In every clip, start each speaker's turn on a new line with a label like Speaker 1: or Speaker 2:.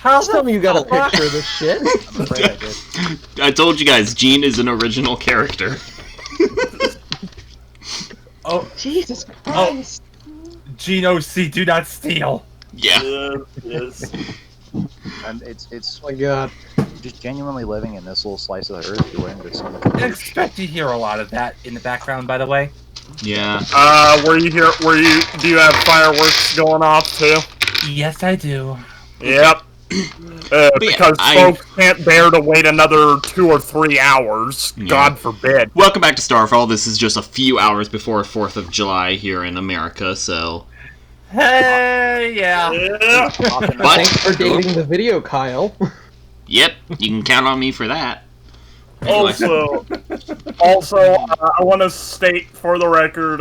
Speaker 1: Just tell me you got a picture of this shit.
Speaker 2: I'm afraid I did.
Speaker 3: I told you guys, Gene is an original character.
Speaker 4: Oh,
Speaker 1: Jesus Christ.
Speaker 4: Gene OC, do not steal.
Speaker 3: Yeah.
Speaker 5: Yes.
Speaker 2: And it's
Speaker 1: Oh my god.
Speaker 2: just genuinely living in this little slice of the earth. You're wearing this so much.
Speaker 4: I expect to hear a lot of that in the background, by the way.
Speaker 3: Yeah.
Speaker 5: Do you have fireworks going off too?
Speaker 4: Yes, I do.
Speaker 5: Yep. Because folks can't bear to wait another 2 or 3 hours.
Speaker 3: Yeah.
Speaker 5: God forbid.
Speaker 3: Welcome back to Starfall. This is just a few hours before 4th of July here in America, so...
Speaker 4: Hey, yeah.
Speaker 5: Yeah.
Speaker 3: But,
Speaker 1: Thanks for dating the video, Kyle.
Speaker 3: yep, you can count on me for that. Anyway.
Speaker 5: Also, I want to state for the record,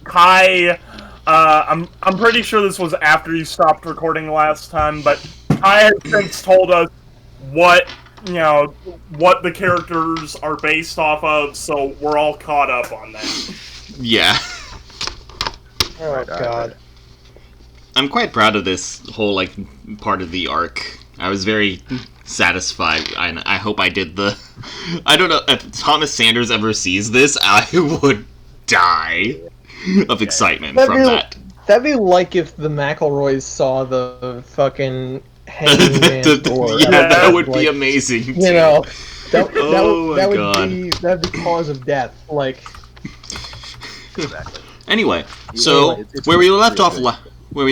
Speaker 5: Kai, I'm pretty sure this was after you stopped recording last time, but Kai has since told us what the characters are based off of, so we're all caught up on that.
Speaker 3: Yeah.
Speaker 1: Oh god.
Speaker 3: I'm quite proud of this whole, part of the arc. I was very satisfied, and I hope I did the... I don't know, if Thomas Sanders ever sees this, I would die of excitement from that.
Speaker 1: That'd be like if the McElroys saw the fucking hanging man door.
Speaker 3: Yeah, that would be amazing, too.
Speaker 1: You know, that would be cause of death. Like...
Speaker 2: Exactly.
Speaker 3: Anyway, so,
Speaker 2: it's
Speaker 3: where we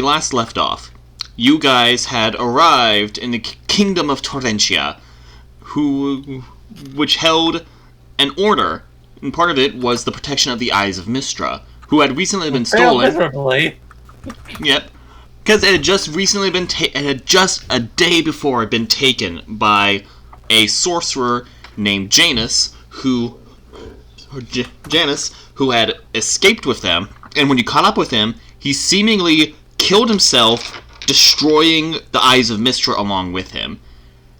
Speaker 3: last left off, you guys had arrived in the kingdom of Torrentia, which held an order, and part of it was the protection of the Eyes of Mystra, who had recently been stolen.
Speaker 4: Miserably.
Speaker 3: Yep, because it had just recently been it had just a day before been taken by a sorcerer named Janus, who had escaped with them, and when you caught up with him, he seemingly killed himself, destroying the Eyes of Mystra along with him.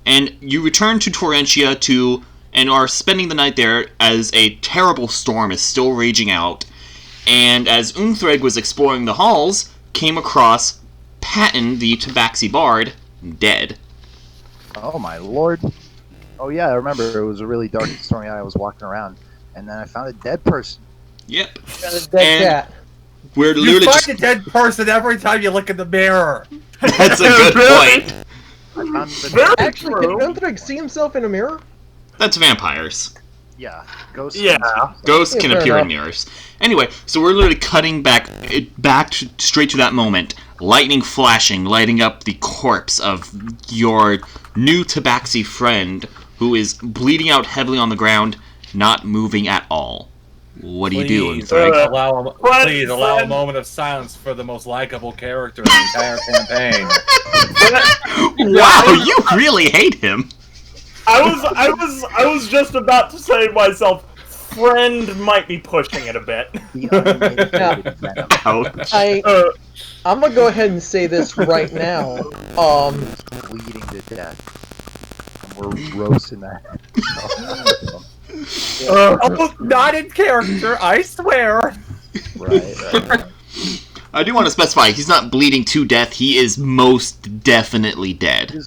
Speaker 3: And you return to Torrentia and are spending the night there as a terrible storm is still raging out, and as Unthred was exploring the halls, came across Patton, the Tabaxi Bard, dead.
Speaker 2: Oh my lord. Oh yeah, I remember it was a really dark and stormy night. I was walking around, and then I found a dead person.
Speaker 3: Yep.
Speaker 1: Got a dead cat.
Speaker 3: We're
Speaker 4: You
Speaker 3: literally
Speaker 4: find a dead person every time you look in the mirror.
Speaker 3: That's a good point.
Speaker 2: I found the
Speaker 1: Actually, can Gunther see himself in a mirror?
Speaker 3: That's vampires.
Speaker 2: yeah, ghosts.
Speaker 5: Yeah.
Speaker 3: Ghosts
Speaker 1: Yeah,
Speaker 3: can
Speaker 1: fair
Speaker 3: appear in
Speaker 1: enough.
Speaker 3: mirrors. Anyway, so we're literally cutting back straight to that moment. Lightning flashing, lighting up the corpse of your new Tabaxi friend, who is bleeding out heavily on the ground, not moving at all. What do you do,
Speaker 4: Please
Speaker 3: Unthred?
Speaker 4: allow a moment of silence for the most likable character in the entire campaign.
Speaker 3: Wow, you really hate him.
Speaker 5: I was just about to say to myself, friend might be pushing it a bit.
Speaker 2: The unmitigated venom.
Speaker 3: Ouch.
Speaker 1: I'm gonna go ahead and say this right now.
Speaker 2: Bleeding to death. And we're roasting that.
Speaker 4: Oh, not in character, I swear.
Speaker 2: Right.
Speaker 3: I do want to specify, he's not bleeding to death, he is most definitely dead.
Speaker 2: He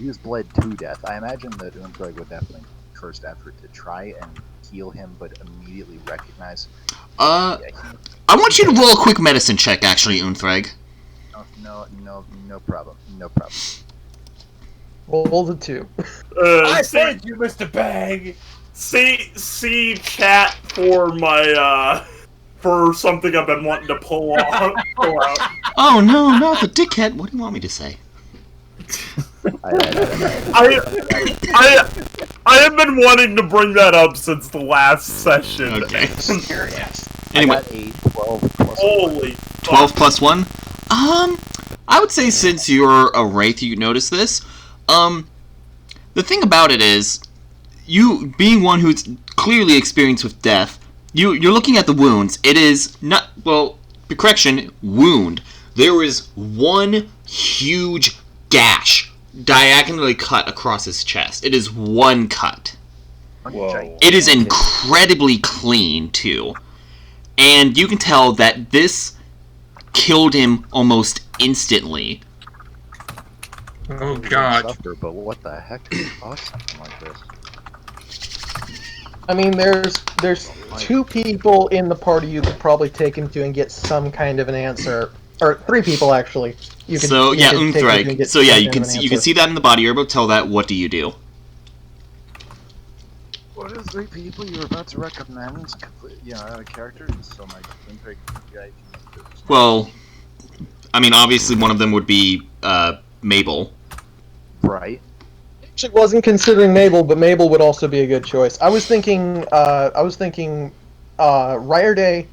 Speaker 2: was bled to death. I imagine that Unthred would definitely first effort to try and heal him, but immediately recognize.
Speaker 3: I want you to roll a quick medicine check, actually, Unthred.
Speaker 2: No problem. No problem.
Speaker 1: Roll the 2.
Speaker 4: I said you, Mr. Bag.
Speaker 5: See chat for my for something I've been wanting to pull out.
Speaker 3: Oh no, not the dickhead. What do you want me to say?
Speaker 5: I have been wanting to bring that up since the last session.
Speaker 3: Okay.
Speaker 1: Serious.
Speaker 3: Anyway,
Speaker 2: I got a 12 plus
Speaker 5: Holy
Speaker 3: 12 plus 1? I would say since you're a Wraith, you notice this. The thing about it is, you being one who's clearly experienced with death, you're looking at the wounds. It is not, well, correction, wound. There is one huge gash diagonally cut across his chest. It is one cut.
Speaker 4: Whoa.
Speaker 3: It is incredibly clean, too. And you can tell that this killed him almost instantly.
Speaker 6: Oh
Speaker 2: We
Speaker 6: god.
Speaker 2: suffer, but what the heck could cause something like this?
Speaker 1: I mean, there's two people in the party you could probably take him to and get some kind of an answer, or three people actually. You could,
Speaker 3: So
Speaker 1: you
Speaker 3: yeah,
Speaker 1: could take him to and
Speaker 3: Unthreg.
Speaker 1: get
Speaker 3: So yeah,
Speaker 1: some
Speaker 3: you
Speaker 1: kind
Speaker 3: can
Speaker 1: of an
Speaker 3: see
Speaker 1: answer.
Speaker 3: that in the body. You're about to tell that. What do you do?
Speaker 2: What are 3 people you were about to recommend? Out of character, so my Winfrey guy can.
Speaker 3: Well, I mean, obviously one of them would be Mabel.
Speaker 2: Right.
Speaker 1: Actually, wasn't considering Mabel, but Mabel would also be a good choice. I was thinking Ryerday,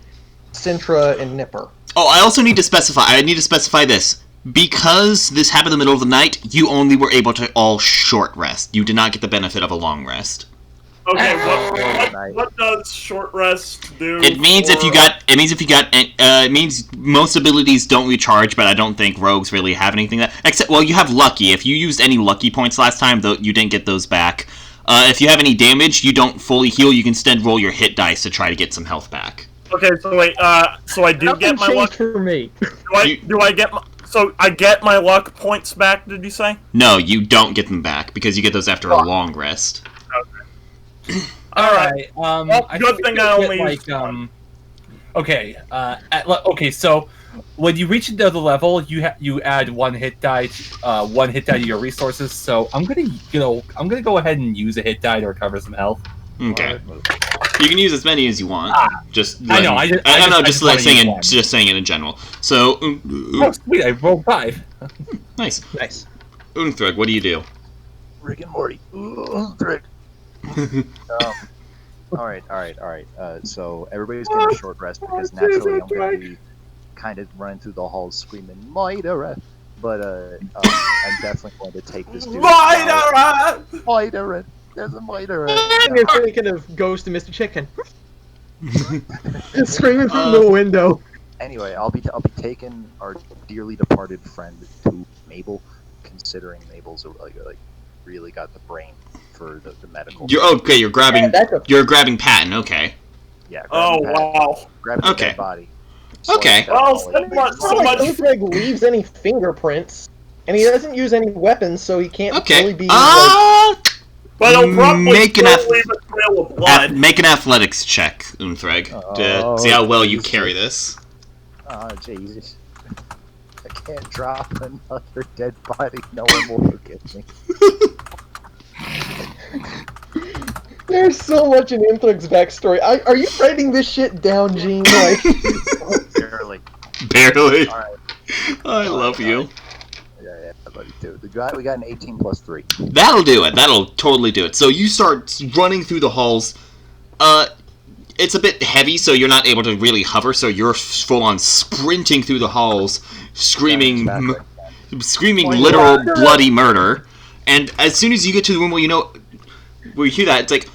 Speaker 1: Sintra, and Nipper.
Speaker 3: Oh, I also need to specify. I need to specify this. Because this happened in the middle of the night, you only were able to all short rest. You did not get the benefit of a long rest.
Speaker 5: Okay, what does short rest do?
Speaker 3: It means if you got. It means most abilities don't recharge, but I don't think rogues really have anything that. Except, well, you have lucky. If you used any lucky points last time, though, you didn't get those back. If you have any damage, you don't fully heal. You can instead roll your hit dice to try to get some health back.
Speaker 5: Okay, so wait. So I do get my luck.
Speaker 1: For me.
Speaker 5: Do I get my? So I get my luck points back? Did you say?
Speaker 3: No, you don't get them back because you get those after a long rest.
Speaker 4: Alright, I
Speaker 5: good
Speaker 4: think
Speaker 5: thing
Speaker 4: we
Speaker 5: I
Speaker 4: could
Speaker 5: only
Speaker 4: get, okay, so when you reach another level, you add one hit die to your resources. So I'm gonna go ahead and use a hit die to recover some health.
Speaker 3: Okay. You can use as many as you want. Just
Speaker 4: I know.
Speaker 3: just saying it in general. So,
Speaker 4: Oh, sweet! I rolled 5.
Speaker 3: nice.
Speaker 1: Nice.
Speaker 3: What do you do?
Speaker 2: Rick and Morty. Rick. Alright. So everybody's getting a short rest because naturally I'm going to be kind of running through the halls screaming, Moira! But I'm definitely going to take this dude.
Speaker 5: Moira!
Speaker 2: Moira! There's a Moira!
Speaker 1: And your friend kind of goes to Mr. Chicken. Screaming from the window.
Speaker 2: Anyway, I'll be taking our dearly departed friend to Mabel, considering Mabel's like really got the brain for the medical.
Speaker 3: You're grabbing. You're grabbing Patton. Okay.
Speaker 2: Yeah.
Speaker 5: Oh
Speaker 2: Patton,
Speaker 5: wow.
Speaker 2: grabbing the dead body.
Speaker 3: Okay.
Speaker 5: Well, so much.
Speaker 1: Unthreg leaves any fingerprints, and he doesn't use any weapons, so he can't really be.
Speaker 5: But he'll probably
Speaker 3: Make an
Speaker 5: still leave a trail of blood.
Speaker 3: Make an athletics check, Unthreg, to see how well you carry this.
Speaker 2: Oh Jesus! I can't drop another dead body. No one will forgive me.
Speaker 1: There's so much in Unthreg's backstory. Are you writing this shit down, Gene? Like,
Speaker 2: Barely.
Speaker 3: Barely.
Speaker 2: All right.
Speaker 3: I love you.
Speaker 2: Yeah, I love you too. We got an 18 plus 3.
Speaker 3: That'll do it. That'll totally do it. So you start running through the halls. It's a bit heavy, so you're not able to really hover. So you're full on sprinting through the halls, screaming, literal bloody murder. And as soon as you get to the room where you hear that, it's like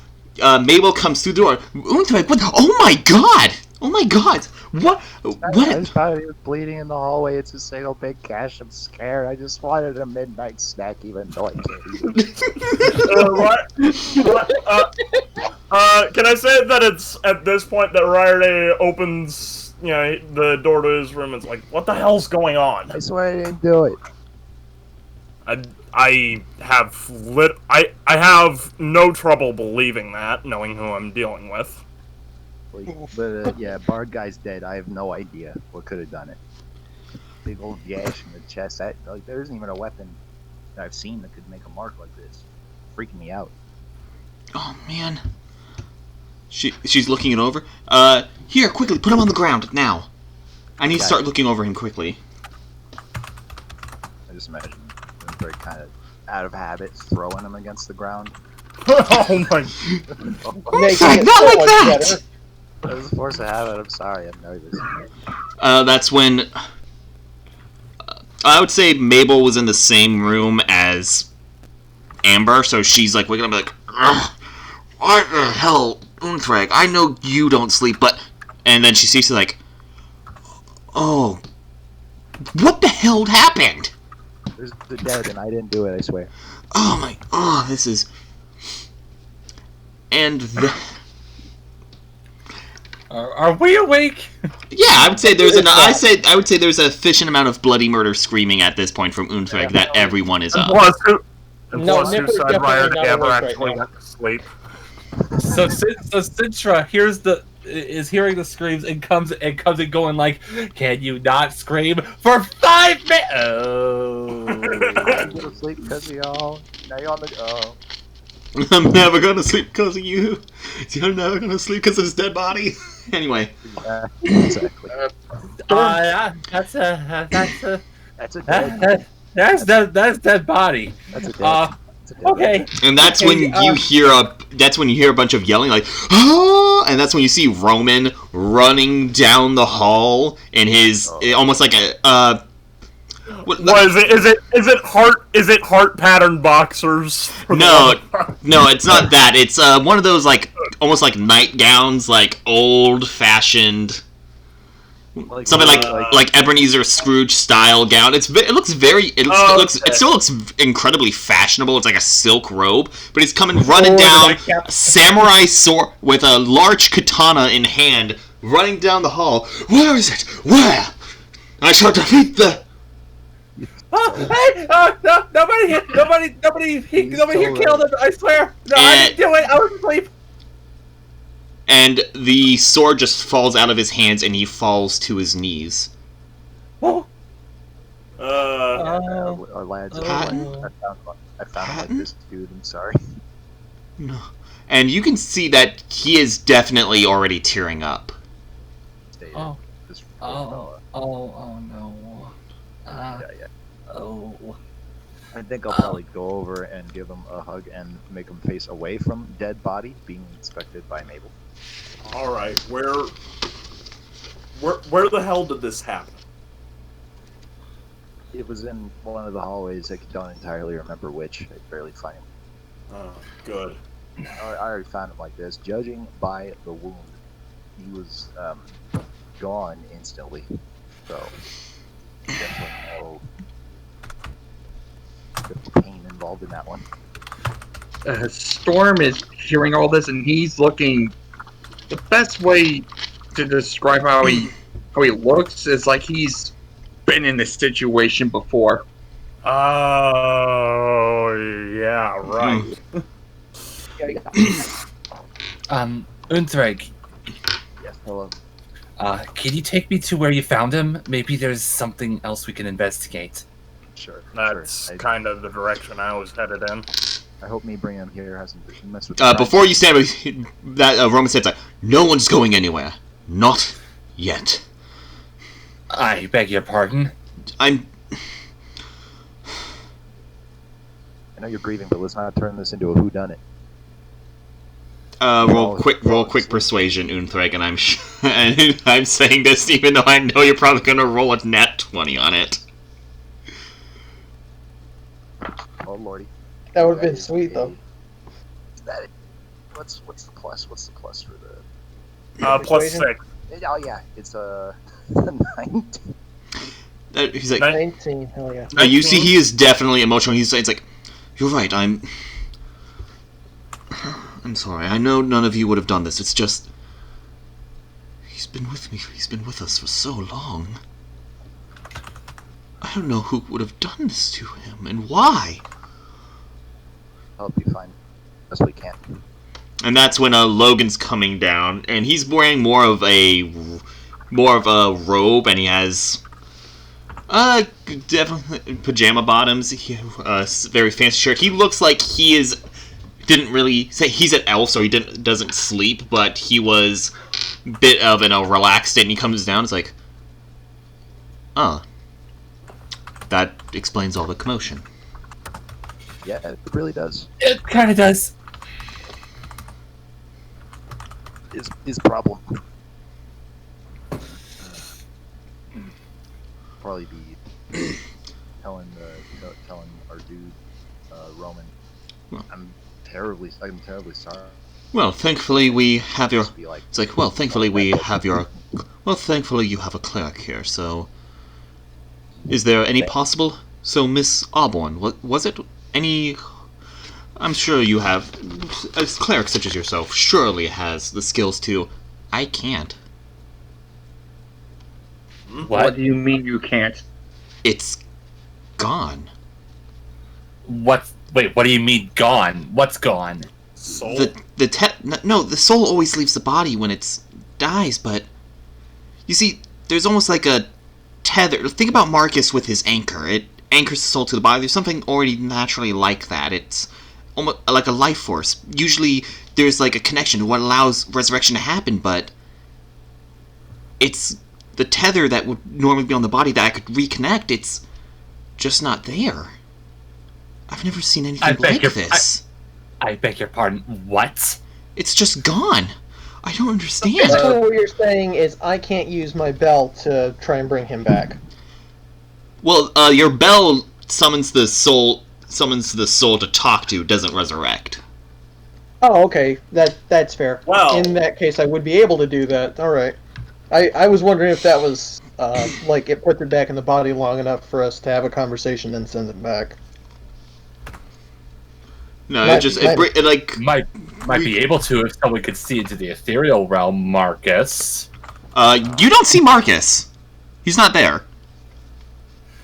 Speaker 3: Mabel comes through the door. Unthreg, what? Oh my god! Oh my god! What?
Speaker 2: I just thought he was bleeding in the hallway. It's a single big gash. I'm scared. I just wanted a midnight snack, even though I can't eat it.
Speaker 5: Can I say that it's at this point that Ryerday opens, the door to his room and is like, "What the hell's going on?"
Speaker 2: I swear I didn't do it.
Speaker 5: I have no trouble believing that, knowing who I'm dealing with.
Speaker 2: But yeah, Bard guy's dead. I have no idea what could have done it. Big old gash in the chest. There isn't even a weapon that I've seen that could make a mark like this. Freaking me out.
Speaker 3: Oh man. She's looking it over. Here, quickly, put him on the ground now. I need to start looking over him quickly.
Speaker 2: I just imagine him very kind of out of habit throwing him against the ground.
Speaker 5: Oh my!
Speaker 1: Making it
Speaker 3: not
Speaker 1: so
Speaker 3: like
Speaker 1: much
Speaker 3: that!
Speaker 1: better.
Speaker 2: That was a force of habit. I'm sorry. I'm nervous.
Speaker 3: That's when I would say Mabel was in the same room as Amber, so she's like waking up like, ugh, what the hell, Unthreg? I know you don't sleep, but... And then she sees her like, oh, what the hell happened?
Speaker 2: They're dead, and I didn't do it, I swear.
Speaker 3: This is... And
Speaker 4: Are we awake?
Speaker 3: Yeah, I would say there's I would say there's a sufficient amount of bloody murder screaming at this point from Unthreik that everyone is
Speaker 5: And
Speaker 3: up.
Speaker 5: plus, who
Speaker 1: No, Nick was
Speaker 5: said Ryan
Speaker 1: definitely not
Speaker 5: ever
Speaker 1: awake right
Speaker 5: actually
Speaker 1: now.
Speaker 5: went to sleep?
Speaker 4: So Sintra is hearing the screams and comes and going like, "Can you not scream for 5 minutes?" Oh.
Speaker 2: I'm gonna sleep because of y'all. Now you're on the. Oh.
Speaker 3: I'm never gonna sleep because of you. You're never gonna sleep because of his dead body. Anyway.
Speaker 2: Exactly.
Speaker 4: Yeah, that's a
Speaker 2: That's a dead.
Speaker 4: that's dead body.
Speaker 2: That's a dead. That's a dead.
Speaker 4: Okay.
Speaker 3: And that's
Speaker 4: Okay,
Speaker 3: when you hear a bunch of yelling like, "Ah!" And that's when you see Roman running down the hall in his almost like a
Speaker 5: What is it? Is it heart pattern boxers?
Speaker 3: no, it's not that. It's one of those like almost like nightgowns, like old fashioned, something like Ebenezer Scrooge style gown. It still looks incredibly fashionable. It's like a silk robe, but he's coming running down a samurai sword with a large katana in hand, running down the hall. Where is it? Where? I shall defeat the.
Speaker 4: Oh, hey! No, nobody here killed him. I swear. No, I didn't do it. I was asleep.
Speaker 3: And the sword just falls out of his hands, and he falls to his knees.
Speaker 4: Oh.
Speaker 2: Our lads.
Speaker 3: Patton?
Speaker 2: I found him like this, dude. I'm sorry.
Speaker 3: No. And you can see that he is definitely already tearing up.
Speaker 4: Oh.
Speaker 2: This
Speaker 4: Oh no.
Speaker 2: Yeah.
Speaker 4: Oh.
Speaker 2: I think I'll probably go over and give him a hug and make him face away from dead body being inspected by Mabel.
Speaker 6: All right, where the hell did this happen?
Speaker 2: It was in one of the hallways. I don't entirely remember which. I barely find him.
Speaker 6: Oh, good.
Speaker 2: I already found him like this. Judging by the wound, he was gone instantly. So definitely no pain involved in that one.
Speaker 7: Storm is hearing all this, and he's looking. The best way to describe how he looks is like he's been in this situation before.
Speaker 5: Oh yeah, right.
Speaker 4: Unthreik,
Speaker 2: Yes, hello.
Speaker 4: can you take me to where you found him? Maybe there's something else we can investigate.
Speaker 2: Sure.
Speaker 5: That's
Speaker 2: sure.
Speaker 5: kind of the direction I was headed in.
Speaker 2: I hope me bringing him here hasn't messed with.
Speaker 3: Before you stand, that Roman says, like, "No one's going anywhere, not yet."
Speaker 4: I beg your pardon.
Speaker 3: I'm.
Speaker 2: I know you're grieving, but let's not turn this into a whodunit.
Speaker 3: Roll quick persuasion, Unthreik, and and I'm saying this even though I know you're probably gonna roll a nat 20 on it.
Speaker 2: Oh lordy.
Speaker 1: That would have been sweet, though.
Speaker 2: Is that it? What's the plus? What's the plus for the?
Speaker 5: Plus 6.
Speaker 2: Oh yeah, it's 19.
Speaker 3: He's like,
Speaker 1: 19, hell yeah.
Speaker 3: you see, he is definitely emotional. He's like, "You're right. I'm sorry. I know none of you would have done this. It's just he's been with me. He's been with us for so long. I don't know who would have done this to him and why."
Speaker 2: Help you find best we can.
Speaker 3: And that's when Logan's coming down, and he's wearing more of a robe, and he has definitely pajama bottoms, very fancy shirt. He looks like didn't really say he's an elf, so he doesn't sleep, but he was a bit of in a relaxed state, and he comes down, it's like, that explains all the commotion.
Speaker 2: Yeah, it really does.
Speaker 4: It kind of does.
Speaker 2: Is problem. Probably be telling our dude Roman.
Speaker 3: Well.
Speaker 2: I'm terribly sorry.
Speaker 3: Well, thankfully we have your.
Speaker 2: Just be like,
Speaker 3: It's like, well, thankfully we have your. Well, thankfully you have a cleric here. So, is there any possible? So, Miss Auburn, was it any? I'm sure you have. A cleric such as yourself surely has the skills to. I can't.
Speaker 7: What do you mean you can't?
Speaker 3: It's gone.
Speaker 4: Wait, what do you mean gone? What's gone?
Speaker 6: Soul.
Speaker 3: The soul always leaves the body when it dies, but you see, there's almost like a tether. Think about Marcus with his anchor. It anchors the soul to the body. There's something already naturally like that. It's almost like a life force. Usually, there's like a connection to what allows resurrection to happen, but it's the tether that would normally be on the body that I could reconnect. It's just not there. I've never seen anything like this.
Speaker 4: I beg your pardon. What?
Speaker 3: It's just gone. I don't understand.
Speaker 1: Basically, what you're saying is I can't use my bell to try and bring him back.
Speaker 3: Well, your bell summons the soul to talk to, doesn't resurrect.
Speaker 1: Oh, okay. That's fair.
Speaker 6: Well-
Speaker 1: in that case, I would be able to do that. All right. I was wondering if that was like it puts it back in the body long enough for us to have a conversation and send it back.
Speaker 3: No,
Speaker 1: Might-
Speaker 3: it like
Speaker 4: Might be able to if someone could see into the ethereal realm, Marcus.
Speaker 3: you don't see Marcus. He's not there.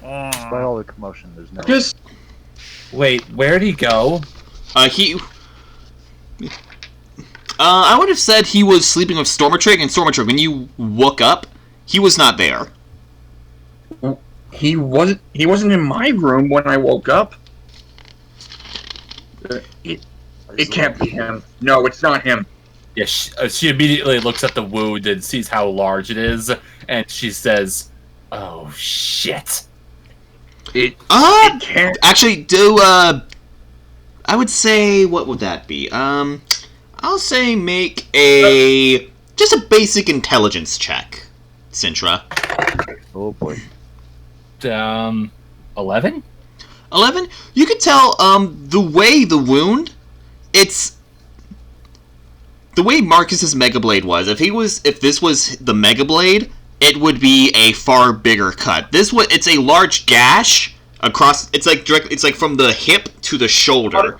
Speaker 2: Despite all the commotion, there's no.
Speaker 7: Just
Speaker 4: Wait, where'd he go?
Speaker 3: I would have said he was sleeping with Stormatrig, and Stormatrig, when you woke up, he was not there.
Speaker 7: he wasn't in my room when I woke up. It can't be him. No, it's not him.
Speaker 4: Yeah, she immediately looks at the wound and sees how large it is, and she says, "Oh shit!"
Speaker 7: It can't.
Speaker 3: Actually, I would say, what would that be? I'll say make just a basic intelligence check, Sintra.
Speaker 2: Oh boy.
Speaker 4: 11?
Speaker 3: 11? You can tell, the way the wound, it's the way Marcus's Mega Blade was. If this was the Mega Blade, it would be a far bigger cut. It's a large gash across. It's like from the hip to the shoulder.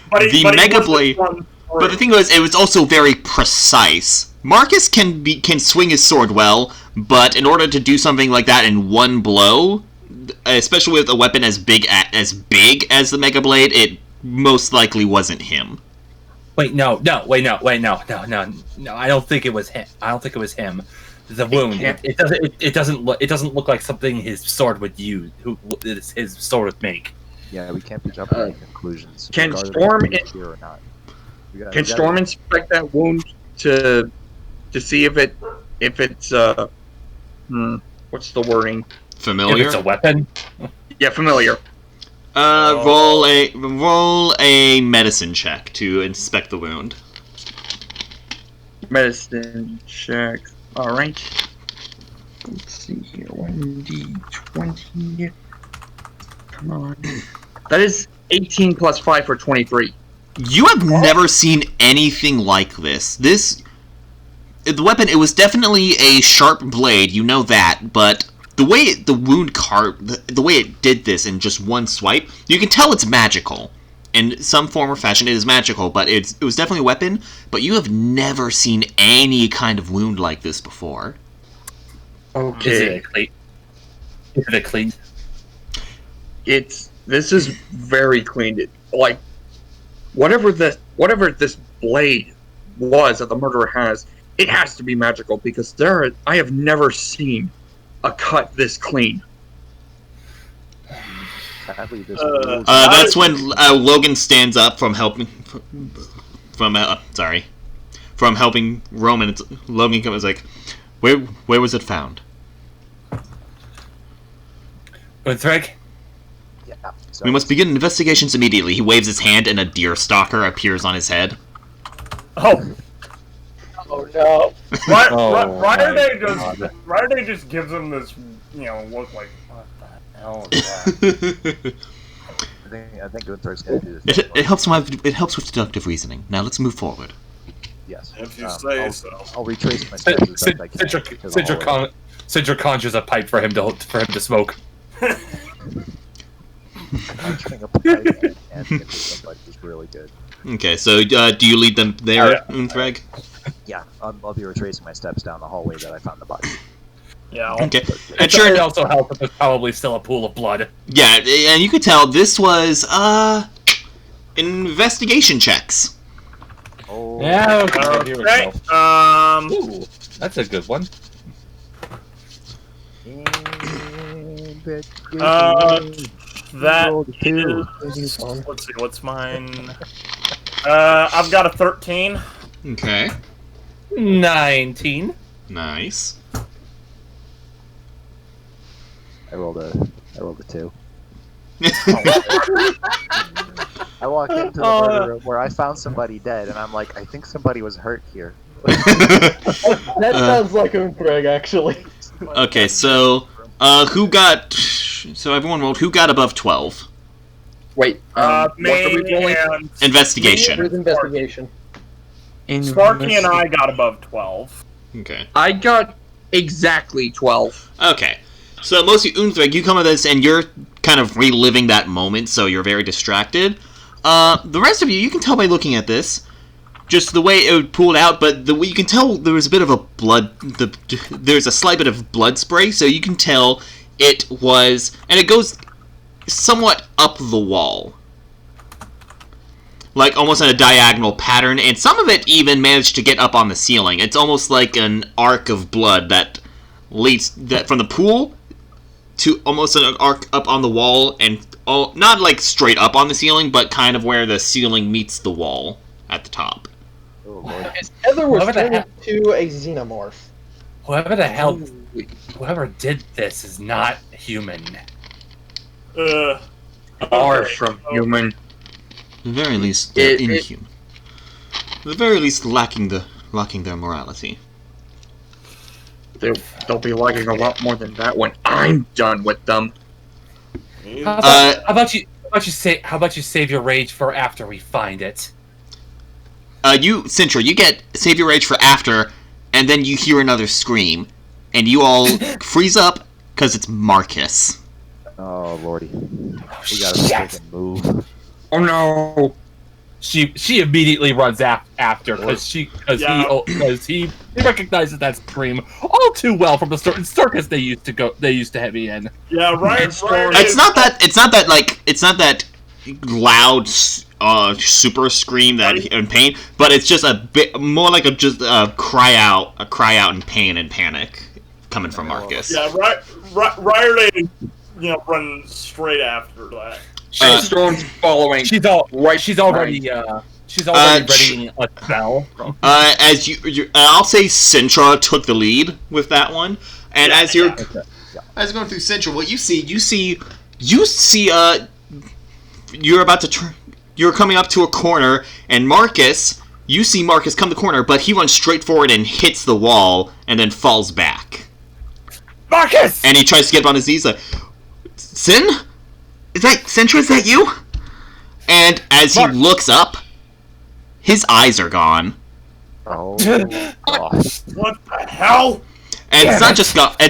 Speaker 3: But the Mega Blade. But the thing was, it was also very precise. Marcus can swing his sword well, but in order to do something like that in one blow, especially with a weapon as big as the Mega Blade, it most likely wasn't him.
Speaker 4: Wait, no. I don't think it was him. The wound. It doesn't look like something his sword would use. His sword would make.
Speaker 2: Yeah, we can't be jumping to conclusions.
Speaker 7: Can
Speaker 2: regardless
Speaker 7: Storm
Speaker 2: of if it's here or not.
Speaker 7: Can Storm inspect that wound to see if it's what's the wording?
Speaker 3: Familiar?
Speaker 4: If it's a weapon.
Speaker 7: Yeah, familiar.
Speaker 3: Roll a medicine check to inspect the wound.
Speaker 7: Medicine check. All right. Let's see here. 1d20. Come on. That is 18 plus 5 for 23.
Speaker 3: You have never seen anything like this. The weapon, it was definitely a sharp blade, you know that, but the way the wound the way it did this in just one swipe, you can tell it's magical. In some form or fashion, it is magical, but it was definitely a weapon, but you have never seen any kind of wound like this before.
Speaker 7: Okay.
Speaker 4: Is it clean?
Speaker 7: This is very clean. Like whatever this blade was that the murderer has, it has to be magical because I have never seen a cut this clean.
Speaker 2: Sadly, this
Speaker 3: that's when Logan stands up from helping Roman. Logan comes like, where was it found?
Speaker 4: Uthreg?
Speaker 2: Yeah. So
Speaker 3: We must begin investigations immediately. He waves his hand and a deer stalker appears on his head.
Speaker 5: Oh,
Speaker 1: Oh no!
Speaker 5: Ryder just gives him this, look like, what the hell is that?
Speaker 2: I think Gunther's gonna do this.
Speaker 3: It helps with deductive reasoning. Now let's move forward.
Speaker 2: Yes.
Speaker 6: If you say so.
Speaker 2: I'll retrace my steps as best I can. to the hallway.
Speaker 4: Sidra conjures a pipe for him to smoke.
Speaker 2: Conjuring a pipe and getting somebody is really good.
Speaker 3: Okay, so do you lead them there, Unthreg?
Speaker 2: Yeah, I'll be retracing my steps down the hallway that I found the body.
Speaker 5: Yeah.
Speaker 3: Okay. And sure,
Speaker 4: It also helped that there's probably still a pool of blood.
Speaker 3: yeah, and you could tell this was investigation checks.
Speaker 2: Oh,
Speaker 4: Yeah, okay, here we
Speaker 5: Okay.
Speaker 4: go. Ooh, that's a good one.
Speaker 5: That
Speaker 2: Rolled a 2.
Speaker 5: is, let's see, what's mine? I've got a 13.
Speaker 3: Okay.
Speaker 4: 19.
Speaker 3: Nice.
Speaker 2: I rolled a 2. I walked into the murder room where I found somebody dead, and I'm like, I think somebody was hurt here.
Speaker 1: That sounds like Greg, actually.
Speaker 3: Okay, so who got? So everyone rolled. Who got above 12?
Speaker 7: Wait, what are we
Speaker 5: Me
Speaker 7: rolling?
Speaker 5: and
Speaker 3: Investigation.
Speaker 1: Here's investigation.
Speaker 5: Sparky and I got above 12.
Speaker 3: Okay.
Speaker 7: I got exactly 12.
Speaker 3: Okay. So mostly Unthrig, you come with this and you're kind of reliving that moment, so you're very distracted. The rest of you can tell by looking at this, just the way it pulled out, but you can tell there was a bit of a there's a slight bit of blood spray, so you can tell it was, and it goes somewhat up the wall. Like almost in a diagonal pattern, and some of it even managed to get up on the ceiling. It's almost like an arc of blood that leads from the pool to almost an arc up on the wall, and not like straight up on the ceiling, but kind of where the ceiling meets the wall at the top.
Speaker 2: Oh, Lord.
Speaker 1: Heather was
Speaker 4: Whoever the
Speaker 1: turned
Speaker 4: heck-
Speaker 1: into a xenomorph.
Speaker 4: Whoever did this is not human.
Speaker 7: Far from human.
Speaker 3: At the very least, they're
Speaker 7: It-
Speaker 3: inhuman. At the very least, lacking their morality.
Speaker 7: They'll be liking a lot more than that when I'm done with them.
Speaker 4: How about you save your rage for after we find it?
Speaker 3: Sintra, you get save your rage for after, and then you hear another scream, and you all freeze up because it's Marcus.
Speaker 2: Oh, Lordy. We gotta
Speaker 4: Shit.
Speaker 2: freaking move.
Speaker 7: Oh no!
Speaker 4: She immediately runs after because he recognizes that scream all too well from the circus they used to have me in.
Speaker 5: Yeah, right.
Speaker 7: It's
Speaker 3: It's not that loud, super scream that in pain, but it's just a bit more like a cry out in pain and panic coming from Marcus.
Speaker 5: Yeah, Riley, run straight after that.
Speaker 7: Storm's following.
Speaker 4: She's already readying a spell.
Speaker 3: As I'll say Sintra took the lead with that one, and as you're going through Sintra, what you see, you're about to you're coming up to a corner, and you see Marcus come the corner, but he runs straight forward and hits the wall, and then falls back.
Speaker 4: Marcus!
Speaker 3: And he tries to get up on his knees, like, Sin? Sintra, is that you? And as he looks up, his eyes are gone.
Speaker 2: Oh, gosh.
Speaker 5: What the hell?
Speaker 3: And it's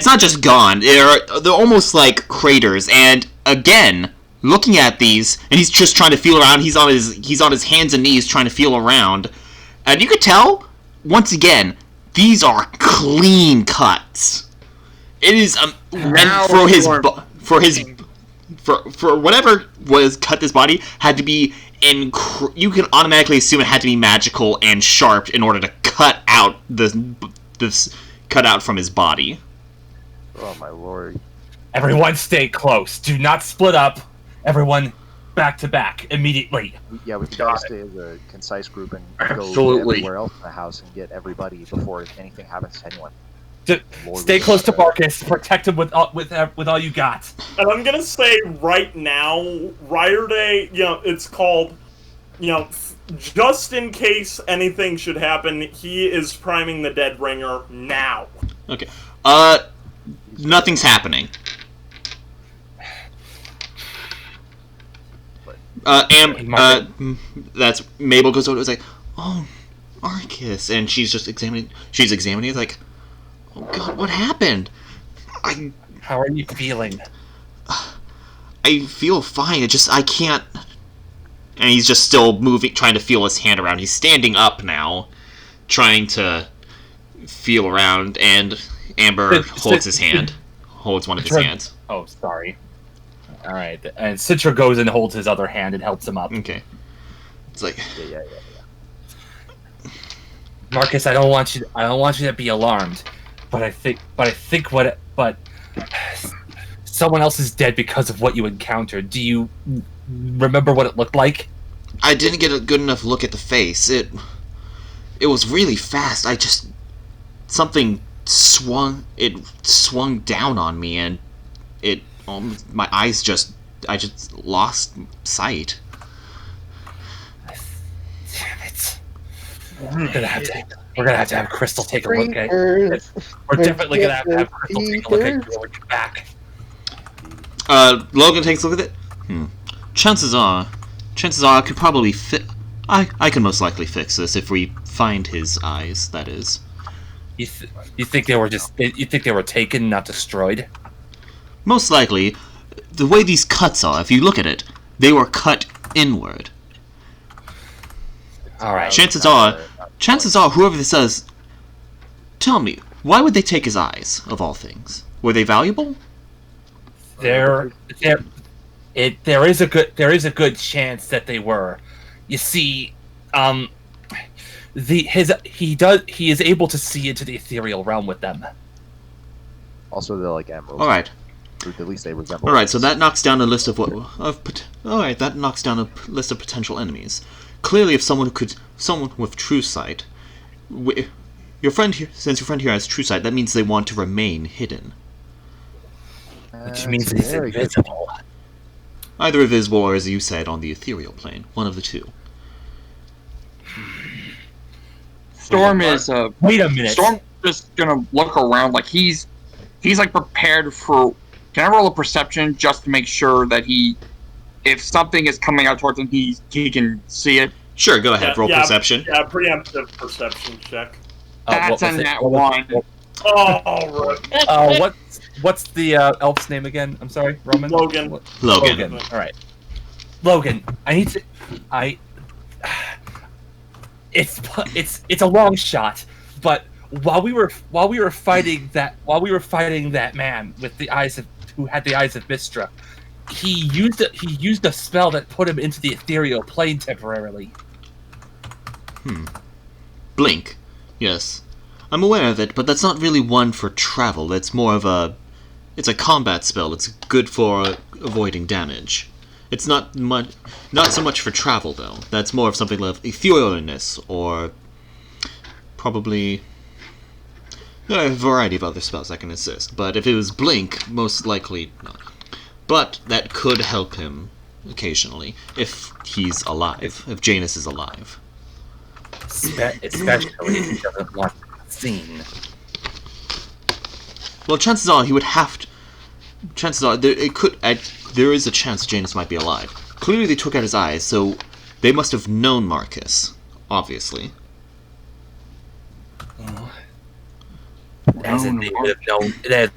Speaker 3: not just gone. They're almost like craters. And again, looking at these, and he's just trying to feel around. He's on his hands and knees trying to feel around. And you could tell, once again, these are clean cuts. It is and for whatever was cut this body had to be you can automatically assume it had to be magical and sharp in order to cut out this cut out from his body.
Speaker 2: Oh, my Lord.
Speaker 4: Everyone stay close. Do not split up. Everyone back to back immediately.
Speaker 2: Yeah, we gotta stay as a concise group and go
Speaker 7: Absolutely.
Speaker 2: everywhere else in the house and get everybody before anything happens to anyone. Lord,
Speaker 4: Stay close to Marcus. Protect him with all you got.
Speaker 5: And I'm gonna say right now, Rider Day, it's called, just in case anything should happen, he is priming the Dead Ringer now.
Speaker 3: Okay. Nothing's happening. That's Mabel goes over. It was like, oh, Marcus, and she's just examining. She's examining. It's like, oh God, what happened?
Speaker 4: How are you feeling?
Speaker 3: I feel fine. I can't. And he's just still moving, trying to feel his hand around. He's standing up now, trying to feel around, and Amber holds his hand. Holds one of his hands.
Speaker 4: Oh, sorry. All right, and Citra goes and holds his other hand and helps him up.
Speaker 3: Okay. It's like,
Speaker 2: Yeah.
Speaker 4: Marcus, I don't want you to be alarmed, but someone else is dead because of what you encountered. Do you remember what it looked like?
Speaker 3: I didn't get a good enough look at the face. It was really fast. Something swung down on me, and my eyes I just lost sight.
Speaker 4: Damn it. We're gonna have to have Crystal take a look at it. We're definitely gonna have to have Crystal take a look at you when we get back.
Speaker 3: Logan takes a look at it. Chances are I could probably I can most likely fix this if we find his eyes, that is.
Speaker 4: You think they were taken, not destroyed?
Speaker 3: Most likely. The way these cuts are, if you look at it, they were cut inward.
Speaker 4: Alright.
Speaker 3: Chances are, whoever this is, tell me, why would they take his eyes, of all things? Were they valuable?
Speaker 4: There is a good chance that they were. You see, he is able to see into the ethereal realm with them.
Speaker 2: Also, they're like emeralds.
Speaker 3: All right.
Speaker 2: At least they resemble.
Speaker 3: All right. So that knocks down a list of that knocks down a list of potential enemies. Clearly, if someone with true sight, since your friend here has true sight, that means they want to remain hidden.
Speaker 4: Which means he's invisible.
Speaker 3: Either invisible or, as you said, on the ethereal plane. One of the two.
Speaker 7: Storm is
Speaker 4: Wait a minute.
Speaker 7: Storm just gonna look around like he's like prepared for. Can I roll a perception just to make sure that if something is coming out towards him, he can see it?
Speaker 3: Sure, go ahead. Roll perception.
Speaker 6: Yeah, preemptive perception check.
Speaker 7: That's a nat 1.
Speaker 6: Oh, right.
Speaker 4: What's the elf's name again? I'm sorry, Roman.
Speaker 6: Logan.
Speaker 3: Logan.
Speaker 4: All right, Logan. It's a long shot, but while we were fighting that man with the eyes who had the eyes of Mistra, he used a spell that put him into the ethereal plane temporarily.
Speaker 3: Blink. Yes. I'm aware of it, but that's not really one for travel. It's more of it's a combat spell. It's good for avoiding damage. It's not so much for travel, though. That's more of something like etherealness, or probably there are a variety of other spells that can assist. But if it was Blink, most likely not. But that could help him occasionally, if he's alive, if Janus is alive.
Speaker 4: Especially if he doesn't want to be seen.
Speaker 3: Well, chances are he would have to. Chances are there is a chance Janus might be alive. Clearly, they took out his eyes, so they must have known Marcus. Obviously.
Speaker 4: As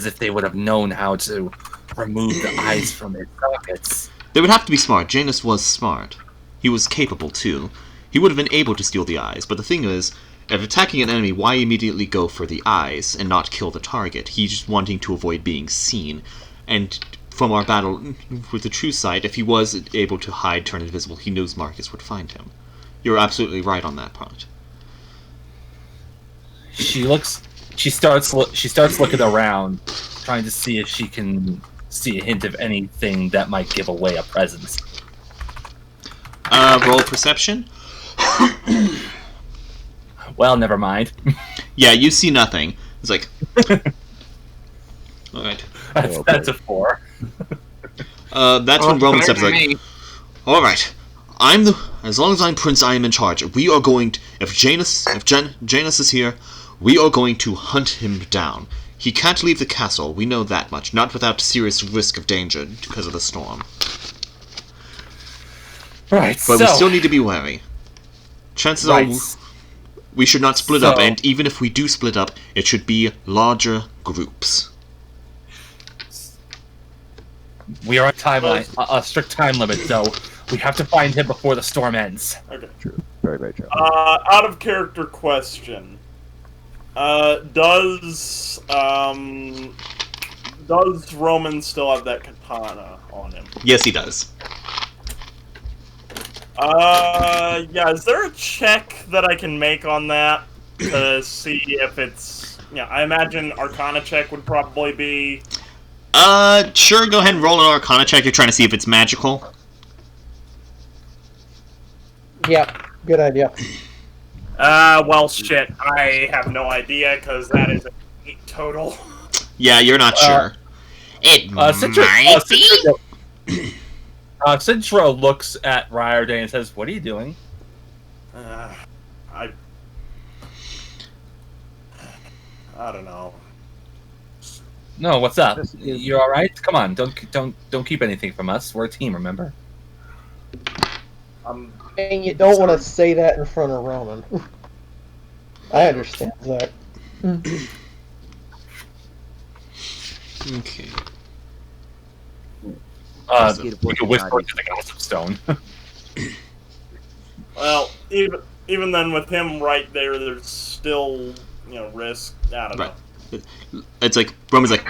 Speaker 4: if they would have known how to remove the eyes from his sockets.
Speaker 3: They would have to be smart. Janus was smart. He was capable too. He would have been able to steal the eyes. But the thing is, if attacking an enemy, why immediately go for the eyes and not kill the target? He's just wanting to avoid being seen. And from our battle with the true sight, if he was able to hide, turn invisible, he knows Marcus would find him. You're absolutely right on that part.
Speaker 4: She starts looking around, trying to see if she can see a hint of anything that might give away a presence.
Speaker 3: Roll perception.
Speaker 4: Well, never mind.
Speaker 3: Yeah, you see nothing. It's like, all right.
Speaker 4: That's a 4.
Speaker 3: That's when Roman steps like, all right. As long as I'm Prince, I am in charge. We are going to, if Janus is here, we are going to hunt him down. He can't leave the castle. We know that much. Not without serious risk of danger because of the storm.
Speaker 4: Right.
Speaker 3: But we still need to be wary. Chances are we should not split up, and even if we do split up, it should be larger groups.
Speaker 4: We are on timeline, a strict time limit, so we have to find him before the storm ends.
Speaker 6: Okay.
Speaker 2: True. Very, very true.
Speaker 6: Out of character question. Does Roman still have that katana on him?
Speaker 3: Yes, he does.
Speaker 6: Yeah, is there a check that I can make on that to see if it's... Yeah, I imagine Arcana check would probably be...
Speaker 3: Sure, go ahead and roll an Arcana check. You're trying to see if it's magical.
Speaker 1: Yeah, good idea.
Speaker 6: Well, shit, I have no idea, because that is an 8 total.
Speaker 3: Yeah, you're not sure. It might be.
Speaker 4: Cintro looks at Ryerday and says, "What are you doing?"
Speaker 6: I don't know.
Speaker 4: No, what's up? You all right? Come on, don't keep anything from us. We're a team, remember?
Speaker 1: And you don't want to say that in front of Roman. I understand that.
Speaker 3: Okay.
Speaker 4: You can whisper to the gossip stone.
Speaker 6: Well, even then, with him right there, there's still, risk. I don't know.
Speaker 3: It's like Roman's like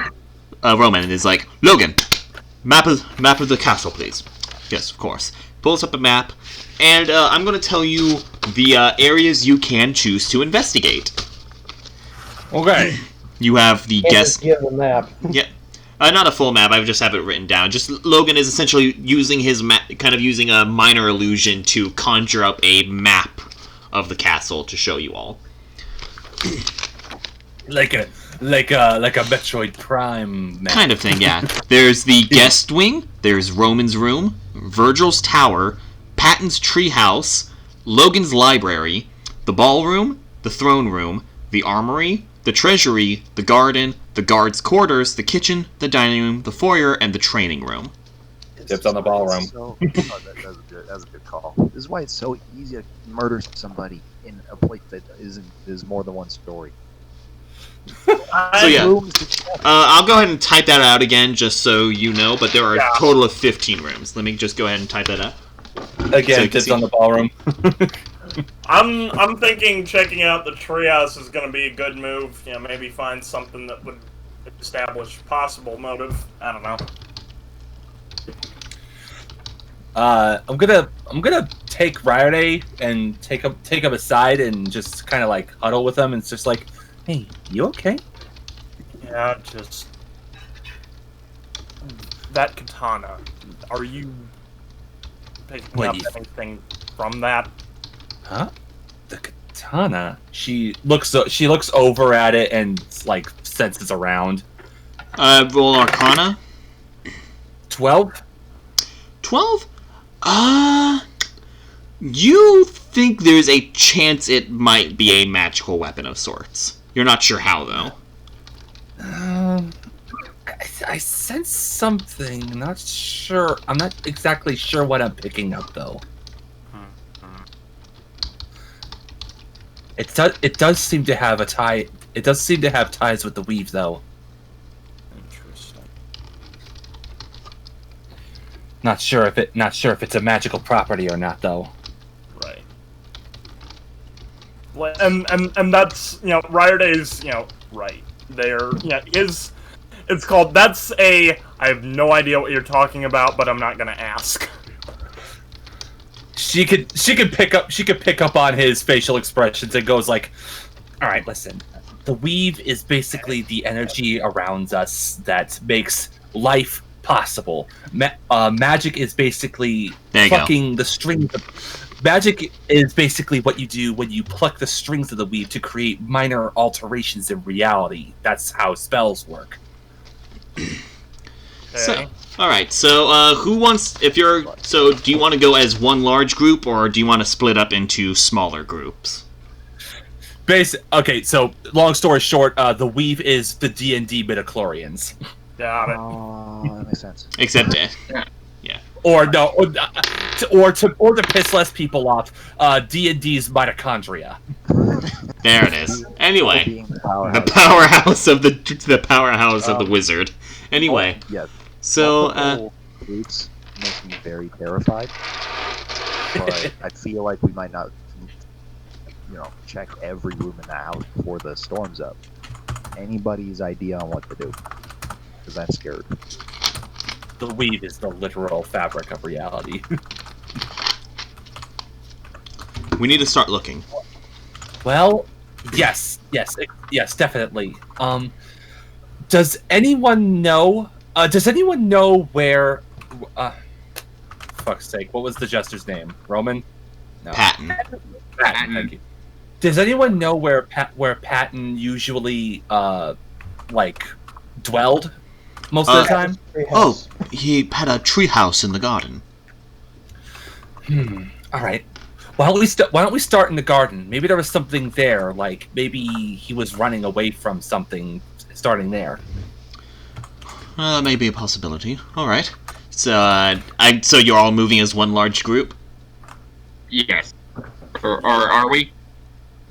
Speaker 3: Roman is like, Logan, map of the castle, please. Yes, of course. Pulls up a map, and I'm going to tell you the areas you can choose to investigate.
Speaker 4: Okay.
Speaker 3: You have the guest.
Speaker 1: Give a map.
Speaker 3: Yeah. Not a full map. I just have it written down. Just Logan is essentially using his kind of using a minor illusion to conjure up a map of the castle to show you all.
Speaker 4: Like a Metroid Prime map.
Speaker 3: Kind of thing, yeah. There's the guest wing. There's Roman's room, Virgil's tower, Patton's treehouse, Logan's library, the ballroom, the throne room, the armory, the treasury, the garden, the guards' quarters, the kitchen, the dining room, the foyer, and the training room.
Speaker 4: Tips on the ballroom.
Speaker 2: That's a good call. This is why it's so easy to murder somebody in a place that is more than one story.
Speaker 3: So yeah, I'll go ahead and type that out again just so you know, but there are a total of 15 rooms. Let me just go ahead and type that out.
Speaker 4: Again, tips on the ballroom.
Speaker 6: I'm thinking checking out the treehouse is going to be a good move. Maybe find something that would establish possible motive. I don't know.
Speaker 4: I'm gonna take Ryerday and take him aside and just kind of like huddle with him, and it's just like, hey, you okay?
Speaker 6: Yeah, just that katana. Are you picking up anything from that?
Speaker 4: Huh? The katana. She looks over at it and like senses around.
Speaker 3: Roll Arcana.
Speaker 4: 12.
Speaker 3: 12? You think there's a chance it might be a magical weapon of sorts. You're not sure how, though.
Speaker 4: I sense something. I'm not sure. I'm not exactly sure what I'm picking up, though. It does seem to have a tie. It does seem to have ties with the weave, though.
Speaker 6: Interesting.
Speaker 4: Not sure if it's a magical property or not, though.
Speaker 6: Right. And that's Ryerday's right there. Yeah, it's called. That's a. I have no idea what you're talking about, but I'm not gonna ask.
Speaker 4: She could pick up on his facial expressions and goes like, all right, listen, the weave is basically the energy around us that makes life possible. Magic is basically plucking the strings. Magic is basically what you do when you pluck the strings of the weave to create minor alterations in reality. That's how spells work.
Speaker 3: So, all right. So, who wants? Do you want to go as one large group, or do you want to split up into smaller groups?
Speaker 4: Okay. So, long story short, the weave is the D&D midichlorians.
Speaker 6: Got it.
Speaker 2: Oh, that makes sense.
Speaker 3: Except,
Speaker 4: Or to piss less people off, D&D's mitochondria.
Speaker 3: There it is. Anyway,
Speaker 2: The
Speaker 3: powerhouse of the wizard. Anyway,
Speaker 2: yeah.
Speaker 3: so
Speaker 2: Groups make me very terrified, but I feel like we might not check every room in the house before the storm's up. Anybody's idea on what to do? Because I'm scared.
Speaker 4: The weave is the literal fabric of reality.
Speaker 3: We need to start looking.
Speaker 4: Well, yes, definitely. Does anyone know? Where? Fuck's sake! What was the jester's name? Roman? No.
Speaker 3: Patton.
Speaker 4: Patton. Thank you. Does anyone know where Patton usually dwelled most of the time?
Speaker 3: Oh, he had a treehouse in the garden.
Speaker 4: All right. Why don't we start in the garden? Maybe there was something there. Like maybe he was running away from something. Starting there.
Speaker 3: That may be a possibility. All right. So, so you're all moving as one large group?
Speaker 7: Yes. Or are we?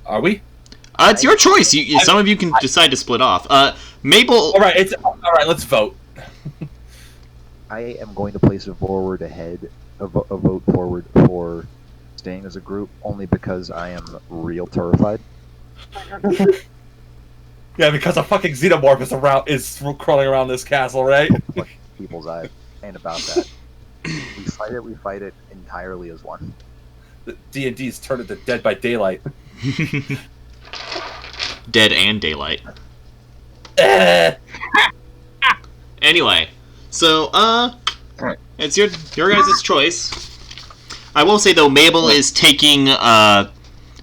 Speaker 4: Are we?
Speaker 3: It's your choice. Some of you can decide to split off. Mabel.
Speaker 4: All right. Let's vote.
Speaker 2: I am going to place a vote forward for staying as a group, only because I am real terrified.
Speaker 4: Yeah, because a fucking xenomorph is crawling around this castle, right?
Speaker 2: People's eye ain't about that. We fight it entirely as one.
Speaker 4: D&D's turned into Dead by Daylight.
Speaker 3: Dead and Daylight. Anyway, so it's your guys' choice. I will say though, Mabel is taking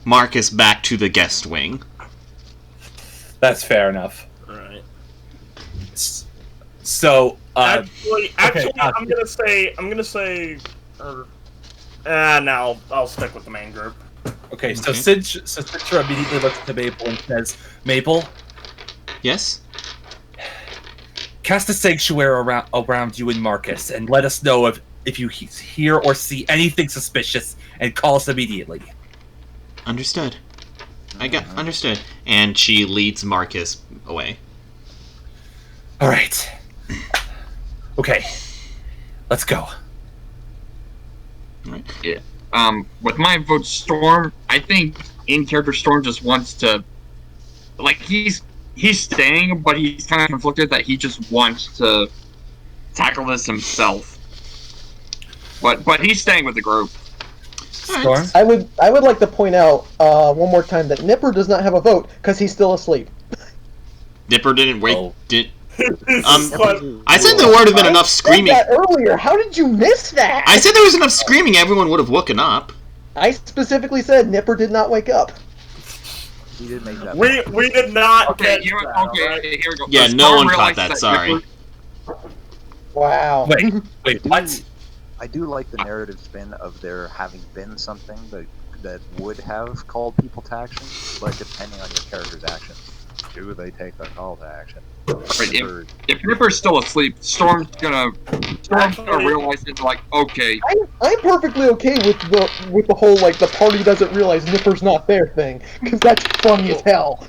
Speaker 3: Marcus back to the guest wing.
Speaker 5: That's fair enough.
Speaker 6: Right.
Speaker 5: So,
Speaker 6: actually,
Speaker 5: okay,
Speaker 6: I'm gonna say, no, I'll stick with the main group.
Speaker 5: Okay, so Citra immediately looks to Mabel and says, Mabel?
Speaker 3: Yes?
Speaker 5: Cast a sanctuary around you and Marcus, and let us know if you hear or see anything suspicious, and call us immediately.
Speaker 3: Understood. Understood. And she leads Marcus away.
Speaker 5: Alright. Okay. Let's go.
Speaker 3: Right.
Speaker 7: Yeah. With my vote, Storm, I think in-character Storm just wants to... Like, he's staying, but he's kind of conflicted that he just wants to tackle this himself. But he's staying with the group.
Speaker 5: Storm?
Speaker 1: I would like to point out one more time that Nipper does not have a vote because he's still asleep.
Speaker 3: Nipper didn't wake.
Speaker 5: Oh.
Speaker 3: I said there would have been enough screaming.
Speaker 1: I said that earlier. How did you miss that?
Speaker 3: I said there was enough screaming. Everyone would have woken up.
Speaker 1: I specifically said Nipper did not wake up.
Speaker 2: We did make that.
Speaker 6: We did not.
Speaker 7: Okay,
Speaker 6: catch
Speaker 7: here we go.
Speaker 3: Yeah,
Speaker 7: The
Speaker 3: no
Speaker 7: Storm
Speaker 3: one caught
Speaker 7: realized
Speaker 3: that. Sorry.
Speaker 7: Nipper-
Speaker 1: Wow.
Speaker 5: Wait, what?
Speaker 2: I do like the narrative spin of there having been something that would have called people to action, but depending on your character's actions, do they take the call to action?
Speaker 7: Right, if Nipper's still asleep, Storm's gonna realize it's like, okay.
Speaker 1: I'm perfectly okay with the whole like the party doesn't realize Nipper's not there thing because that's funny as hell.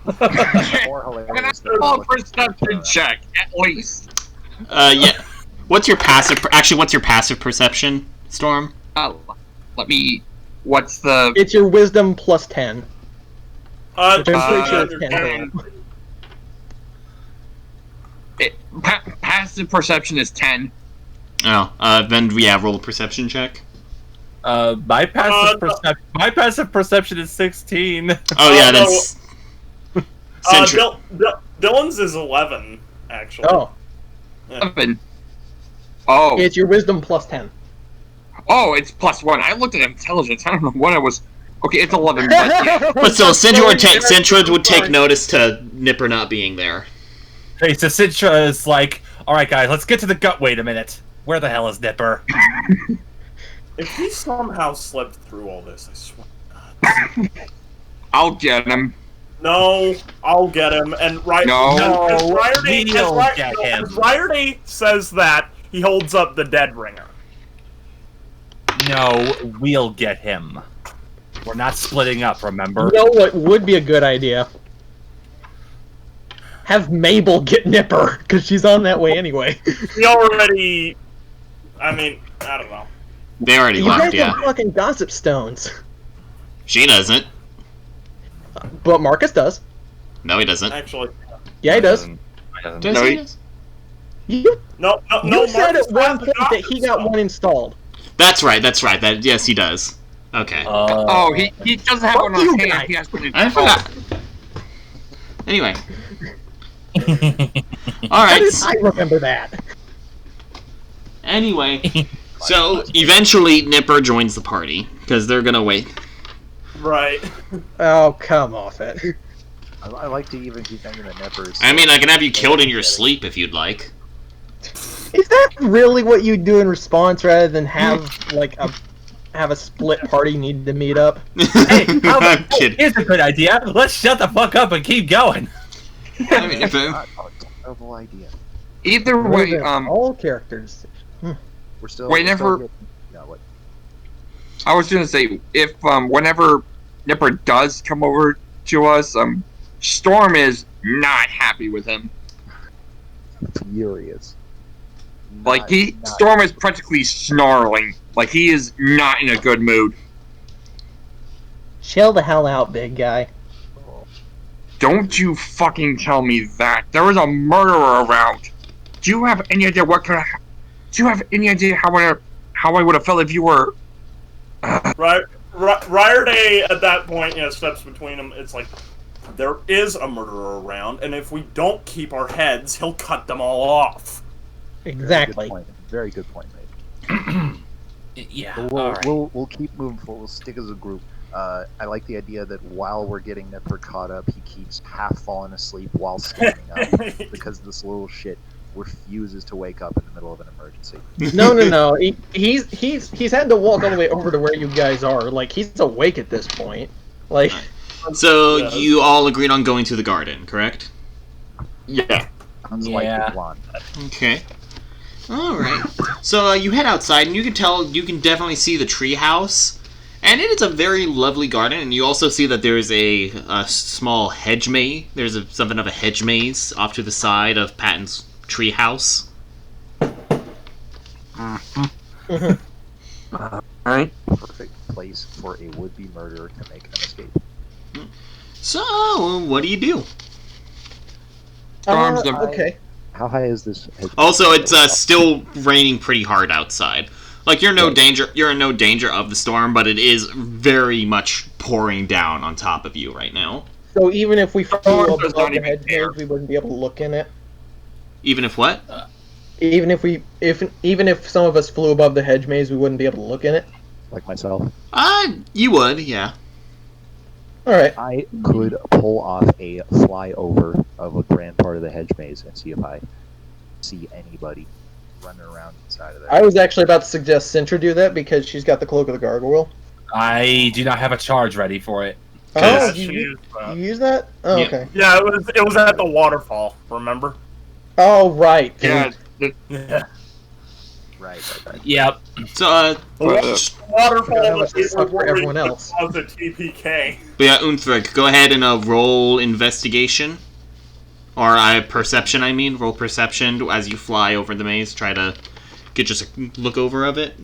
Speaker 2: More
Speaker 7: I'm gonna
Speaker 2: hilarious
Speaker 7: have to
Speaker 2: than
Speaker 7: roll a
Speaker 2: what-
Speaker 7: perception check, at least.
Speaker 3: Yeah. What's your passive? Actually, what's your passive perception, Storm?
Speaker 7: What's the...
Speaker 1: It's your wisdom plus 10.
Speaker 6: I'm
Speaker 1: pretty sure it's 10.
Speaker 7: Passive perception is 10.
Speaker 3: Oh, then roll a perception check.
Speaker 5: My passive perception is 16.
Speaker 3: Oh yeah, that's.
Speaker 6: Dylan's is 11, actually.
Speaker 1: Oh,
Speaker 7: 11. Oh.
Speaker 1: it's your wisdom plus 10.
Speaker 7: Oh, it's +1. I looked at intelligence. I don't know what I was... Okay, it's 11, but yeah.
Speaker 3: But still, Citra would take notice to Nipper not being there.
Speaker 5: Okay, so Citra is like, alright guys, let's get to the gut. Wait a minute. Where the hell is Nipper?
Speaker 6: If he somehow slipped through all this, I swear.
Speaker 7: I'll get him.
Speaker 6: No, I'll get him. And
Speaker 5: we'll get him.
Speaker 6: Riorday says that, he holds up the dead ringer.
Speaker 5: No, we'll get him. We're not splitting up, remember?
Speaker 1: You know what would be a good idea? Have Mabel get Nipper, because she's on that way anyway.
Speaker 6: He already... I mean, I don't know.
Speaker 3: They already
Speaker 1: You
Speaker 3: left,
Speaker 1: guys
Speaker 3: yeah.
Speaker 1: have fucking gossip stones.
Speaker 3: She doesn't.
Speaker 1: But Marcus does.
Speaker 3: No, he doesn't.
Speaker 6: Actually,
Speaker 1: Yeah, he does.
Speaker 3: Does
Speaker 7: No,
Speaker 3: he?
Speaker 7: he-
Speaker 3: Does?
Speaker 1: You,
Speaker 6: no.
Speaker 1: you said
Speaker 6: Marcus
Speaker 1: at one
Speaker 6: has the
Speaker 1: point that
Speaker 6: doctor
Speaker 1: he got
Speaker 6: stuff.
Speaker 1: one installed.
Speaker 3: That's right. That yes, he does. Okay.
Speaker 7: Oh, he doesn't have
Speaker 1: Fuck
Speaker 7: one on
Speaker 1: you
Speaker 7: hand.
Speaker 1: guys.
Speaker 7: He has one
Speaker 3: I forgot. Anyway. All
Speaker 1: How
Speaker 3: right.
Speaker 1: did I remember that?
Speaker 3: Anyway, so eventually Nipper joins the party because they're gonna wait.
Speaker 6: Right.
Speaker 1: Oh, come off it.
Speaker 2: I like to even keep thinking that Neppers.
Speaker 3: I mean, I can have you killed in your sleep if you'd like.
Speaker 1: Is that really what you do in response rather than have have a split party need to meet up?
Speaker 4: Hey,
Speaker 3: I'm kidding.
Speaker 4: here's a good idea. Let's shut the fuck up and keep going.
Speaker 3: I mean, if
Speaker 2: Not a terrible idea.
Speaker 7: Either way,
Speaker 1: all characters.
Speaker 2: We're still.
Speaker 7: Whenever-
Speaker 2: We're still yeah, what?
Speaker 7: I was gonna say if whenever Nipper does come over to us, Storm is not happy with him.
Speaker 2: Furious.
Speaker 7: Like
Speaker 2: Not-
Speaker 7: Storm is practically snarling. Like he is not in a good mood.
Speaker 1: Chill the hell out, big guy.
Speaker 7: Don't you fucking tell me that. There was a murderer around. Do you have any idea what could have... Do you have any idea how I would have felt if you were...
Speaker 6: Ryerday at that point, steps between them. It's like, there is a murderer around, and if we don't keep our heads, he'll cut them all off.
Speaker 1: Exactly.
Speaker 2: Very good point, mate.
Speaker 4: Yeah.
Speaker 2: But
Speaker 4: all right.
Speaker 2: we'll keep moving forward. We'll stick as a group. I like the idea that while we're getting Nipper caught up, he keeps half falling asleep while standing up because this little shit refuses to wake up in the middle of an emergency.
Speaker 1: No. He's had to walk all the way over to where you guys are. Like, he's awake at this point. Like,
Speaker 3: so
Speaker 6: Yeah.
Speaker 3: you all agreed on going to the garden, correct?
Speaker 7: Yeah.
Speaker 2: Sounds like
Speaker 4: Yeah.
Speaker 2: the blonde.
Speaker 3: Okay. All right. So you head outside, and you can definitely see the treehouse, and it is a very lovely garden. And you also see that there is a small hedge maze. There's something of a hedge maze off to the side of Patton's treehouse.
Speaker 7: Alright.
Speaker 2: Perfect place for a would-be murderer to make an escape.
Speaker 3: So what do you do?
Speaker 7: Storm's the-
Speaker 1: okay.
Speaker 2: How high is this?
Speaker 3: Also, it's still raining pretty hard outside. Like you're in no danger of the storm, but it is very much pouring down on top of you right now.
Speaker 1: So even if we flew
Speaker 7: Storm does
Speaker 1: above
Speaker 7: not
Speaker 1: the
Speaker 7: even
Speaker 1: hedge
Speaker 7: care.
Speaker 1: maze, we wouldn't be able to look in it.
Speaker 3: Even if what?
Speaker 1: Even if some of us flew above the hedge maze, we wouldn't be able to look in it.
Speaker 2: Like myself,
Speaker 3: You would, yeah.
Speaker 1: All right.
Speaker 2: I could pull off a flyover of a grand part of the hedge maze and see if I see anybody running around inside of there.
Speaker 1: I was actually about to suggest Sintra do that because she's got the cloak of the gargoyle.
Speaker 4: I do not have a charge ready for it.
Speaker 1: Oh,
Speaker 6: Yeah,
Speaker 1: you,
Speaker 6: she used that.
Speaker 1: you use that? Oh,
Speaker 3: Yeah.
Speaker 1: okay.
Speaker 6: Yeah, it was at the waterfall. Remember?
Speaker 1: Oh, right.
Speaker 7: Yeah.
Speaker 6: Yeah.
Speaker 2: Right.
Speaker 4: Yep.
Speaker 3: So,
Speaker 6: Waterfall
Speaker 1: How much
Speaker 6: was
Speaker 1: this sucked for everyone else.
Speaker 6: Was a TPK.
Speaker 3: but yeah, Unthrig, go ahead and roll investigation. Or perception, I mean. Roll perception as you fly over the maze. Try to get just a look over of it.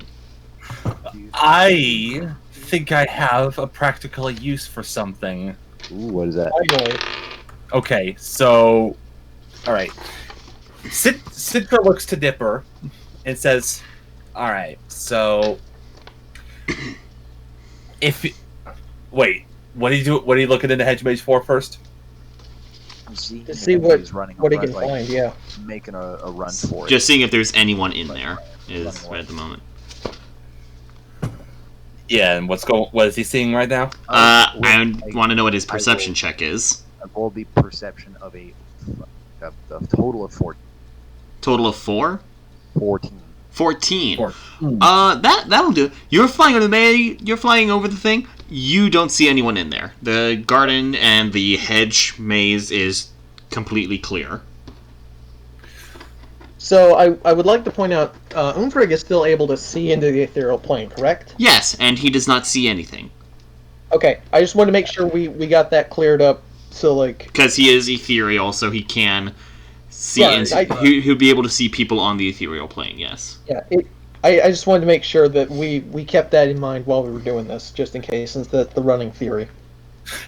Speaker 4: I think I have a practical use for something.
Speaker 2: Ooh, what is that?
Speaker 1: Finally.
Speaker 4: Okay, so, all right. Sitka looks to Dipper and says, "All right, so wait, what are you looking into hedge maze for first?"
Speaker 2: I'm seeing
Speaker 1: To see
Speaker 2: him,
Speaker 1: what
Speaker 2: he's running
Speaker 1: he
Speaker 2: around,
Speaker 1: can
Speaker 2: like,
Speaker 1: find, yeah.
Speaker 2: making a run for it.
Speaker 3: Just seeing if there's anyone in there is right at the moment.
Speaker 4: Yeah, and what is he seeing right now?
Speaker 3: I want to know what his perception check is.
Speaker 2: I rolled the perception of a total of 14.
Speaker 3: Total of 4?
Speaker 2: 14.
Speaker 3: 14. That'll do. You're flying over the thing. You don't see anyone in there. The garden and the hedge maze is completely clear.
Speaker 1: So I would like to point out, Unthrig is still able to see into the ethereal plane, correct?
Speaker 3: Yes, and he does not see anything.
Speaker 1: Okay, I just wanted to make sure we got that cleared up, so like...
Speaker 3: Because he is ethereal, so he can see,
Speaker 1: Right,
Speaker 3: he'll be able to see people on the ethereal plane, yes.
Speaker 1: Yeah, I just wanted to make sure that we kept that in mind while we were doing this, just in case, since that's the running theory.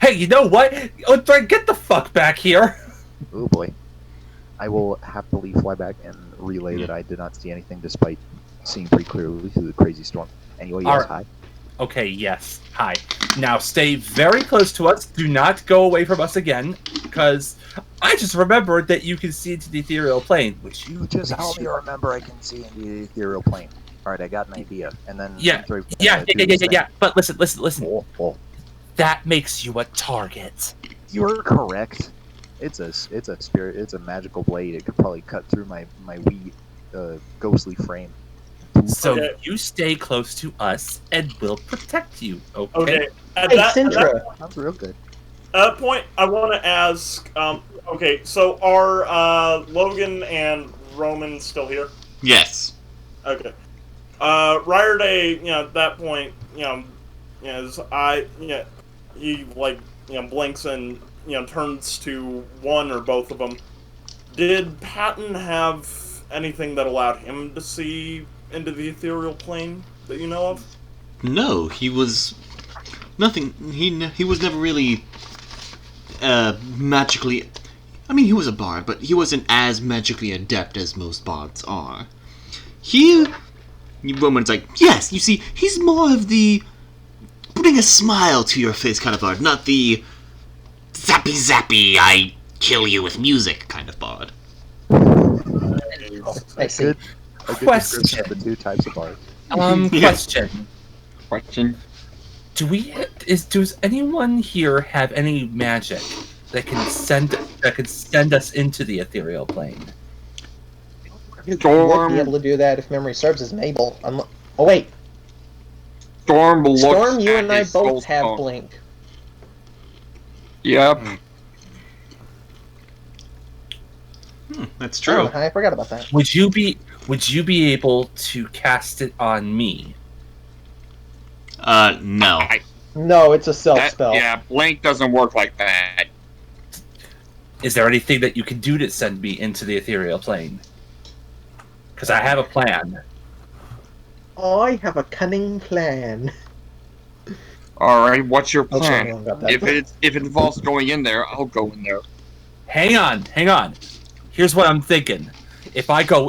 Speaker 4: Hey, you know what? Unthread, get the fuck back here!
Speaker 2: Oh boy. I will happily fly back and relay that I did not see anything despite seeing pretty clearly through the crazy storm. Anyway, yes,
Speaker 4: Alright.
Speaker 2: hi.
Speaker 4: Okay, yes. Hi. Now stay very close to us. Do not go away from us again, because I just remembered that you can see into the ethereal plane, which
Speaker 2: You just help me remember I can see into the ethereal plane. Alright, I got an idea. And then
Speaker 4: Yeah,
Speaker 2: do
Speaker 4: yeah.
Speaker 2: this thing.
Speaker 4: But listen.
Speaker 2: Oh.
Speaker 4: That makes you a target.
Speaker 2: You're correct. It's a spirit. It's a magical blade. It could probably cut through my wee ghostly frame.
Speaker 4: So
Speaker 5: Okay.
Speaker 4: you stay close to us, and we'll protect you. Okay.
Speaker 5: Okay. At
Speaker 1: Hey,
Speaker 5: that
Speaker 1: Sintra.
Speaker 2: Sounds real good.
Speaker 5: point, I want to ask. Okay, so are Logan and Roman still here?
Speaker 3: Yes.
Speaker 5: Okay. Ryerday, at that point, his eye, he blinks and turns to one or both of them. Did Patton have anything that allowed him to see into the ethereal plane that you know of?
Speaker 3: No, he was nothing. He was never really magically. I mean, he was a bard, but he wasn't as magically adept as most bards are. Roman's like, yes, you see, he's more of the putting a smile to your face kind of bard, not the zappy zappy, I kill you with music kind of bard.
Speaker 1: I see.
Speaker 2: A good
Speaker 4: Question.
Speaker 2: description of the two types of bards.
Speaker 4: Question. Does anyone here have any magic that can send us into the ethereal plane?
Speaker 1: You'd
Speaker 7: Storm.
Speaker 1: be able to do that if memory serves as Mabel. Oh wait,
Speaker 7: Storm looks
Speaker 1: Storm, you
Speaker 7: at
Speaker 1: and I
Speaker 7: his
Speaker 1: both
Speaker 7: soul
Speaker 1: have
Speaker 7: stone.
Speaker 1: blink.
Speaker 7: Yep.
Speaker 3: That's
Speaker 1: Oh,
Speaker 3: true.
Speaker 1: I forgot about that.
Speaker 4: Would you be able to cast it on me?
Speaker 3: No.
Speaker 1: No, it's a self spell.
Speaker 7: Yeah, Blink doesn't work like that.
Speaker 4: Is there anything that you can do to send me into the ethereal plane? Because I have a plan.
Speaker 1: I have a cunning plan.
Speaker 7: All right, what's your
Speaker 1: Oh, sorry,
Speaker 7: plan?
Speaker 1: I got that.
Speaker 7: If it involves going in there, I'll go in there.
Speaker 4: Hang on. Here's what I'm thinking. If I go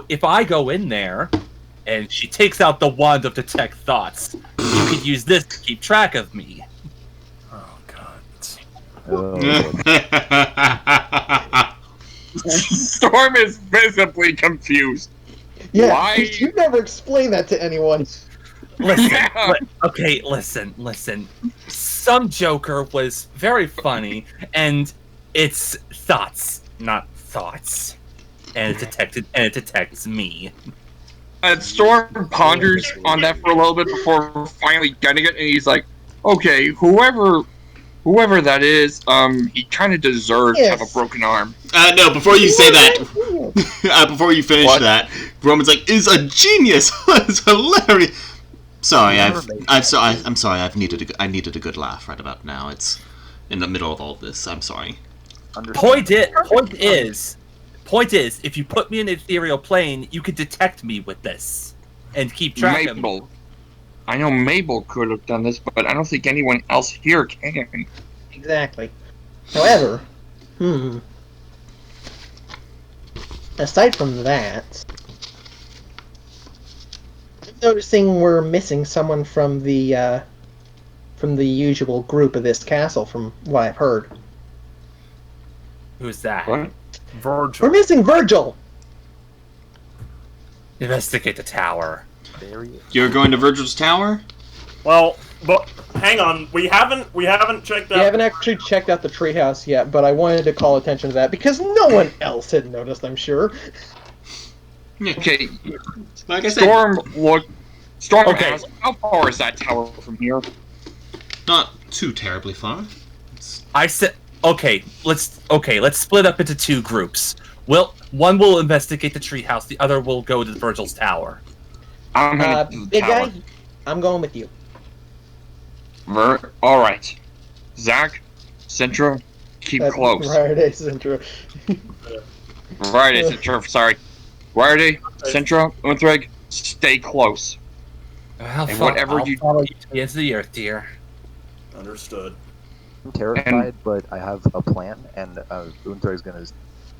Speaker 4: in there, and she takes out the wand of detect thoughts, you could use this to keep track of me.
Speaker 5: Oh god.
Speaker 7: Storm is visibly confused.
Speaker 1: Yeah,
Speaker 7: Why?
Speaker 1: you never explained that to anyone.
Speaker 4: Listen,
Speaker 7: Yeah.
Speaker 4: listen. Some Joker was very funny, and it's thoughts, not thoughts. And it detects me.
Speaker 7: And Storm ponders on that for a little bit before finally getting it, and he's like, "Okay, whoever that is, he kind of deserves to have a
Speaker 1: Yes.
Speaker 7: broken arm."
Speaker 3: No, before you say that, before you finish
Speaker 7: What?
Speaker 3: that, Roman's like, is a genius. It's hilarious. Sorry, I'm sorry. I needed a good laugh right about now. It's in the middle of all this. I'm sorry.
Speaker 4: Point is, if you put me in an ethereal plane, you could detect me with this and keep track of me.
Speaker 7: Mabel. I know Mabel could have done this, but I don't think anyone else here can.
Speaker 1: Exactly. However, aside from that, I'm noticing we're missing someone from the usual group of this castle, from what I've heard.
Speaker 4: Who's that?
Speaker 7: What?
Speaker 5: Virgil.
Speaker 1: We're missing Virgil!
Speaker 4: Investigate the tower.
Speaker 3: You're going to Virgil's tower?
Speaker 5: Well, but hang on, we haven't checked out.
Speaker 1: We haven't actually checked out the treehouse yet, but I wanted to call attention to that because no one else had noticed, I'm sure.
Speaker 7: Okay,
Speaker 3: Like I said,
Speaker 7: Storm
Speaker 4: Okay.
Speaker 7: asked, how far is that tower from here?
Speaker 3: not too terribly far.
Speaker 4: I said, okay, let's split up into two groups. One will investigate the treehouse, the other will go to Virgil's tower.
Speaker 7: I'm headed to the
Speaker 1: Big
Speaker 7: tower.
Speaker 1: guy, I'm going with you.
Speaker 7: Alright. Zach, Sintra, keep close.
Speaker 1: Right, Sintra.
Speaker 7: Right, Sintra, sorry. Ryerday, Sintra, Unthreg, stay close.
Speaker 4: I'll
Speaker 7: And whatever
Speaker 4: follow you to the end of the earth, dear.
Speaker 5: Understood.
Speaker 2: I'm terrified, but I have a plan, and Untar is going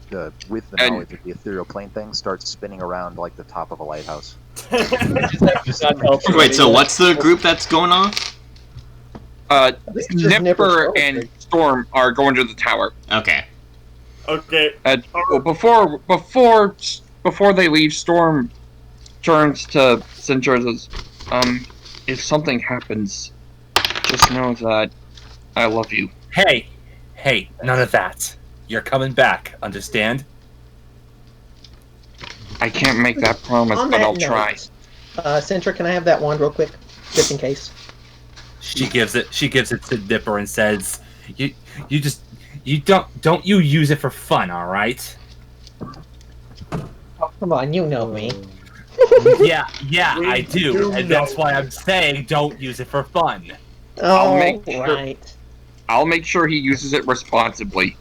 Speaker 2: to, with the knowledge of the ethereal plane thing, start spinning around like the top of a lighthouse.
Speaker 3: Wait, so what's the group that's going off?
Speaker 1: This is just
Speaker 7: Nipper
Speaker 1: Nipper
Speaker 7: and Storm are going to the tower.
Speaker 3: Okay.
Speaker 5: Okay.
Speaker 7: Well, before they leave, Storm turns to Sintra and says, if something happens, just know that I love you.
Speaker 4: Hey, none of that. You're coming back, understand?
Speaker 7: I can't make that promise,
Speaker 1: On
Speaker 7: but
Speaker 1: that
Speaker 7: I'll
Speaker 1: note,
Speaker 7: try.
Speaker 1: Sintra, can I have that wand real quick, just in case?
Speaker 4: She gives it to Nipper and says, "You don't use it for fun, all right?"
Speaker 1: Oh, come on, you know me.
Speaker 4: Yeah, I do, and that's why I'm saying don't use it for fun.
Speaker 7: I'll
Speaker 1: Oh,
Speaker 7: make sure-
Speaker 1: right.
Speaker 7: I'll make sure he uses it responsibly.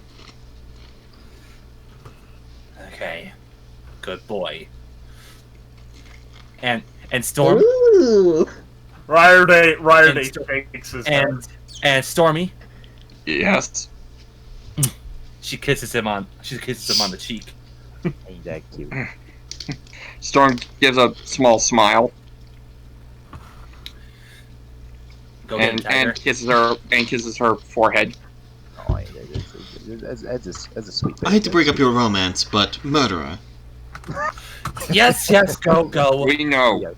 Speaker 4: Okay, good boy. And Storm
Speaker 1: Ooh.
Speaker 5: Ryder Day
Speaker 4: And-
Speaker 5: shakes his head.
Speaker 4: and Stormy,
Speaker 7: Yes.
Speaker 4: she kisses him on the cheek.
Speaker 2: Ain't that cute?
Speaker 7: Storm gives a small smile
Speaker 4: Go get him, Tiger.
Speaker 7: and kisses her forehead.
Speaker 2: Oh, that's a sweet.
Speaker 3: I hate to break up your romance, but murderer.
Speaker 4: Yes, go.
Speaker 7: We know.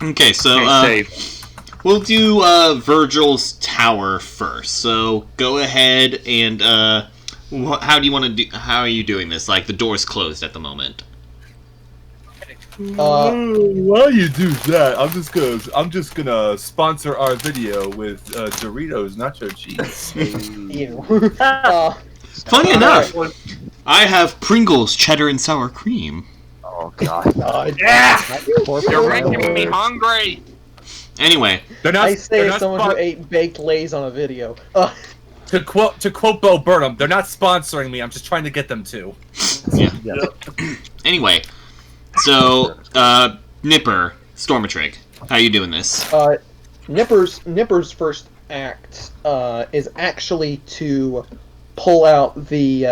Speaker 3: Okay, so
Speaker 7: Stay safe.
Speaker 3: we'll do Virgil's tower first. So go ahead and how do you want to do? How are you doing this? Like the door's closed at the moment.
Speaker 8: While you do that, I'm just gonna sponsor our video with Doritos nacho cheese.
Speaker 1: Ew.
Speaker 3: Funny enough, I have Pringles cheddar and sour cream.
Speaker 2: Oh God.
Speaker 5: Yeah!
Speaker 7: You're making me hungry.
Speaker 3: Anyway,
Speaker 4: They're not.
Speaker 1: I say
Speaker 4: they're
Speaker 1: as
Speaker 4: not
Speaker 1: someone who ate baked Lays on a video.
Speaker 4: to quote Bo Burnham, they're not sponsoring me. I'm just trying to get them to.
Speaker 3: anyway, so Nipper, Stormatrig, how you doing this?
Speaker 1: Nipper's first act is actually to pull out the.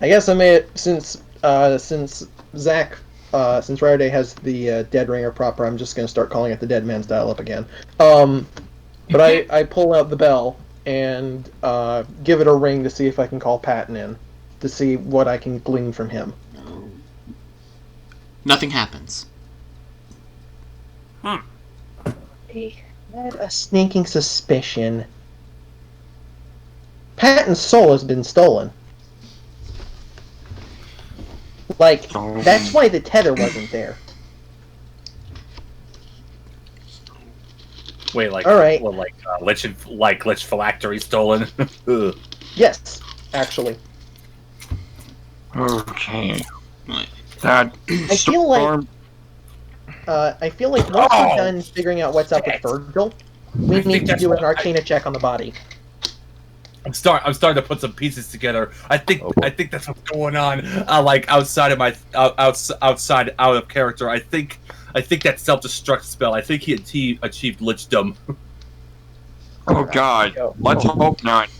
Speaker 1: I guess I made it since Ryder Day has the Dead Ringer proper. I'm just gonna start calling it the Dead Man's Dial-Up again. But I pull out the bell and give it a ring to see if I can call Patton in to see what I can glean from him.
Speaker 3: Nothing happens.
Speaker 1: I had a sneaking suspicion. Patton's soul has been stolen. Like, that's why the tether wasn't there.
Speaker 4: Wait, like,
Speaker 1: All right.
Speaker 4: well, Lich Phylactery stolen. Ugh.
Speaker 1: Yes, actually.
Speaker 7: Okay.
Speaker 3: Right.
Speaker 7: That
Speaker 1: I feel like once we're done figuring out what's up with Virgil, we
Speaker 4: think
Speaker 1: need to
Speaker 4: that's
Speaker 1: do an
Speaker 4: what
Speaker 1: Arcana check on the body.
Speaker 4: I'm starting to put some pieces together. I think that's what's going on. Like outside of outside out of character. I think that self-destruct spell. I think he achieved lichdom.
Speaker 7: Oh God. Let's hope not.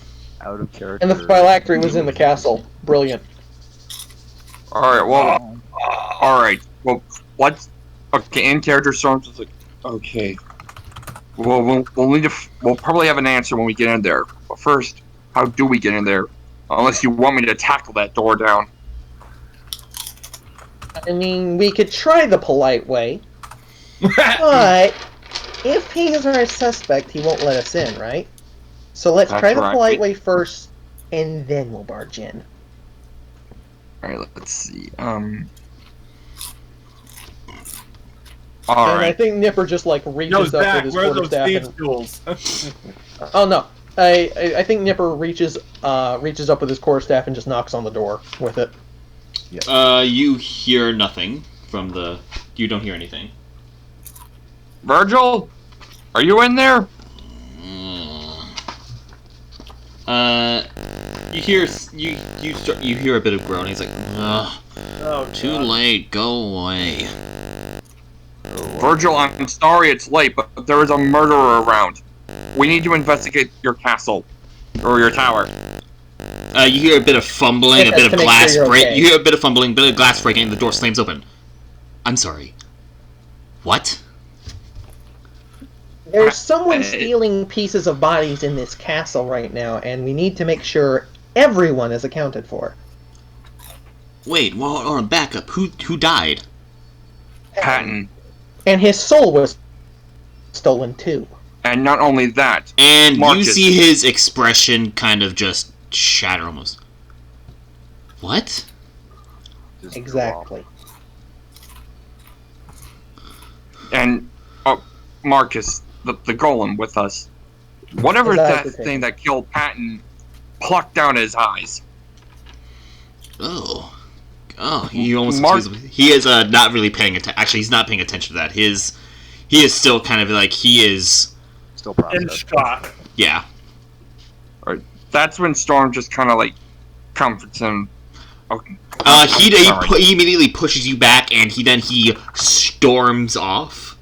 Speaker 2: Out of character.
Speaker 1: And the phylactery was in the castle. Brilliant.
Speaker 7: All right. Well. All right. Well. Let's. Okay. In character storms. Like. Okay. Well, we'll need to. We'll probably have an answer when we get in there. But first, how do we get in there? Unless you want me to tackle that door down.
Speaker 1: I mean, we could try the polite way, but if he's our suspect, he won't let us in, right? So let's
Speaker 7: That's
Speaker 1: try the
Speaker 7: right.
Speaker 1: polite way first, and then we'll barge in.
Speaker 7: All right. Let's see. All
Speaker 1: And
Speaker 7: right.
Speaker 1: I think Nipper just like
Speaker 4: Yo,
Speaker 1: reaches up
Speaker 4: Zach,
Speaker 1: with his
Speaker 4: where are those
Speaker 1: quarterstaff.
Speaker 4: thieves'
Speaker 1: And...
Speaker 4: tools?
Speaker 1: Oh no, I think Nipper reaches up with his quarterstaff and just knocks on the door with it.
Speaker 3: You hear nothing from the. You don't hear anything.
Speaker 7: Virgil, are you in there?
Speaker 3: You hear a bit of groaning. He's like, ugh, too late. Go away.
Speaker 7: Virgil, I'm sorry it's late, but there is a murderer around. We need to investigate your castle. Or your tower.
Speaker 3: You hear a bit of fumbling, a bit of
Speaker 1: to make
Speaker 3: glass
Speaker 1: sure you're
Speaker 3: break.
Speaker 1: okay.
Speaker 3: You hear a bit of fumbling, a bit of glass breaking, and the door slams open. I'm sorry. What?
Speaker 1: There's someone stealing pieces of bodies in this castle right now, and we need to make sure everyone is accounted for.
Speaker 3: Wait, well, hold on, back up. Who died?
Speaker 7: Patton.
Speaker 1: And his soul was stolen too.
Speaker 7: And not only that.
Speaker 3: And
Speaker 7: Marcus.
Speaker 3: you see his expression kind of just shatter almost. What?
Speaker 2: Just
Speaker 1: Exactly.
Speaker 7: And Marcus, the golem with us. Whatever
Speaker 1: His eyes
Speaker 7: that
Speaker 1: were taken.
Speaker 7: thing that killed Patton plucked out his eyes.
Speaker 3: Oh. Oh, he almost...
Speaker 7: Mark-
Speaker 3: he is not really paying attention. Actually, he's not paying attention to that. He is still kind of like, he is...
Speaker 2: Still
Speaker 6: In
Speaker 2: processing.
Speaker 6: shock.
Speaker 3: Yeah.
Speaker 7: That's when Storm just kind of like comforts him. Okay.
Speaker 3: He immediately pushes you back, and he storms off.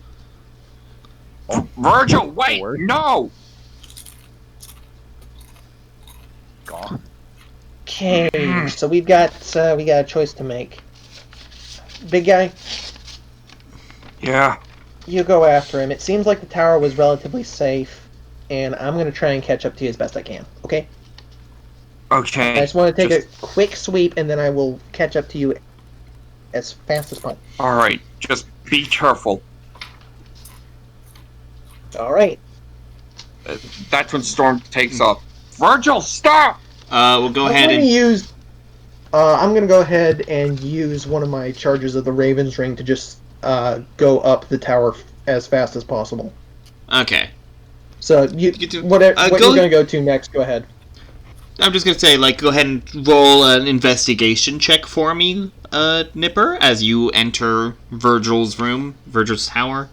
Speaker 7: Virgil, wait,
Speaker 2: Forward.
Speaker 7: no!
Speaker 2: Gone.
Speaker 1: Okay, so we got a choice to make. Big guy,
Speaker 7: Yeah.
Speaker 1: you go after him. It seems like the tower was relatively safe, and I'm gonna try and catch up to you as best I can. Okay?
Speaker 7: Okay.
Speaker 1: I just want to take a quick sweep, and then I will catch up to you as fast as possible.
Speaker 7: Alright, just be careful.
Speaker 1: All right.
Speaker 7: That's when Storm takes off. Virgil, stop!
Speaker 3: We'll go ahead
Speaker 1: I'm
Speaker 3: and...
Speaker 1: gonna go ahead and use one of my charges of the Raven's Ring to just go up the tower as fast as possible.
Speaker 3: Okay.
Speaker 1: So what you're gonna go to next? Go ahead.
Speaker 3: I'm just gonna say, like, go ahead and roll an investigation check for me, Nipper, as you enter Virgil's room, Virgil's tower.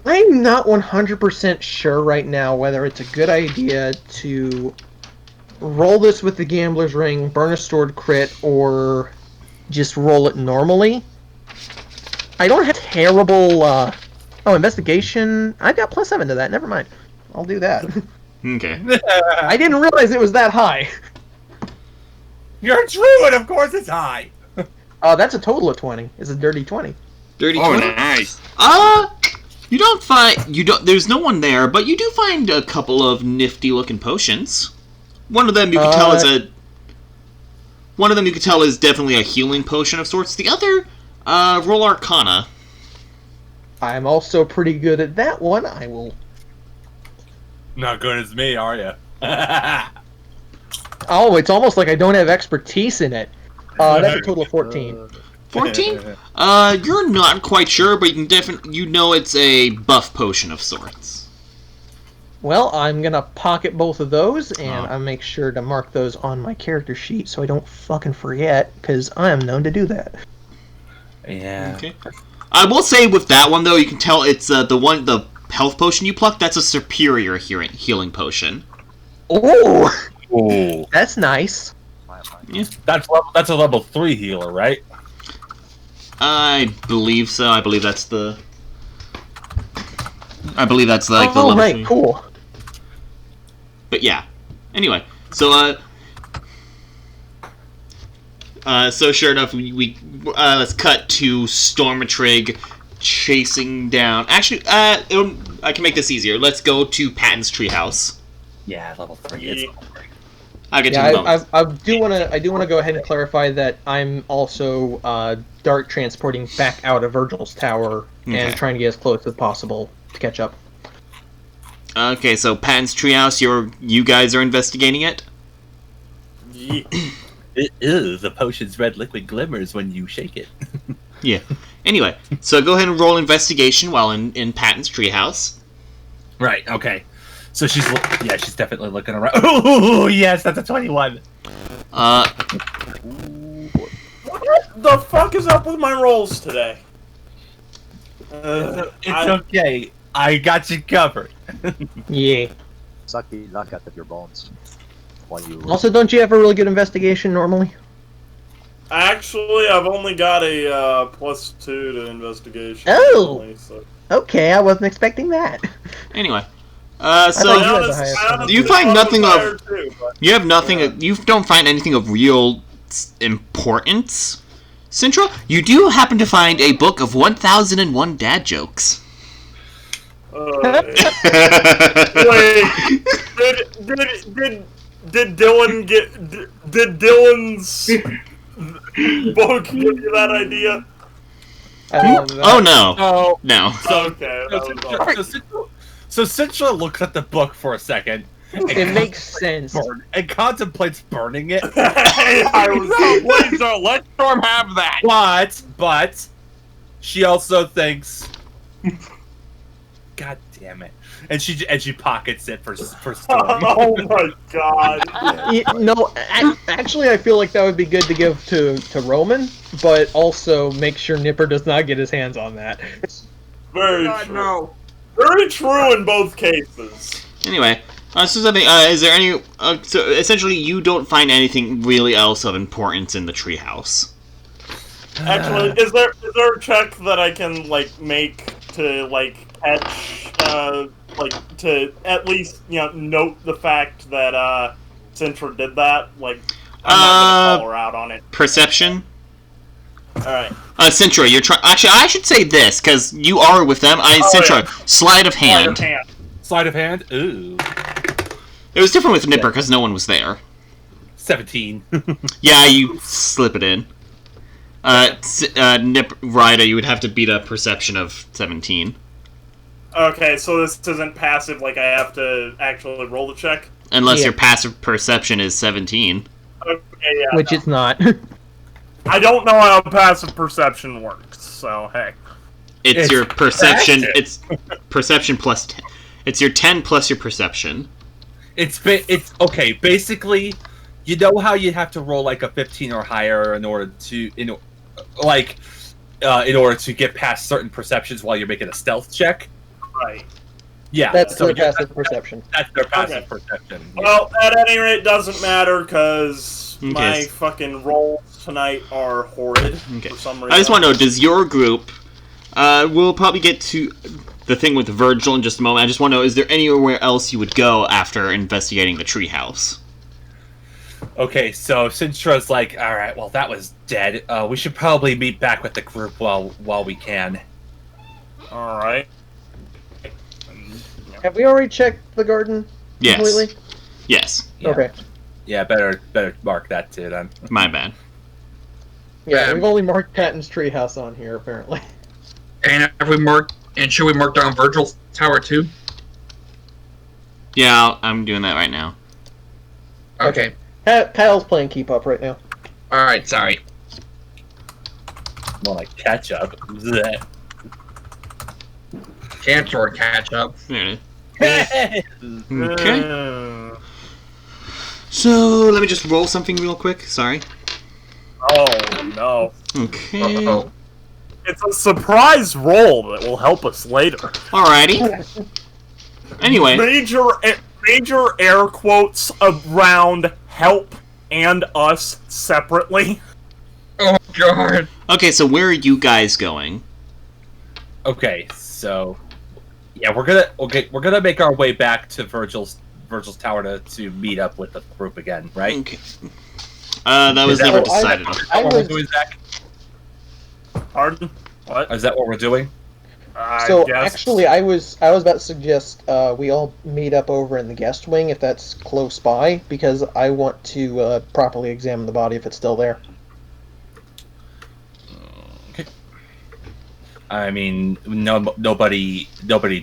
Speaker 1: I'm not 100% sure right now whether it's a good idea to roll this with the Gambler's Ring, burn a stored crit, or just roll it normally. I don't have terrible, investigation. I got +7 to that, never mind. I'll do that.
Speaker 3: Okay.
Speaker 1: I didn't realize it was that high.
Speaker 4: You're a druid, of course it's high.
Speaker 1: That's a total of 20. It's a dirty 20.
Speaker 3: Dirty
Speaker 7: Oh,
Speaker 3: 20?
Speaker 7: nice.
Speaker 3: There's no one there, but you do find a couple of nifty-looking potions. One of them you can tell is definitely a healing potion of sorts. The other, roll Arcana.
Speaker 1: I'm also pretty good at that one. I will...
Speaker 4: Not good as me, are you?
Speaker 1: Oh, it's almost like I don't have expertise in it. That's a total of 14.
Speaker 3: 14? You're not quite sure, but you can it's a buff potion of sorts.
Speaker 1: Well, I'm gonna pocket both of those, and I'll make sure to mark those on my character sheet so I don't fucking forget, because I am known to do that.
Speaker 4: Yeah.
Speaker 3: Okay. I will say with that one, though, you can tell it's the health potion you plucked, that's a superior healing potion.
Speaker 1: Oh!
Speaker 4: Oh.
Speaker 1: That's nice.
Speaker 3: Yeah.
Speaker 4: That's a level 3 healer, right?
Speaker 3: I believe so. I believe that's the level.
Speaker 1: Oh, right,
Speaker 3: 3.
Speaker 1: cool.
Speaker 3: But yeah. Anyway, so so sure enough, we let's cut to Stormatrig chasing down. Actually, I can make this easier. Let's go to Patton's treehouse.
Speaker 4: Yeah, level 3. It's level 3.
Speaker 3: I'll get to the moment.
Speaker 1: I do want to go ahead and clarify that I'm also dart transporting back out of Virgil's tower and trying to get as close as possible to catch up.
Speaker 3: Okay, so Patton's treehouse. You guys are investigating it.
Speaker 6: Yeah.
Speaker 4: The potion's red liquid glimmers when you shake it.
Speaker 3: Yeah. Anyway, so go ahead and roll investigation while in Patton's treehouse.
Speaker 4: Right. Okay. So she's definitely looking around. Oh yes, that's a 21.
Speaker 6: What the fuck is up with my rolls today?
Speaker 4: It's okay. I got you covered.
Speaker 1: Yeah.
Speaker 2: Suck the luck out of your bones. While you
Speaker 1: Also, don't you have a really good investigation normally?
Speaker 6: Actually, I've only got a +2 to investigation.
Speaker 1: Oh!
Speaker 6: Currently, so.
Speaker 1: Okay, I wasn't expecting that.
Speaker 3: Anyway,
Speaker 1: thought
Speaker 3: so
Speaker 1: you had the highest one.
Speaker 3: you find nothing of
Speaker 6: Too, but,
Speaker 3: you have nothing.
Speaker 6: yeah.
Speaker 3: You don't find anything of real importance. Sintra, you do happen to find a book of 1001 dad jokes.
Speaker 6: Wait, did Dylan get? Did Dylan's book give you that idea?
Speaker 1: I love that.
Speaker 3: Oh no,
Speaker 4: Oh,
Speaker 3: no.
Speaker 6: Okay, that was all.
Speaker 4: so Citra looks at the book for a second.
Speaker 1: It makes sense.
Speaker 4: And contemplates burning it.
Speaker 6: Hey, I was.
Speaker 7: Please don't let Storm have that.
Speaker 4: But she also thinks, God damn it, and she pockets it for Storm.
Speaker 6: Oh my god.
Speaker 1: No, actually, I feel like that would be good to give to Roman, but also make sure Nipper does not get his hands on that.
Speaker 6: Very
Speaker 7: God,
Speaker 6: true.
Speaker 7: no.
Speaker 6: Very true in both cases.
Speaker 3: Anyway, so something. Is there any? So essentially, you don't find anything really else of importance in the treehouse.
Speaker 6: Actually, is there a check that I can make to catch to at least note the fact that Sintra did that? I'm not gonna call her out on it.
Speaker 3: Perception.
Speaker 6: All right.
Speaker 3: Sintra, you're trying. Actually, I should say this because you are with them. Sintra,
Speaker 6: yeah.
Speaker 3: sleight of hand.
Speaker 4: Sleight of hand. Ooh,
Speaker 3: It was different with Nipper because no one was there.
Speaker 4: 17.
Speaker 3: Yeah, you slip it in. Ryda, you would have to beat a perception of 17.
Speaker 6: Okay, so this isn't passive. I have to actually roll the check.
Speaker 3: Unless
Speaker 1: Yeah.
Speaker 3: your passive perception is 17.
Speaker 6: Okay, yeah.
Speaker 1: Which it's not.
Speaker 6: I don't know how passive perception works. So hey.
Speaker 3: It's your perception. It's perception plus 10. It's your 10 plus your perception.
Speaker 4: It's okay. Basically, you know how you have to roll a 15 or higher in order to in order to get past certain perceptions while you're making a stealth check.
Speaker 6: Right.
Speaker 4: Yeah,
Speaker 1: That's
Speaker 4: so
Speaker 1: their passive perception.
Speaker 4: That's their passive
Speaker 6: Okay.
Speaker 4: perception.
Speaker 6: Well, at any rate, doesn't matter because
Speaker 3: Okay.
Speaker 6: my fucking rolls tonight are horrid
Speaker 3: Okay.
Speaker 6: for some reason.
Speaker 3: I just want to know, does your group... we'll probably get to the thing with Virgil in just a moment. I just want to know, is there anywhere else you would go after investigating the treehouse?
Speaker 4: Okay, so Sintra's all right, well, that was dead. We should probably meet back with the group while we can.
Speaker 6: All right.
Speaker 1: Have we already checked the garden
Speaker 3: Yes.
Speaker 1: completely?
Speaker 3: Yes.
Speaker 4: Yeah.
Speaker 1: Okay.
Speaker 4: Yeah, better mark that too then.
Speaker 3: My bad.
Speaker 1: Yeah, we've only marked Patton's treehouse on here, apparently.
Speaker 7: And have we marked? And should we mark down Virgil's tower too?
Speaker 3: Yeah, I'm doing that right now.
Speaker 7: Okay.
Speaker 1: Kyle's playing keep up right now.
Speaker 7: All right. Sorry.
Speaker 4: More like catch up. Blech.
Speaker 7: Cantor catch up.
Speaker 3: There it is. Okay.
Speaker 6: Uh,
Speaker 3: So, let me just roll something real quick. Sorry.
Speaker 6: oh no!
Speaker 3: Okay.
Speaker 7: Uh-oh.
Speaker 6: It's a surprise roll that will help us later.
Speaker 3: Alrighty. Anyway.
Speaker 6: Major air quotes around help and us separately.
Speaker 7: Oh God.
Speaker 3: Okay, so where are you guys going?
Speaker 4: Okay, so yeah, we're gonna make our way back to Virgil's tower to meet up with the group again, right?
Speaker 3: Okay. That was
Speaker 4: Is that
Speaker 3: never
Speaker 4: what-
Speaker 3: decided on.
Speaker 4: Is that what we're doing, Zach?
Speaker 6: Pardon? What?
Speaker 4: Is that what we're doing?
Speaker 1: So
Speaker 6: guess.
Speaker 1: actually, I was about to suggest we all meet up over in the guest wing if that's close by, because I want to properly examine the body if it's still there.
Speaker 4: I mean, nobody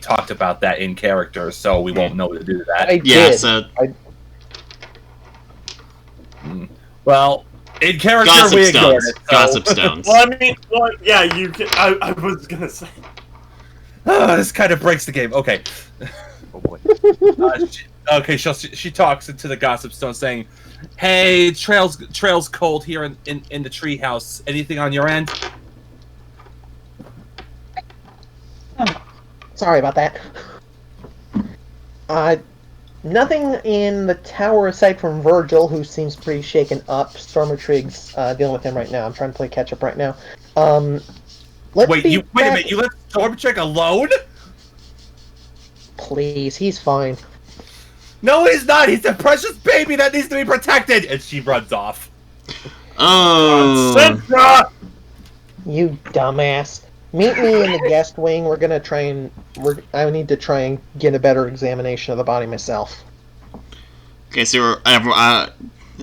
Speaker 4: talked about that in character, so we won't know to do that.
Speaker 1: I
Speaker 3: Yeah,
Speaker 1: did.
Speaker 3: so
Speaker 4: Well, in character,
Speaker 3: gossip
Speaker 4: we ignored
Speaker 3: stones.
Speaker 4: it. So.
Speaker 3: Gossip stones.
Speaker 6: Well, I mean, yeah, you can. I was gonna say.
Speaker 4: This kind of breaks the game. Okay.
Speaker 2: Oh boy.
Speaker 4: Okay, she talks into the gossip stone, saying, "Hey, trail's cold here in the treehouse. Anything on your end?"
Speaker 1: Sorry about that. Nothing in the tower aside from Virgil, who seems pretty shaken up. Stormatrig's dealing with him right now. I'm trying to play catch up right now. Let's
Speaker 4: Wait,
Speaker 1: be
Speaker 4: wait a minute, you let Stormcheck alone?
Speaker 1: Please, he's fine.
Speaker 4: No, he's not. He's a precious baby that needs to be protected. And she runs off.
Speaker 3: Oh.
Speaker 5: Centra!
Speaker 1: You dumbass. Meet me in the guest wing. We're gonna try and I need to try and get a better examination of the body myself.
Speaker 3: Okay, so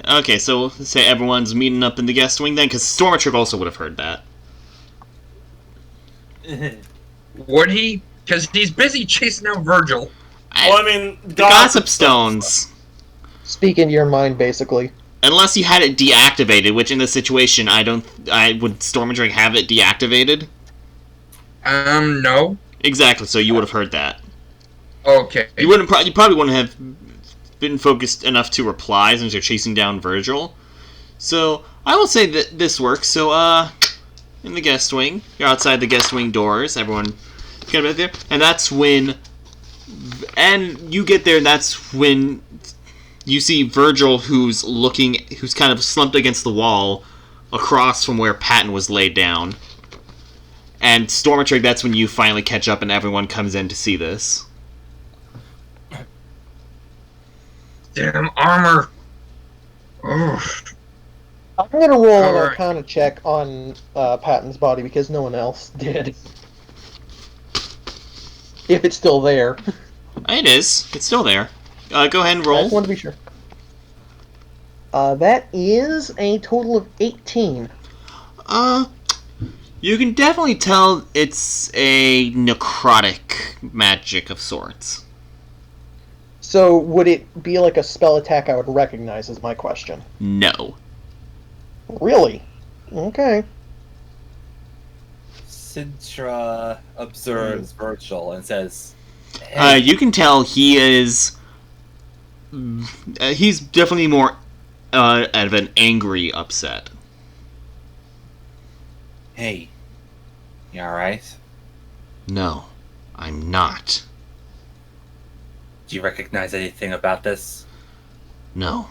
Speaker 3: okay, so let's say everyone's meeting up in the guest wing then, because Stormtrick also would have heard that.
Speaker 7: Would he? Because he's busy chasing out Virgil.
Speaker 6: Well, I mean,
Speaker 3: The gossip stones.
Speaker 1: Speak into your mind, basically.
Speaker 3: Unless you had it deactivated, which in this situation, would Stormtrick have it deactivated?
Speaker 7: No.
Speaker 3: Exactly. So you would have heard that.
Speaker 7: Okay.
Speaker 3: You probably wouldn't have been focused enough to reply since you're chasing down Virgil. So I will say that this works. So in the guest wing, you're outside the guest wing doors. Everyone get up there, and that's when, and you get there. And that's when you see Virgil, who's kind of slumped against the wall, across from where Patton was laid down. And Stormatrix, that's when you finally catch up and everyone comes in to see this.
Speaker 7: Damn armor. Ugh.
Speaker 1: I'm gonna roll an
Speaker 7: Alright.
Speaker 1: Arcana check on Patton's body because no one else did. If it's still there.
Speaker 3: It is. It's still there. Go ahead and
Speaker 1: I
Speaker 3: roll.
Speaker 1: just want to be sure. That is a total of 18.
Speaker 3: You can definitely tell it's a necrotic magic of sorts.
Speaker 1: So would it be like a spell attack I would recognize is my question.
Speaker 3: No.
Speaker 1: Really? Okay.
Speaker 4: Sintra observes Virgil and says, hey.
Speaker 3: You can tell he is... he's definitely more out of an angry upset.
Speaker 4: Hey, you alright?
Speaker 3: No, I'm not.
Speaker 4: Do you recognize anything about this?
Speaker 3: No.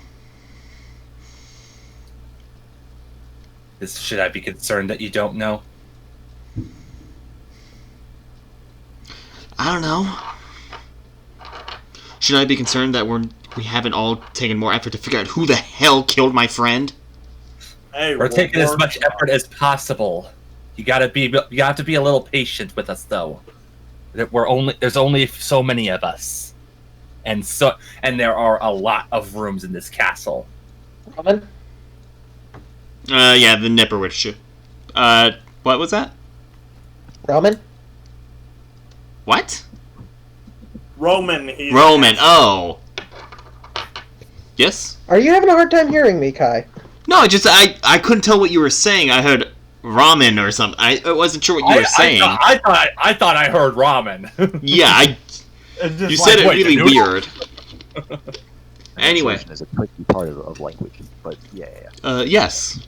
Speaker 4: Should I be concerned that you don't know?
Speaker 3: I don't know. Should I be concerned that we haven't all taken more effort to figure out who the hell killed my friend?
Speaker 6: Hey,
Speaker 4: We're taking as much effort as possible. You have to be a little patient with us, though. There's only so many of us, and there are a lot of rooms in this castle.
Speaker 1: Roman?
Speaker 3: Yeah, the Nipperwich. What was that?
Speaker 1: Roman?
Speaker 3: What?
Speaker 6: Roman.
Speaker 3: Roman. Oh. Yes.
Speaker 1: Are you having a hard time hearing me, Kai?
Speaker 3: No, I couldn't tell what you were saying. I heard ramen or something. I wasn't sure what you were saying.
Speaker 4: I thought I heard ramen.
Speaker 3: Yeah, you said it really weird. Anyway.
Speaker 2: Is a tricky part of language, but yeah.
Speaker 3: Yes.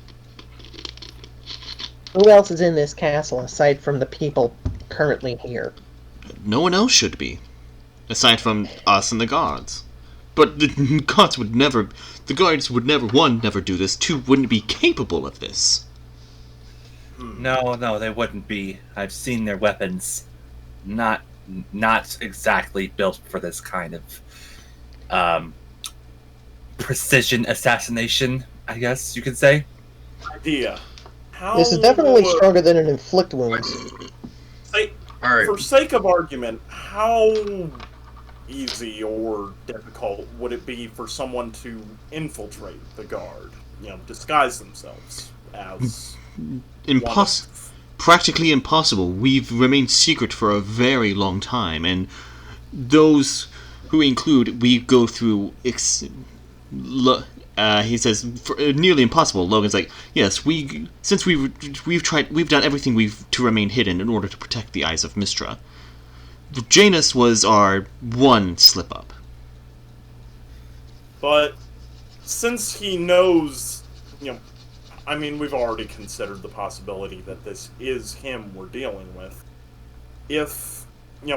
Speaker 1: Who else is in this castle aside from the people currently here?
Speaker 3: No one else should be, aside from us and the guards. But the guards would never. The guards would never. One, never do this. Two, wouldn't be capable of this.
Speaker 4: No, they wouldn't be. I've seen their weapons. Not exactly built for this kind of precision assassination, I guess you could say.
Speaker 6: Idea.
Speaker 1: This is definitely stronger than an inflict wounds.
Speaker 7: Alright.
Speaker 6: For sake of argument, how easy or difficult would it be for someone to infiltrate the guard? Disguise themselves as
Speaker 3: Practically impossible. We've remained secret for a very long time, and those who include we go through. He says nearly impossible. Logan's like, yes, we've done everything to remain hidden in order to protect the eyes of Mystra. Janus was our one slip up.
Speaker 6: But since he knows, we've already considered the possibility that this is him we're dealing with.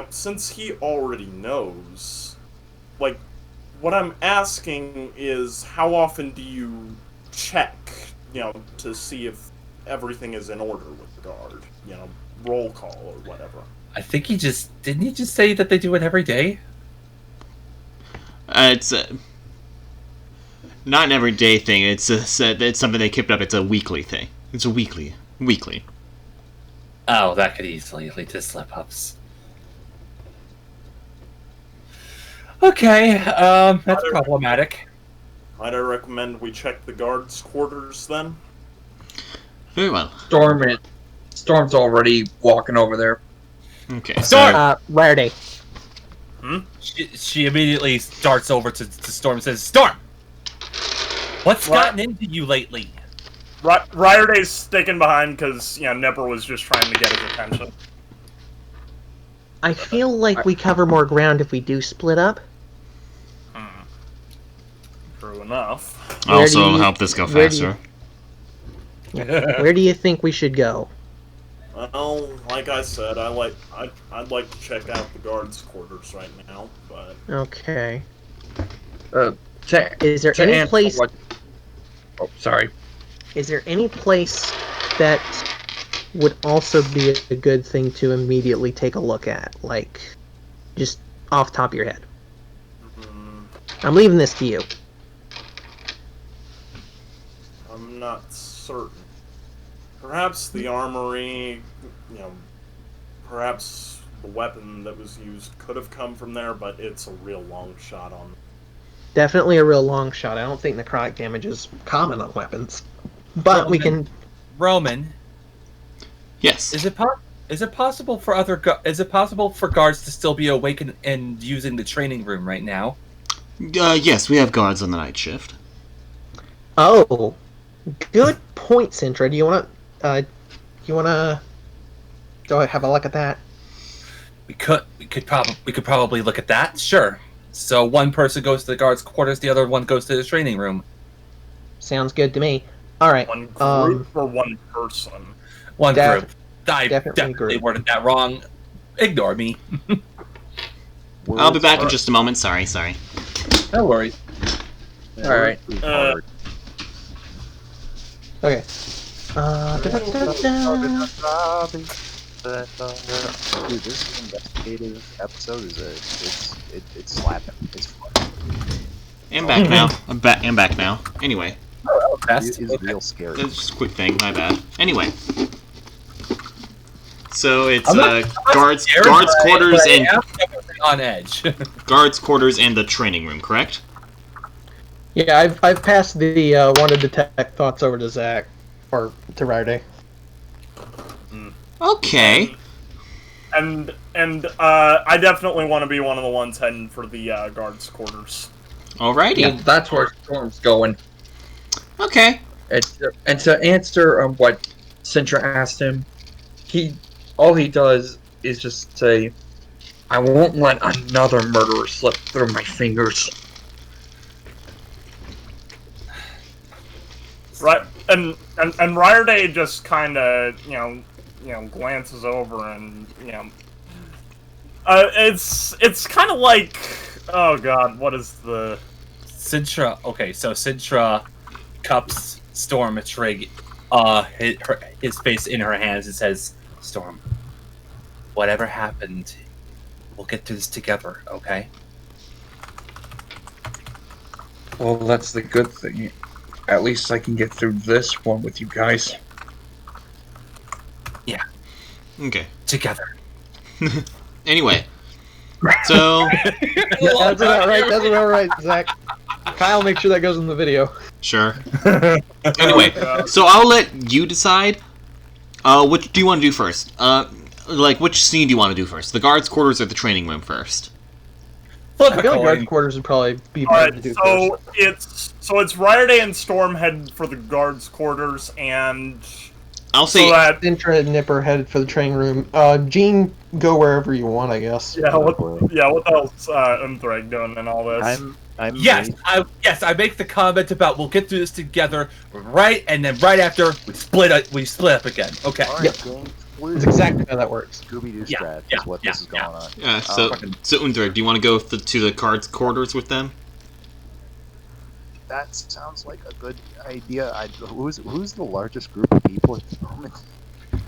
Speaker 6: Since he already knows, what I'm asking is, how often do you check, to see if everything is in order with the guard? Roll call or whatever.
Speaker 4: I think didn't he just say that they do it every day?
Speaker 3: It's not an everyday thing. It's something they kept up. It's a weekly thing. It's a weekly.
Speaker 4: Oh, that could easily lead to slip-ups. Okay, that's problematic.
Speaker 6: Might I recommend we check the guards' quarters then?
Speaker 3: Very well.
Speaker 7: Storm's already walking over there.
Speaker 3: Okay. So
Speaker 1: Rarity.
Speaker 4: She immediately darts over to Storm and says, Storm! What's gotten into you lately?
Speaker 5: Ryerday's sticking behind because, Nipper was just trying to get his attention.
Speaker 9: I feel like we cover more ground if we do split up.
Speaker 5: True enough.
Speaker 3: also help this go faster.
Speaker 9: Where do you think we should go?
Speaker 6: Well, like I said, I'd like to check out the guards' quarters right now, but...
Speaker 9: Okay.
Speaker 7: Is
Speaker 9: there any place...
Speaker 7: Oh, sorry.
Speaker 9: Is there any place that would also be a good thing to immediately take a look at? Like, just off the top of your head. I'm leaving this to you.
Speaker 6: I'm not certain. Perhaps the armory, perhaps the weapon that was used could have come from there, but it's a real long shot on.
Speaker 9: Definitely a real long shot. I don't think necrotic damage is common on weapons. But we can...
Speaker 4: Roman.
Speaker 3: Yes.
Speaker 4: Is it possible for guards to still be awake and using the training room right now?
Speaker 3: Yes, we have guards on the night shift.
Speaker 9: Oh, good point, Sintra. Do you want to go have a look at that?
Speaker 4: We could probably look at that. Sure. So one person goes to the guards' quarters, the other one goes to the training room.
Speaker 9: Sounds good to me. All right.
Speaker 5: One group or one person?
Speaker 4: One group. I
Speaker 9: definitely
Speaker 4: definitely worded that wrong. Ignore me.
Speaker 3: I'll be back in just a moment. Sorry.
Speaker 4: No worries.
Speaker 7: All right.
Speaker 9: Okay.
Speaker 2: Dude, this investigative episode it's slapping. It's fun.
Speaker 3: I'm back now. I'm back now. Anyway.
Speaker 2: It's real scary.
Speaker 3: It's just a quick thing. My bad. Anyway. So it's guards quarters and
Speaker 4: on edge.
Speaker 3: guards quarters and the training room, correct?
Speaker 1: Yeah, I've passed the want to detect thoughts over to Zach or to Ryder.
Speaker 3: Okay.
Speaker 5: And I definitely want to be one of the ones heading for the guards' quarters.
Speaker 3: Alrighty.
Speaker 7: Well, that's where Storm's going.
Speaker 3: Okay.
Speaker 7: And to answer what Sintra asked him, all he does is just say, "I won't let another murderer slip through my fingers."
Speaker 5: Right, and Ryerday just kind of glances over and it's kind of like, oh god, what is the
Speaker 4: Sintra? Okay, so Sintra cups Storm a trig, his face in her hands and says, "Storm, whatever happened, we'll get through this together, okay?"
Speaker 7: Well, that's the good thing. At least I can get through this one with you guys.
Speaker 4: Yeah.
Speaker 3: Okay.
Speaker 4: Together.
Speaker 3: Anyway. So.
Speaker 1: That's about right. That's about right, Zach. Kyle, make sure that goes in the video.
Speaker 3: Sure. Anyway, so I'll let you decide. What do you want to do first? Which scene do you want to do first? The guards' quarters or the training room first?
Speaker 1: I feel like guard quarters would probably be better to do first.
Speaker 5: It's Ryerday and Storm head for the guards' quarters, and
Speaker 3: I'll say
Speaker 1: Sintra and Nipper headed for the training room. Gene, go wherever you want, I guess.
Speaker 5: Yeah, what the hell's Umthrag doing and all this?
Speaker 4: Yes, I make the comment about we'll get through this together, right? And then right after we split up again. Okay.
Speaker 1: Yep. That's exactly how that works.
Speaker 2: Scooby-Doo strat is what this is going on.
Speaker 3: So Undra, do you want to go to the guards' quarters with them?
Speaker 2: that sounds like a good idea. Who's the largest group of people at the moment?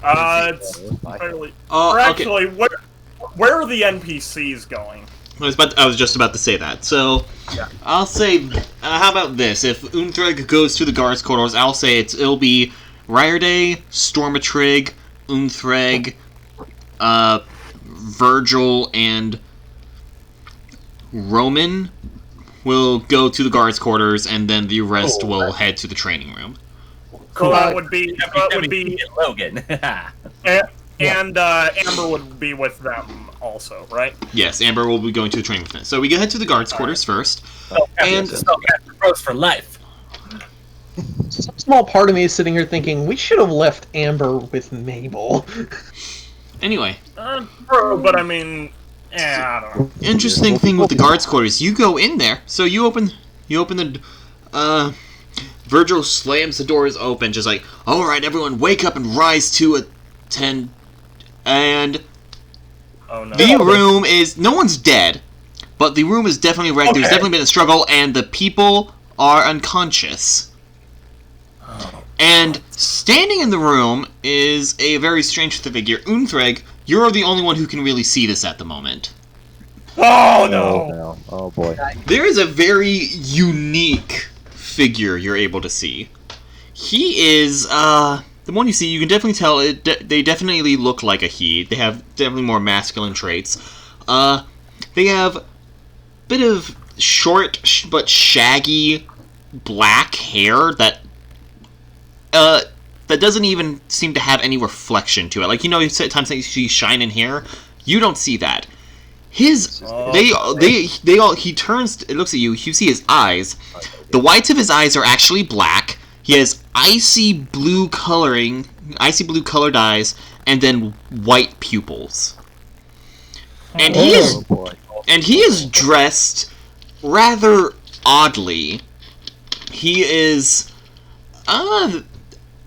Speaker 6: It's fairly.
Speaker 3: Oh,
Speaker 6: Or
Speaker 3: okay.
Speaker 6: actually, where are the NPCs going?
Speaker 3: I was just about to say that. So,
Speaker 6: Yeah.
Speaker 3: I'll say, how about this? If Unthreg goes to the guards' quarters, I'll say it'll be Ryerday, Stormatrig, Unthreg, Virgil, and Roman will go to the guards' quarters, and then the rest will head to the training room.
Speaker 6: So that would be
Speaker 4: Logan.
Speaker 6: and Amber would be with them also, right?
Speaker 3: Yes, Amber will be going to the training room. So we head to the guards' quarters first. And
Speaker 4: Rose for life.
Speaker 1: Some small part of me is sitting here thinking we should have left Amber with Mabel.
Speaker 3: anyway,
Speaker 6: True, but I mean, I don't know.
Speaker 3: interesting thing with the guards' quarters, you go in there. So you open the Virgil slams the doors open, just like, alright everyone, wake up and rise to attend. And
Speaker 6: Oh no.
Speaker 3: the room is, no one's dead, but the room is definitely wrecked. There's
Speaker 6: Okay.
Speaker 3: definitely been a struggle, and the people are unconscious. And standing in the room is a very strange figure. Unthreg, you're the only one who can really see this at the moment.
Speaker 6: Oh no.
Speaker 2: Oh boy.
Speaker 3: There is a very unique figure you're able to see. He is, the one you see, you can definitely tell, they definitely look like a he. They have definitely more masculine traits. They have a bit of short but shaggy black hair that doesn't even seem to have any reflection to it. Like, you know, sometimes you see shine in hair. You don't see that. He turns, it looks at you, you see his eyes. The whites of his eyes are actually black. He has icy blue colored eyes, and then white pupils. And he is dressed rather oddly. He is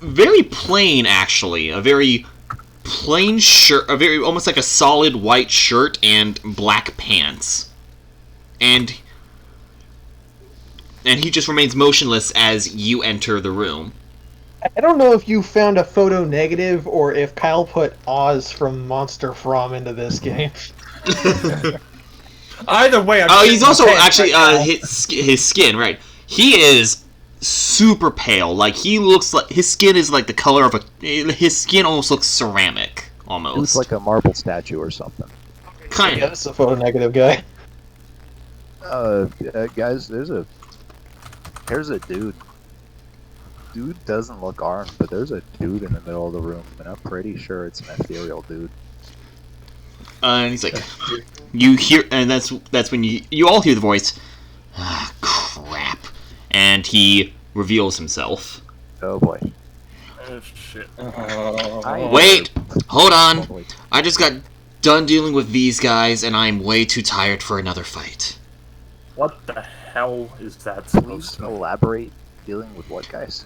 Speaker 3: very plain, actually. A very plain shirt, almost like a solid white shirt and black pants. And he just remains motionless as you enter the room.
Speaker 1: I don't know if you found a photo negative or if Kyle put Oz from Monster From into this game.
Speaker 4: Either way,
Speaker 3: He's also actually his skin, right? He is super pale. Like, he looks like his skin is like the color of his skin almost looks ceramic, almost.
Speaker 2: Looks like a marble statue or something.
Speaker 3: Kind
Speaker 1: Yeah,
Speaker 3: of.
Speaker 1: this is a photo negative guy.
Speaker 2: Guys, there's a dude. Dude doesn't look armed, but there's a dude in the middle of the room, and I'm pretty sure it's an ethereal dude.
Speaker 3: And he's like, you hear, and that's when you all hear the voice. Ah, crap. And he reveals himself.
Speaker 2: Oh boy.
Speaker 6: Oh shit.
Speaker 3: Wait, hold on. I just got done dealing with these guys, and I'm way too tired for another fight.
Speaker 6: What the hell is that?
Speaker 2: Please elaborate. Dealing with what, guys?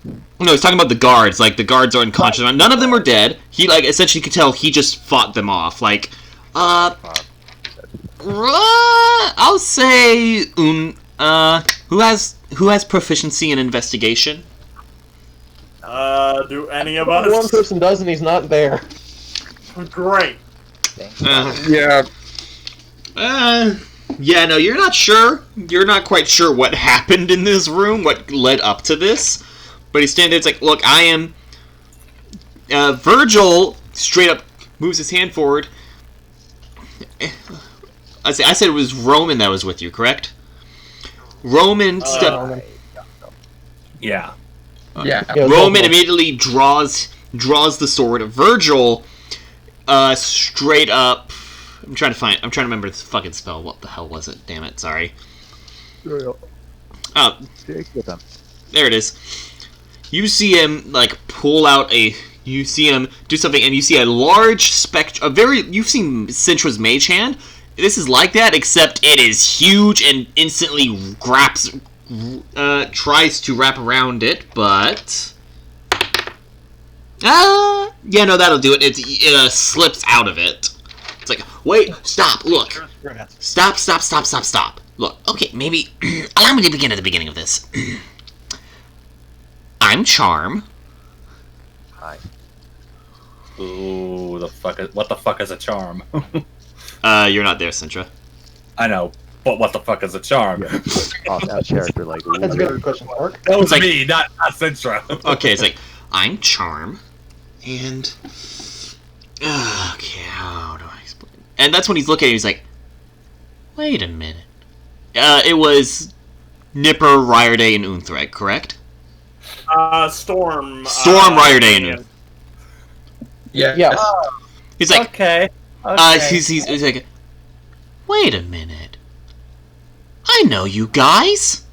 Speaker 3: No, he's talking about the guards. Like, the guards are unconscious. None of them are dead. He, like, essentially could tell he just fought them off. Like, I'll say, who has proficiency in investigation?
Speaker 6: Do any of
Speaker 1: One
Speaker 6: us?
Speaker 1: person does and he's not there.
Speaker 6: Great.
Speaker 7: Yeah.
Speaker 3: Yeah, no, you're not sure. You're not quite sure what happened in this room, what led up to this. But he's standing there, it's like, look, I am... Virgil straight up moves his hand forward. I said it was Roman that was with you, correct? Roman
Speaker 4: Yeah.
Speaker 3: Roman immediately draws the sword. Virgil, straight up... I'm trying to remember this fucking spell. What the hell was it? Damn it, sorry. Oh, there it is. You see him, like, pull out you see him do something, and you see a large you've seen Sintra's mage hand. This is like that, except it is huge and instantly tries to wrap around it, but... yeah, no, that'll do it. It slips out of it. It's like, wait, stop, look. Stop. Look, okay, maybe allow me to begin at the beginning of this. I'm Charm.
Speaker 2: Hi.
Speaker 4: Ooh, what the fuck is a charm?
Speaker 3: You're not there, Sintra.
Speaker 4: I know, but what the fuck is a charm?
Speaker 2: Yeah. Off out character like.
Speaker 1: That's a good question, Mark.
Speaker 4: That was
Speaker 3: It's like-
Speaker 4: me, not Centra.
Speaker 3: Okay, it's like, I'm Charm, and... okay, how do I explain? And that's when he's looking at it, he's like, wait a minute. It was Nipper, Ryerday, and Unthreg, correct?
Speaker 6: Storm.
Speaker 3: Ryerday, and
Speaker 1: Yes.
Speaker 3: he's like,
Speaker 4: Okay.
Speaker 3: he's like, wait a minute. I know you guys.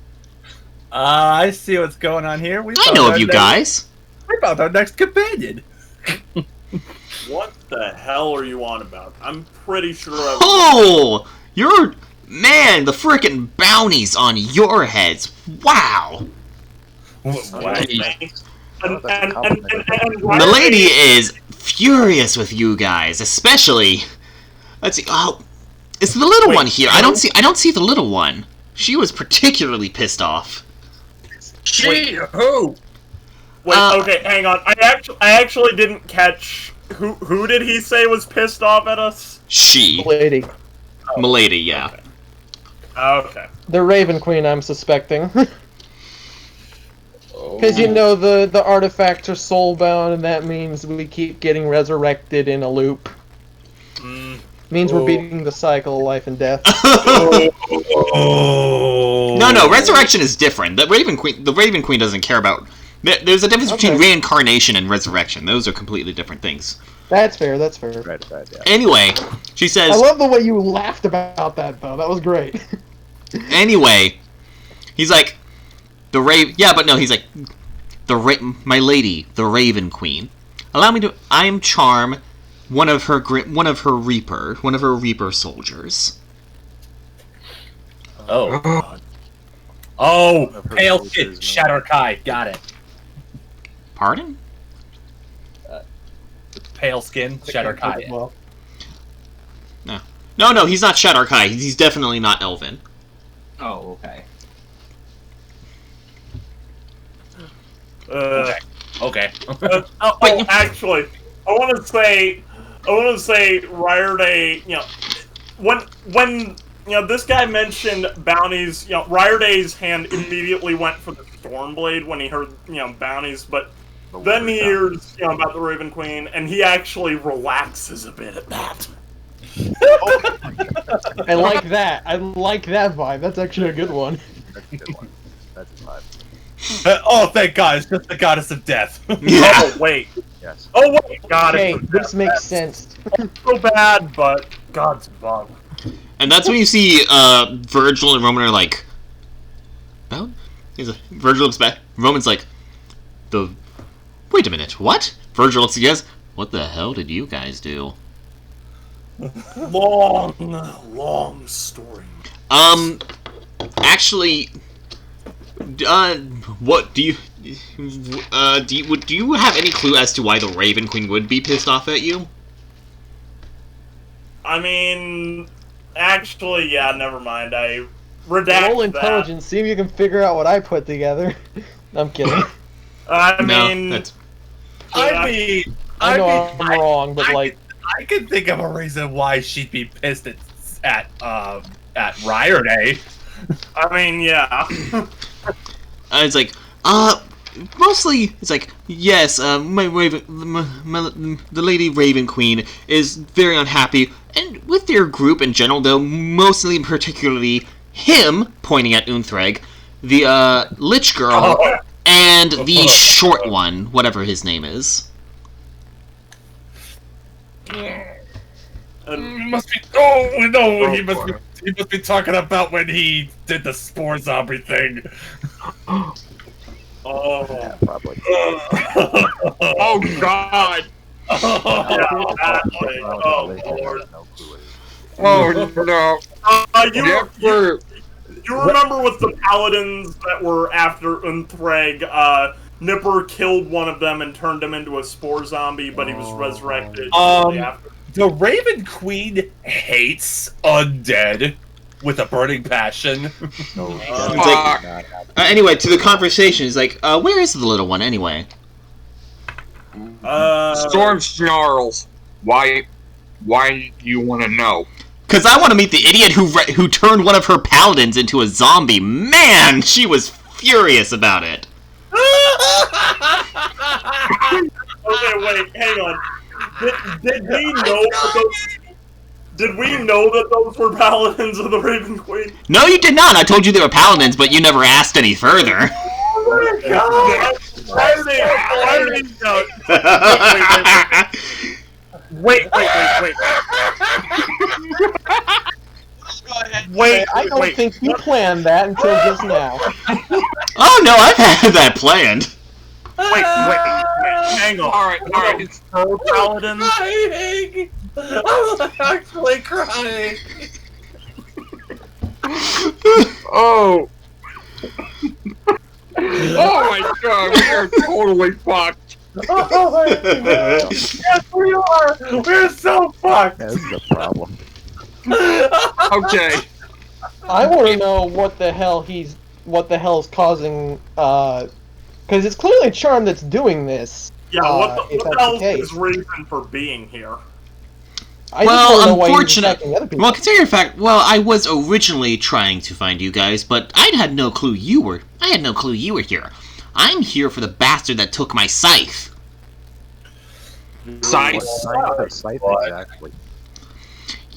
Speaker 4: I see what's going on here.
Speaker 3: I know of you guys.
Speaker 4: We found our next companion.
Speaker 6: What the hell are you on about? I'm pretty sure I
Speaker 3: Oh, man, the frickin' bounties on your heads. Wow.
Speaker 6: Thanks. And
Speaker 3: The lady is furious with you guys, especially. Let's see. Oh, it's the little one here. I don't see the little one. She was particularly pissed off.
Speaker 7: Who?
Speaker 6: Wait, okay, hang on. I actually didn't catch who did he say was pissed off at us?
Speaker 3: She.
Speaker 1: Lady.
Speaker 3: Milady, yeah.
Speaker 6: Okay.
Speaker 1: The Raven Queen, I'm suspecting. Because you know the artifacts are soulbound, and that means we keep getting resurrected in a loop. Means we're beating the cycle of life and death.
Speaker 3: No, resurrection is different. The Raven Queen doesn't care about. There's a difference between reincarnation and resurrection. Those are completely different things.
Speaker 1: That's fair.
Speaker 2: Right, yeah.
Speaker 3: Anyway, she says.
Speaker 1: I love the way you laughed about that, though. That was great.
Speaker 3: Anyway, he's like, he's like, my lady, the Raven Queen. Allow me to. I am Charm, one of her Reaper soldiers.
Speaker 4: Oh, pale skin, Shatter Kai, got it.
Speaker 3: Pardon?
Speaker 4: Pale skin, Shatter Kai.
Speaker 1: Well,
Speaker 3: No, he's not Shatter Kai. He's definitely not Elven.
Speaker 4: Oh, okay. Okay.
Speaker 6: Actually, I want to say, Ryerday. You know, when this guy mentioned bounties. You know, Ryerday's hand immediately went for the Stormblade when he heard bounties, but then he hears about the Raven Queen, and he actually relaxes a bit at that.
Speaker 1: I like that. I like that vibe. That's actually a good one.
Speaker 2: That's a good one. That's a vibe.
Speaker 4: Oh, thank God! It's just the goddess of death.
Speaker 3: Yeah.
Speaker 6: Oh wait.
Speaker 2: Yes.
Speaker 6: Oh wait. God.
Speaker 1: Okay, this makes sense.
Speaker 6: So bad, but God's above.
Speaker 3: And that's when you see Virgil and Roman are like, "Well," Virgil looks back. Roman's like, wait a minute, what? Virgil looks at you guys. What the hell did you guys do?
Speaker 6: Long story.
Speaker 3: Actually, what do you have any clue as to why the Raven Queen would be pissed off at you?
Speaker 6: I mean, actually, yeah, never mind. I redact
Speaker 1: Roll
Speaker 6: that.
Speaker 1: intelligence. See if you can figure out what I put together. I'm kidding.
Speaker 6: I
Speaker 3: No,
Speaker 6: mean,
Speaker 3: that's
Speaker 1: I know I'm wrong, but like,
Speaker 4: I can think of a reason why she'd be pissed at Ryerday.
Speaker 6: I mean, yeah.
Speaker 3: it's like, mostly, it's like, yes, the Lady Raven Queen is very unhappy, and with your group in general, though, mostly and particularly him, pointing at Unthreg, the Lich Girl, and the short one, whatever his name is.
Speaker 4: He must be. Oh no! He must be talking about when he did the spore zombie thing.
Speaker 6: Oh.
Speaker 2: Yeah, probably.
Speaker 7: Oh God!
Speaker 6: Oh, Lord.
Speaker 2: No clue.
Speaker 7: Oh no!
Speaker 6: You remember with the paladins that were after Unthreg, Nipper killed one of them and turned him into a spore zombie, but he was resurrected shortly after.
Speaker 4: The Raven Queen hates undead with a burning passion.
Speaker 2: No,
Speaker 3: like- Anyway, to the conversation, he's like, where is the little one anyway?
Speaker 7: Storm snarls. Why do you want to know?
Speaker 3: Because I want to meet the idiot who turned one of her paladins into a zombie. Man, she was furious about it.
Speaker 6: Okay, wait, hang on. Did we know that those were paladins of the Raven Queen?
Speaker 3: No, you did not. I told you they were paladins, but you never asked any further.
Speaker 6: Oh my god! Why did he know? Wait.
Speaker 1: I don't think you planned that until just now.
Speaker 3: Oh no, I've had that planned.
Speaker 6: Wait, hang on.
Speaker 7: All right.
Speaker 6: It's her paladins.
Speaker 4: Crying! I'm actually crying.
Speaker 7: Oh. Oh my god, we are totally fucked.
Speaker 6: Oh my god. Yes, we are. We're so fucked.
Speaker 2: That's the problem.
Speaker 7: Okay.
Speaker 1: I want to know what the hell is causing. Because it's clearly Charm that's doing this.
Speaker 6: Yeah, what the
Speaker 1: that's
Speaker 6: hell
Speaker 1: the case.
Speaker 6: is reason for being here?
Speaker 1: I just wanna know why he's
Speaker 3: unfortunately,
Speaker 1: attacking other people.
Speaker 3: well, consider the fact. Well, I was originally trying to find you guys, but I had no clue you were here. I'm here for the bastard that took my scythe.
Speaker 7: Scythe.
Speaker 2: Scythe, exactly.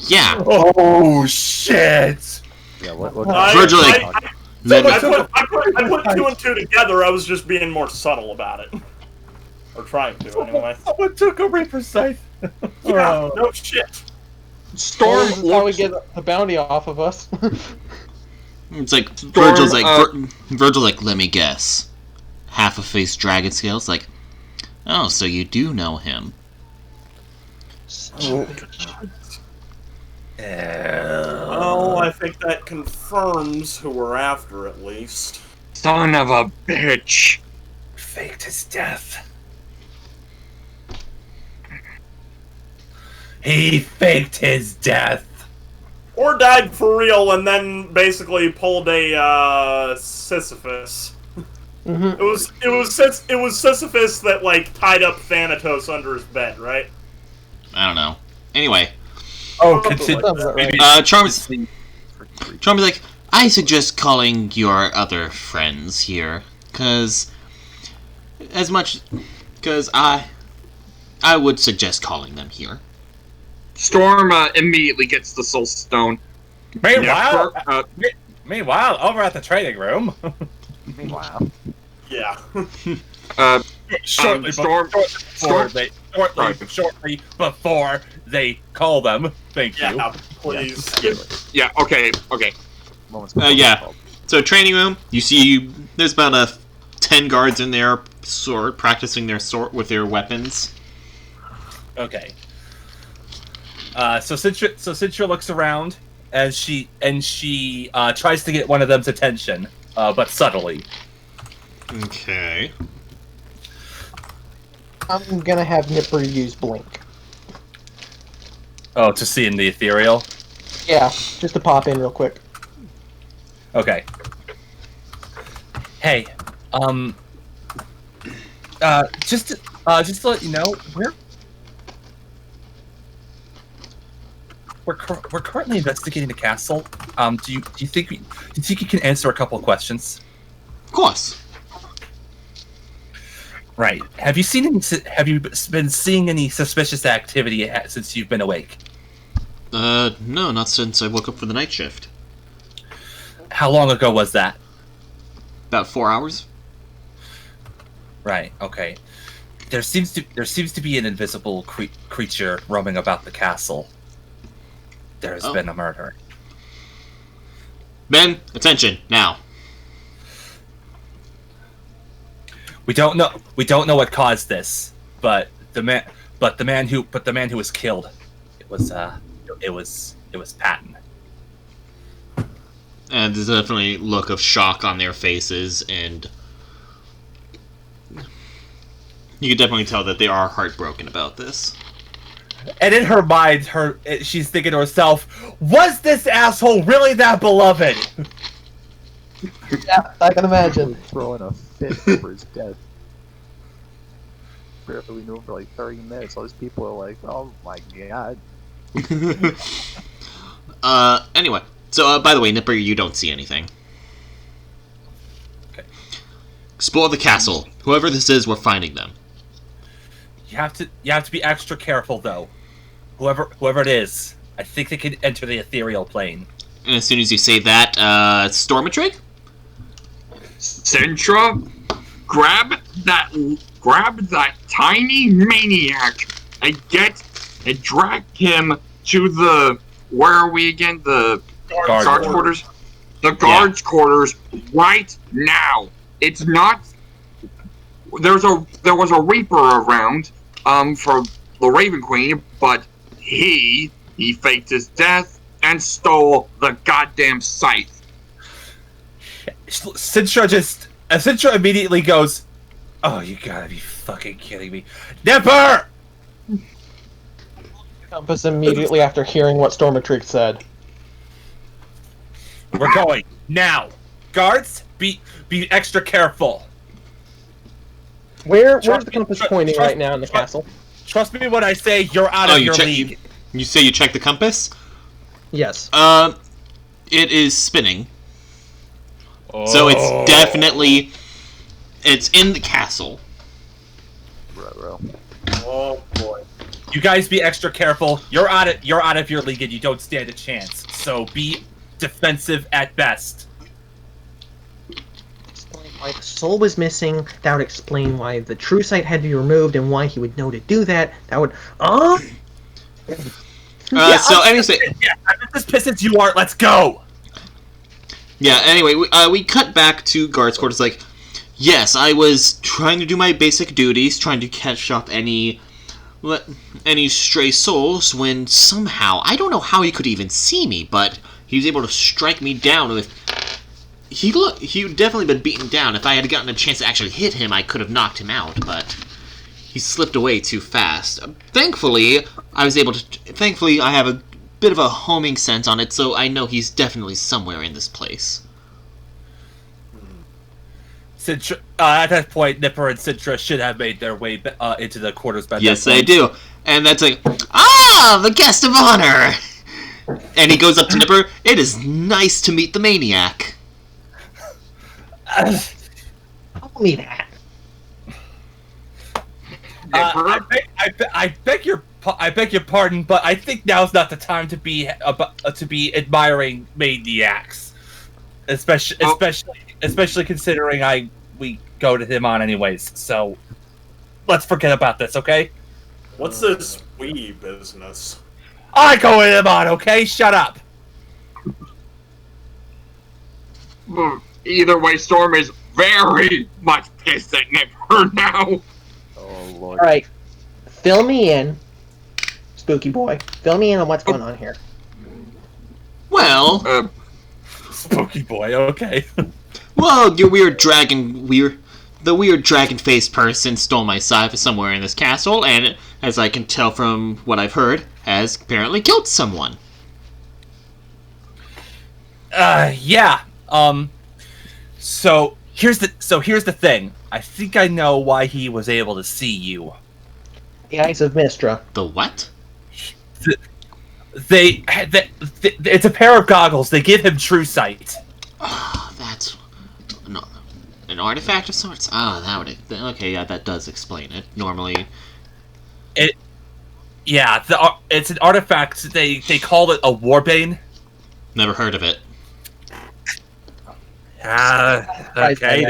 Speaker 3: Yeah.
Speaker 4: Oh shit!
Speaker 2: Yeah, what
Speaker 3: Virgil,
Speaker 6: I put
Speaker 3: Then-
Speaker 6: two and two together. I was just being more subtle about it. Or trying to, anyway.
Speaker 4: Someone took a Reaper Scythe.
Speaker 6: Yeah, no shit.
Speaker 7: Storm
Speaker 1: This is how we
Speaker 7: looks.
Speaker 1: get the bounty off of us.
Speaker 3: It's like Virgil's like, let me guess. Half a face dragon scales, like, oh, so you do know him.
Speaker 6: Oh, I think that confirms who we're after, at least.
Speaker 7: Son of a bitch.
Speaker 4: Faked his death. He faked his death.
Speaker 6: Or died for real and then basically pulled a Sisyphus.
Speaker 1: Mm-hmm.
Speaker 6: It was Sisyphus that like tied up Thanatos under his bed, right?
Speaker 3: I don't know. Anyway,
Speaker 4: Oh,
Speaker 1: continue.
Speaker 3: Charm's like, I suggest calling your other friends here, cause I would suggest calling them here.
Speaker 7: Storm immediately gets the soul stone.
Speaker 4: Meanwhile,
Speaker 7: Yeah,
Speaker 4: meanwhile, over at the training room.
Speaker 2: Wow.
Speaker 6: Yeah.
Speaker 4: Shortly
Speaker 7: Storm.
Speaker 4: shortly before they call them. Thank you.
Speaker 6: Yeah, please.
Speaker 7: Yeah. Okay.
Speaker 2: Moments
Speaker 3: Yeah. So training room, you see there's about 10 guards in there, practicing their sword with their weapons.
Speaker 4: Okay. So Citra looks around as she tries to get one of them's attention, but subtly.
Speaker 3: Okay.
Speaker 1: I'm gonna have Nipper use Blink.
Speaker 4: Oh, to see in the ethereal.
Speaker 1: Yeah, just to pop in real quick.
Speaker 4: Okay. Hey, just to let you know, we're currently investigating the castle. Do you think you can answer a couple of questions?
Speaker 3: Of course.
Speaker 4: Right. Have you been seeing any suspicious activity since you've been awake?
Speaker 3: No, not since I woke up for the night shift.
Speaker 4: How long ago was that?
Speaker 3: About 4 hours.
Speaker 4: Right. Okay. There seems to be an invisible creature roaming about the castle. There has been a murder.
Speaker 3: Ben, attention now.
Speaker 4: We don't know what caused this, but the man who was killed, it was Patton.
Speaker 3: And there's definitely a look of shock on their faces, and you can definitely tell that they are heartbroken about this.
Speaker 4: And in her mind, she's thinking to herself, was this asshole really that beloved?
Speaker 1: Yeah, I can imagine.
Speaker 2: Throwing a fit over his death. Barely knew him for like 30 minutes. All these people are like, oh my god.
Speaker 3: Anyway. So, by the way, Nipper, you don't see anything.
Speaker 4: Okay.
Speaker 3: Explore the castle. Whoever this is, we're finding them.
Speaker 4: You have to be extra careful, though. Whoever it is, I think they can enter the ethereal plane.
Speaker 3: And as soon as you say that, Stormatrig?
Speaker 7: Centra, grab that tiny maniac and drag him to the, where are we again? The guards quarters? The guards quarters right now. It's not, there was a Reaper around, for the Raven Queen, but he faked his death and stole the goddamn scythe.
Speaker 4: Sintra immediately goes, oh, you gotta be fucking kidding me. Nipper!
Speaker 1: Compass immediately after hearing what Stormatrix said.
Speaker 4: We're going. Now. Guards, be extra careful.
Speaker 1: Where's the compass pointing right now in the castle?
Speaker 4: Trust me when I say you're out of your league.
Speaker 3: You say you check the compass?
Speaker 1: Yes.
Speaker 3: It is spinning. So it's definitely... It's in the castle.
Speaker 2: Bro.
Speaker 6: Oh boy.
Speaker 4: You guys be extra careful. You're out of your league and you don't stand a chance. So be defensive at best.
Speaker 9: Explain why the soul was missing. That would explain why the true sight had to be removed and why he would know to do that. That would...
Speaker 3: So anyway...
Speaker 4: Yeah, I'm as pissed as you are. Let's go!
Speaker 3: Yeah, anyway, we cut back to guards quarters like, yes, I was trying to do my basic duties, trying to catch up any stray souls, when somehow, I don't know how he could even see me, but he was able to strike me down with... He would definitely been beaten down. If I had gotten a chance to actually hit him, I could have knocked him out, but he slipped away too fast. Thankfully, I have a bit of a homing sense on it, so I know he's definitely somewhere in this place.
Speaker 4: Sintra, at that point, Nipper and Sintra should have made their way into the quarters by
Speaker 3: Yes,
Speaker 4: that point.
Speaker 3: they do. And that's like, ah, the guest of honor! And he goes up to Nipper, it is nice to meet the maniac.
Speaker 9: Tell me that.
Speaker 4: I beg your pardon, but I think now's not the time to be admiring maniacs, especially considering we go to him on anyways. So let's forget about this, okay?
Speaker 6: What's this wee business?
Speaker 4: I go with him on, okay? Shut up.
Speaker 7: Either way, Storm is very much pissed at Nipper now.
Speaker 2: Oh lord.
Speaker 9: Alright. Fill me in, Spooky Boy. Fill me in on what's going on here.
Speaker 3: Well,
Speaker 4: Spooky boy, okay.
Speaker 3: well, the weird dragon-faced person stole my scythe somewhere in this castle, and as I can tell from what I've heard, has apparently killed someone.
Speaker 4: Yeah. So here's the thing. I think I know why he was able to see you.
Speaker 9: The eyes of Mistra.
Speaker 3: The what?
Speaker 4: It's a pair of goggles. They give him true sight.
Speaker 3: That's an artifact of sorts. Okay, yeah, that does explain it. Normally,
Speaker 4: it's an artifact. They call it a warbane.
Speaker 3: never heard of it.
Speaker 4: Okay,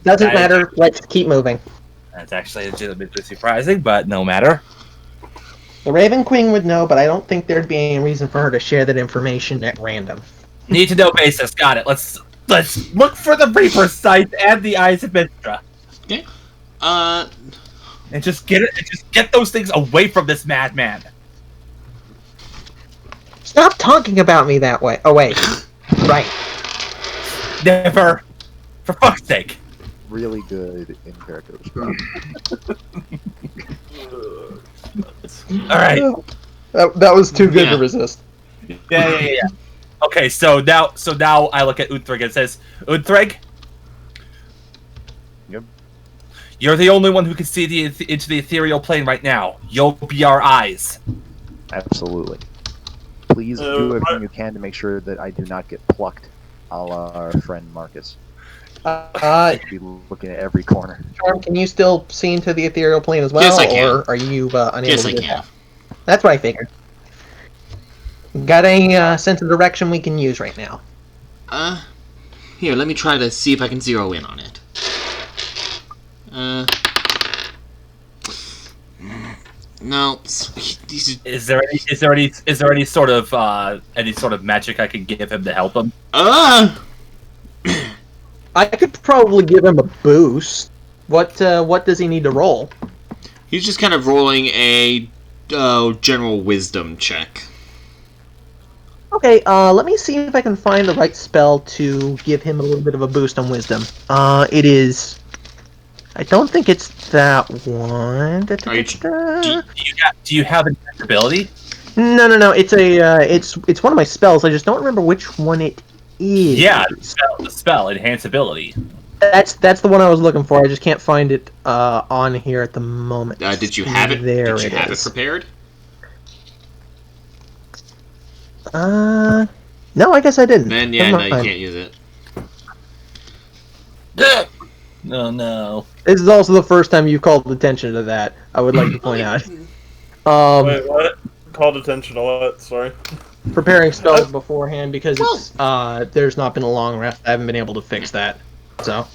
Speaker 9: Doesn't matter. Let's keep moving.
Speaker 4: That's actually legitimately surprising, but no matter.
Speaker 9: The Raven Queen would know, but I don't think there'd be any reason for her to share that information at random.
Speaker 4: Need to know basis. Got it. Let's look for the Reaper sight and the Eyes of Mistra.
Speaker 3: Okay.
Speaker 4: And just get those things away from this madman.
Speaker 9: Stop talking about me that way. Oh wait. Right.
Speaker 4: Never. For fuck's sake.
Speaker 2: Really good in character.
Speaker 4: All right.
Speaker 1: That was too good
Speaker 3: Yeah.
Speaker 1: to resist.
Speaker 4: Yeah. Okay, so now I look at Uthreg and it says, Uthreg?
Speaker 2: Yep.
Speaker 4: You're the only one who can see into the ethereal plane right now. You'll be our eyes.
Speaker 2: Absolutely. Please do everything you can to make sure that I do not get plucked, a la our friend Marcus. Be looking at every corner.
Speaker 1: Charm, can you still see into the ethereal plane as well?
Speaker 3: Yes, I can.
Speaker 1: Or are you unable
Speaker 3: Yes,
Speaker 1: to
Speaker 3: I
Speaker 1: do
Speaker 3: can.
Speaker 1: that? That's what I figured. Got any sense of direction we can use right now?
Speaker 3: Here, let me try to see if I can zero in on it. No.
Speaker 4: Is there any sort of magic I can give him to help him?
Speaker 1: I could probably give him a boost. What does he need to roll?
Speaker 3: He's just kind of rolling a general wisdom check.
Speaker 1: Okay, let me see if I can find the right spell to give him a little bit of a boost on wisdom. It is... I don't think it's that one.
Speaker 4: Do you have invincibility?
Speaker 1: No. It's one of my spells. I just don't remember which one it is.
Speaker 4: Yeah, the spell, enhanceability.
Speaker 1: That's the one I was looking for. I just can't find it on here at the moment.
Speaker 3: Did you have it?
Speaker 1: There
Speaker 3: Did you have it
Speaker 1: is.
Speaker 3: prepared?
Speaker 1: No, I guess I didn't.
Speaker 3: Then yeah,
Speaker 1: Never
Speaker 3: no, you
Speaker 1: mind.
Speaker 3: can't use it.
Speaker 4: No.
Speaker 1: This is also the first time you've called attention to that. I would like to point out.
Speaker 6: Wait, what? Called attention to what? Sorry.
Speaker 1: Preparing spells beforehand because it's there's not been a long rest. I haven't been able to fix that. So.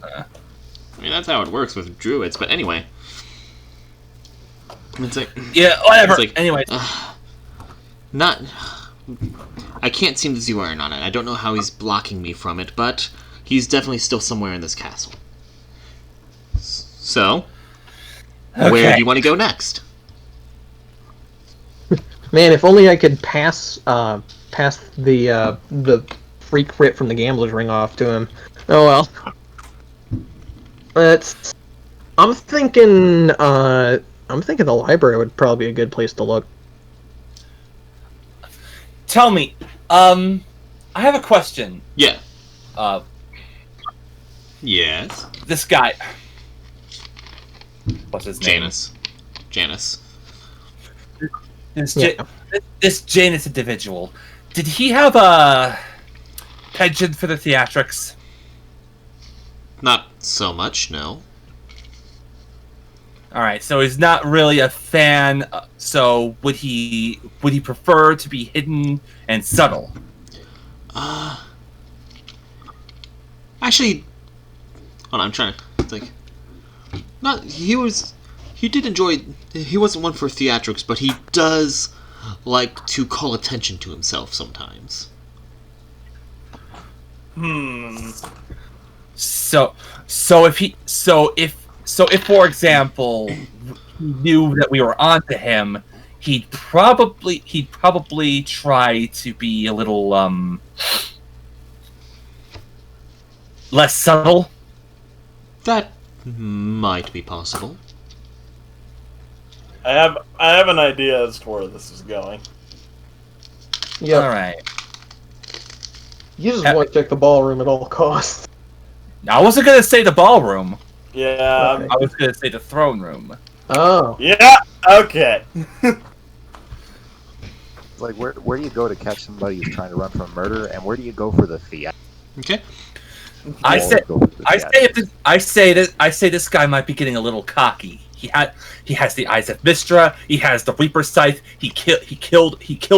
Speaker 3: I mean, that's how it works with druids. But anyway, it's like
Speaker 4: Yeah, whatever.
Speaker 3: It's like,
Speaker 4: anyway.
Speaker 3: Not. I can't seem to zero in on it. I don't know how he's blocking me from it, but he's definitely still somewhere in this castle. So, where do you want to go next?
Speaker 1: Man, if only I could pass the free crit from the gambler's ring off to him. Oh well. I'm thinking the library would probably be a good place to look.
Speaker 4: Tell me, I have a question.
Speaker 3: Yeah. Yes.
Speaker 4: This guy. What's his name?
Speaker 3: Janus.
Speaker 4: This Janus individual. Did he have a penchant for the theatrics?
Speaker 3: Not so much, no.
Speaker 4: All right, so he's not really a fan. So would he prefer to be hidden and subtle?
Speaker 3: Actually, hold on, I'm trying to think. He did enjoy. He wasn't one for theatrics, but he does like to call attention to himself sometimes.
Speaker 4: So if for example he knew that we were onto him, he'd probably try to be a little less subtle.
Speaker 3: That might be possible.
Speaker 6: I have an idea as to where this is going.
Speaker 1: Yeah.
Speaker 4: All right.
Speaker 1: You just want to check the ballroom at all costs.
Speaker 4: I wasn't gonna say the ballroom.
Speaker 6: Yeah.
Speaker 1: Okay.
Speaker 4: I was gonna say the throne room.
Speaker 1: Oh.
Speaker 6: Yeah. Okay.
Speaker 2: Like, where do you go to catch somebody who's trying to run from murder, and where do you go for the fiat?
Speaker 3: Okay.
Speaker 4: I say this guy might be getting a little cocky. He has the eyes of Mystra. He has the Reaper's Scythe. He killed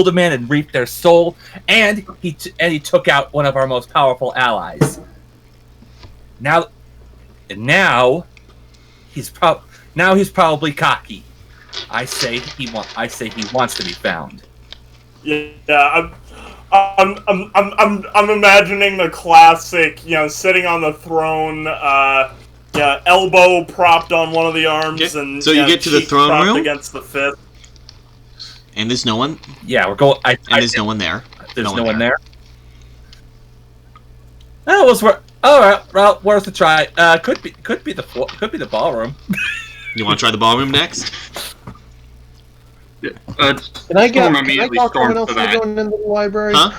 Speaker 4: a man and reaped their soul, and he took out one of our most powerful allies. Now he's probably cocky. I say he wants to be found.
Speaker 6: Yeah. I'm imagining the classic, sitting on the throne, elbow propped on one of the arms,
Speaker 3: Okay.
Speaker 6: and
Speaker 3: So you get to the
Speaker 6: cheek
Speaker 3: throne
Speaker 6: propped
Speaker 3: room?
Speaker 6: against the fifth.
Speaker 3: And there's no one.
Speaker 4: Yeah, we're going.
Speaker 3: There's no one there.
Speaker 4: There's no one there. Oh, it was all right. Well, worth a try. Could be the ballroom.
Speaker 3: You want to try the ballroom next?
Speaker 1: Can I
Speaker 7: Storm
Speaker 1: can I
Speaker 7: immediately
Speaker 1: talk someone
Speaker 7: storms
Speaker 1: else
Speaker 7: to
Speaker 1: into
Speaker 7: that.
Speaker 1: going into the library?
Speaker 3: Huh?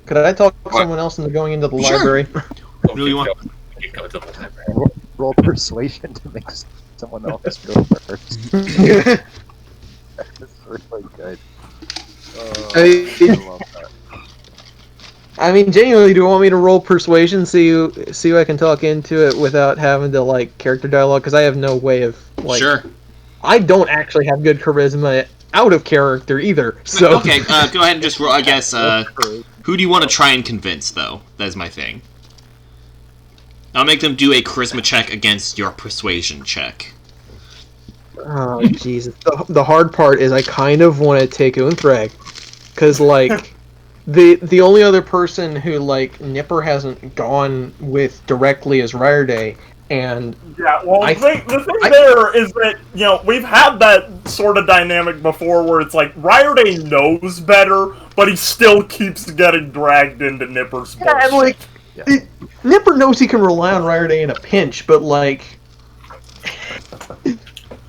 Speaker 1: Could I talk
Speaker 7: What?
Speaker 1: someone else into going into the
Speaker 3: Sure.
Speaker 1: library?
Speaker 3: What do you want?
Speaker 4: You go to the library.
Speaker 2: Roll persuasion to make someone else go first. That's really good. I love that.
Speaker 1: I mean, genuinely, do you want me to roll persuasion, see who I can talk into it without having to like character dialogue? Because I have no way of like.
Speaker 3: Sure.
Speaker 1: I don't actually have good charisma out of character either. So
Speaker 3: Okay, go ahead and just roll. I guess. Who do you want to try and convince, though? That's my thing. I'll make them do a charisma check against your persuasion check.
Speaker 1: Oh Jesus! The hard part is I kind of want to take Unthrag, because like the only other person who like Nipper hasn't gone with directly is Ryerday, and
Speaker 5: Yeah, well,
Speaker 1: I-
Speaker 5: the thing there is that, you know, we've had that sort of dynamic before where it's like, Ryerday knows better, but he still keeps getting dragged into Nipper's bullshit.
Speaker 1: yeah, and like Nipper knows he can rely on Ryerday in a pinch, but like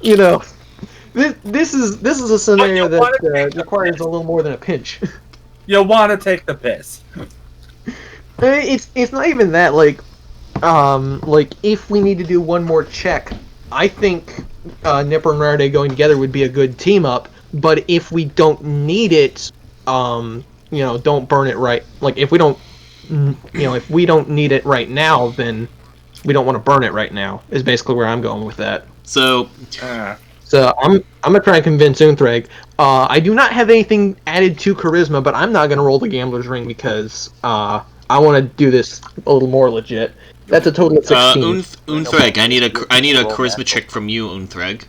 Speaker 1: you know, this is a scenario that requires a little more than a pinch.
Speaker 4: You want to take the piss.
Speaker 1: It's not even that, like if we need to do one more check, I think Nipper and Ryerday going together would be a good team up. But if we don't need it, don't burn it right. Like if we don't, if we don't need it right now, then we don't want to burn it right now. Is basically where I'm going with that.
Speaker 3: So,
Speaker 1: So I'm gonna try and convince Unthrag. I do not have anything added to charisma, but I'm not gonna roll the gambler's ring because I want to do this a little more legit. That's a total of 16.
Speaker 3: Unthreg, I need a charisma check from you, Unthreg.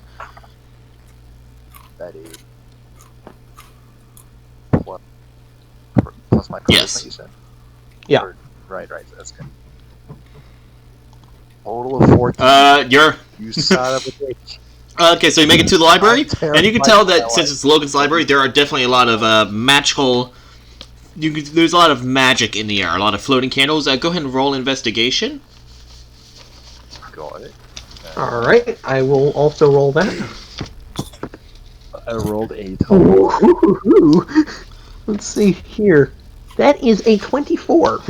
Speaker 2: That is plus my charisma,
Speaker 3: Yes.
Speaker 2: you said?
Speaker 1: Yeah.
Speaker 2: Or- right, that's good. Total of 14.
Speaker 3: You're
Speaker 2: You son of a bitch.
Speaker 3: okay. So you make it to the library,
Speaker 2: I'm
Speaker 3: and you can
Speaker 2: terrified
Speaker 3: tell
Speaker 2: of my
Speaker 3: that since
Speaker 2: life.
Speaker 3: it's Logan's library, there are definitely a lot of magical. There's a lot of magic in the air, a lot of floating candles. Go ahead and roll investigation.
Speaker 2: Got it.
Speaker 1: All right, I will also roll that.
Speaker 2: I rolled a total.
Speaker 1: Ooh. Let's see here. That is a 24.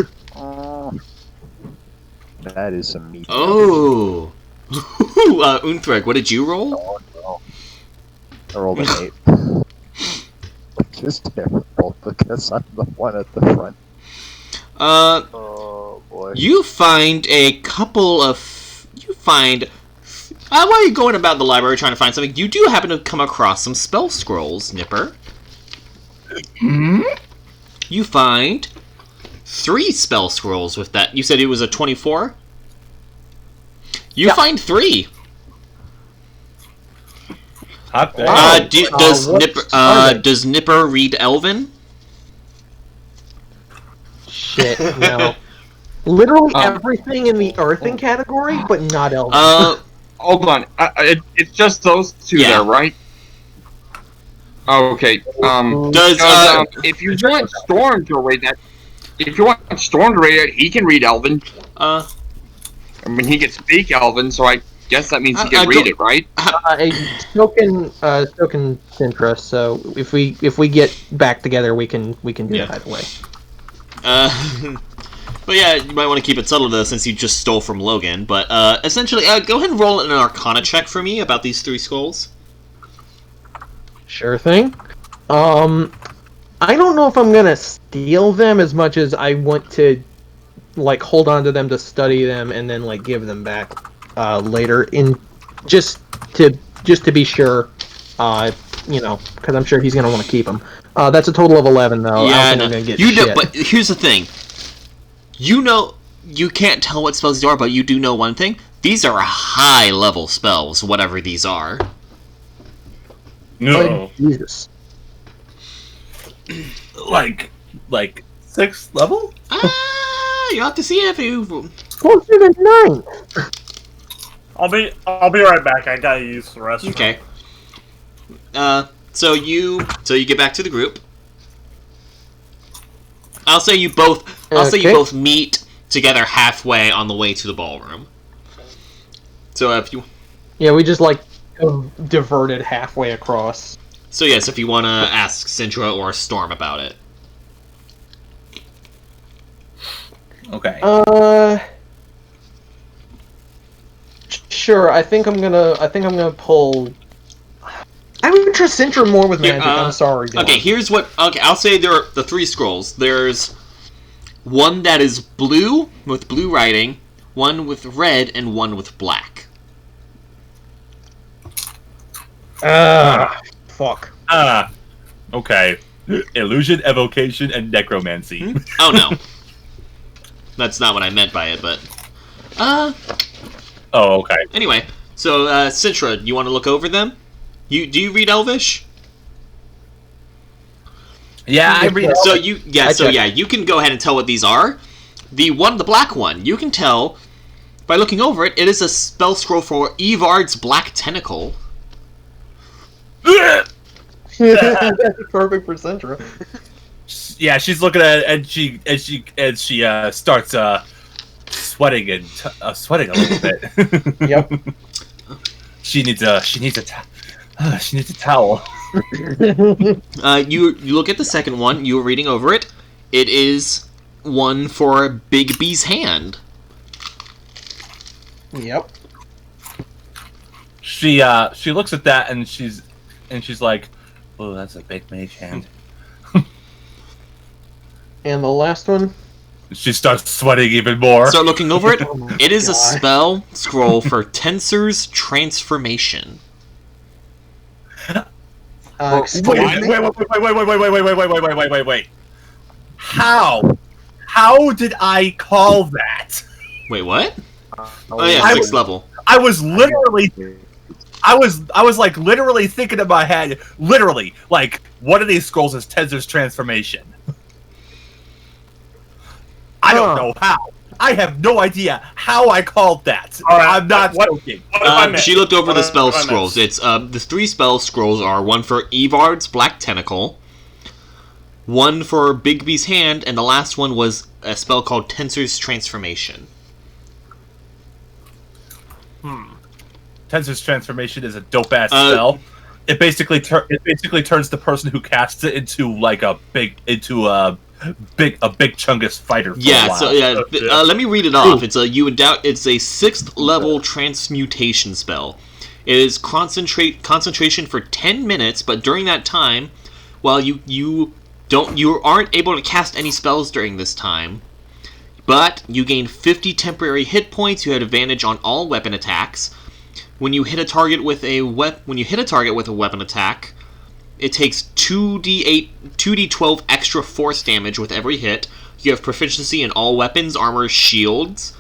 Speaker 2: That is some meat.
Speaker 3: Oh, Unthreg, what did you roll?
Speaker 2: Oh, no. I rolled an 8. Which is terrible because I'm the one at the front. Oh boy.
Speaker 3: You find a couple of. While you're going about the library trying to find something, you do happen to come across some spell scrolls, Nipper. You find 3 spell scrolls with that. You said it was a 24? You find 3.
Speaker 4: Hot damn.
Speaker 3: Does Nipper read Elven?
Speaker 1: Shit, no. Literally everything in the earthing category, but not elven.
Speaker 7: Hold on. It's just those two there, right? Okay. If you want Storm to read that, he can read Elven. I mean, he can speak Elven, so I guess that means he can read it, right?
Speaker 1: Token Sintra. So if we get back together, we can do that either way.
Speaker 3: But yeah, you might want to keep it subtle though, since you just stole from Logan. But essentially, go ahead and roll an Arcana check for me about these 3 skulls.
Speaker 1: Sure thing. I don't know if I'm gonna steal them as much as I want to, like, hold on to them to study them and then like give them back later, in just to be sure. Because I'm sure he's gonna want to keep them. That's a total of 11 though. I don't think I'm gonna get shit.
Speaker 3: But here's the thing. You know, you can't tell what spells these are, but you do know one thing. These are high-level spells, whatever these are.
Speaker 4: No.
Speaker 1: Oh, Jesus.
Speaker 4: Like 6th level?
Speaker 3: You have to see if you...
Speaker 1: Closer to 9.
Speaker 5: I'll be right back. I gotta use the restroom.
Speaker 3: Okay. So you get back to the group. I'll say you both meet together halfway on the way to the ballroom. So if you...
Speaker 1: Yeah, we just like diverted halfway across.
Speaker 3: So yes, if you want to ask Sintra or Storm about it.
Speaker 4: Okay.
Speaker 1: Sure. I think I'm gonna pull. I would trust Sintra more with magic. I'm sorry. Dylan.
Speaker 3: Okay, here's what. Okay, I'll say there are the 3 scrolls. There's one that is blue with blue writing, one with red, and one with black.
Speaker 1: Fuck.
Speaker 4: Okay. Illusion, evocation, and necromancy.
Speaker 3: Oh no, that's not what I meant by it. But
Speaker 4: Oh, okay.
Speaker 3: anyway, so Sintra, you want to look over them? Do you read Elvish?
Speaker 4: Yeah, I read.
Speaker 3: So you can go ahead and tell what these are. The black one, you can tell by looking over it. It is a spell scroll for Evard's Black Tentacle.
Speaker 1: That's perfect for Sintra.
Speaker 4: Yeah, she's looking at it, and she starts sweating a little bit.
Speaker 1: Yep.
Speaker 4: She needs a towel.
Speaker 3: You look at the second one. You were reading over it. It is one for Big B's hand.
Speaker 1: Yep.
Speaker 4: She looks at that and she's like, "Oh, that's a big mage hand."
Speaker 1: And the last one?
Speaker 4: She starts sweating even more.
Speaker 3: Start looking over it.
Speaker 1: Oh
Speaker 3: It is a
Speaker 1: God.
Speaker 3: spell scroll for Tensor's Transformation.
Speaker 1: Excuse me?
Speaker 4: Wait. How did I call that?
Speaker 3: Wait, what? Oh yeah, 6th level.
Speaker 4: I was literally like literally thinking in my head, literally, like, one of these scrolls is Tensor's Transformation. I don't know how. I have no idea how I called that.
Speaker 5: All right,
Speaker 4: I'm not joking.
Speaker 5: What if I missed?
Speaker 3: She looked over the spell
Speaker 5: What if I
Speaker 3: scrolls.
Speaker 5: missed?
Speaker 3: It's the 3 spell scrolls are one for Evard's Black Tentacle, one for Bigby's hand, and the last one was a spell called Tensor's Transformation.
Speaker 4: Tensor's Transformation is a dope ass spell. It basically turns the person who casts it into like a big chungus fighter. For
Speaker 3: Yeah,
Speaker 4: a while.
Speaker 3: so let me read it off. It's a 6th level transmutation spell. It is concentration for 10 minutes, but during that time, while you aren't able to cast any spells during this time, but you gain 50 temporary hit points. You have advantage on all weapon attacks. When you hit a target with a weapon attack, it takes 2d12 extra force damage with every hit. You have proficiency in all weapons, armor, shields.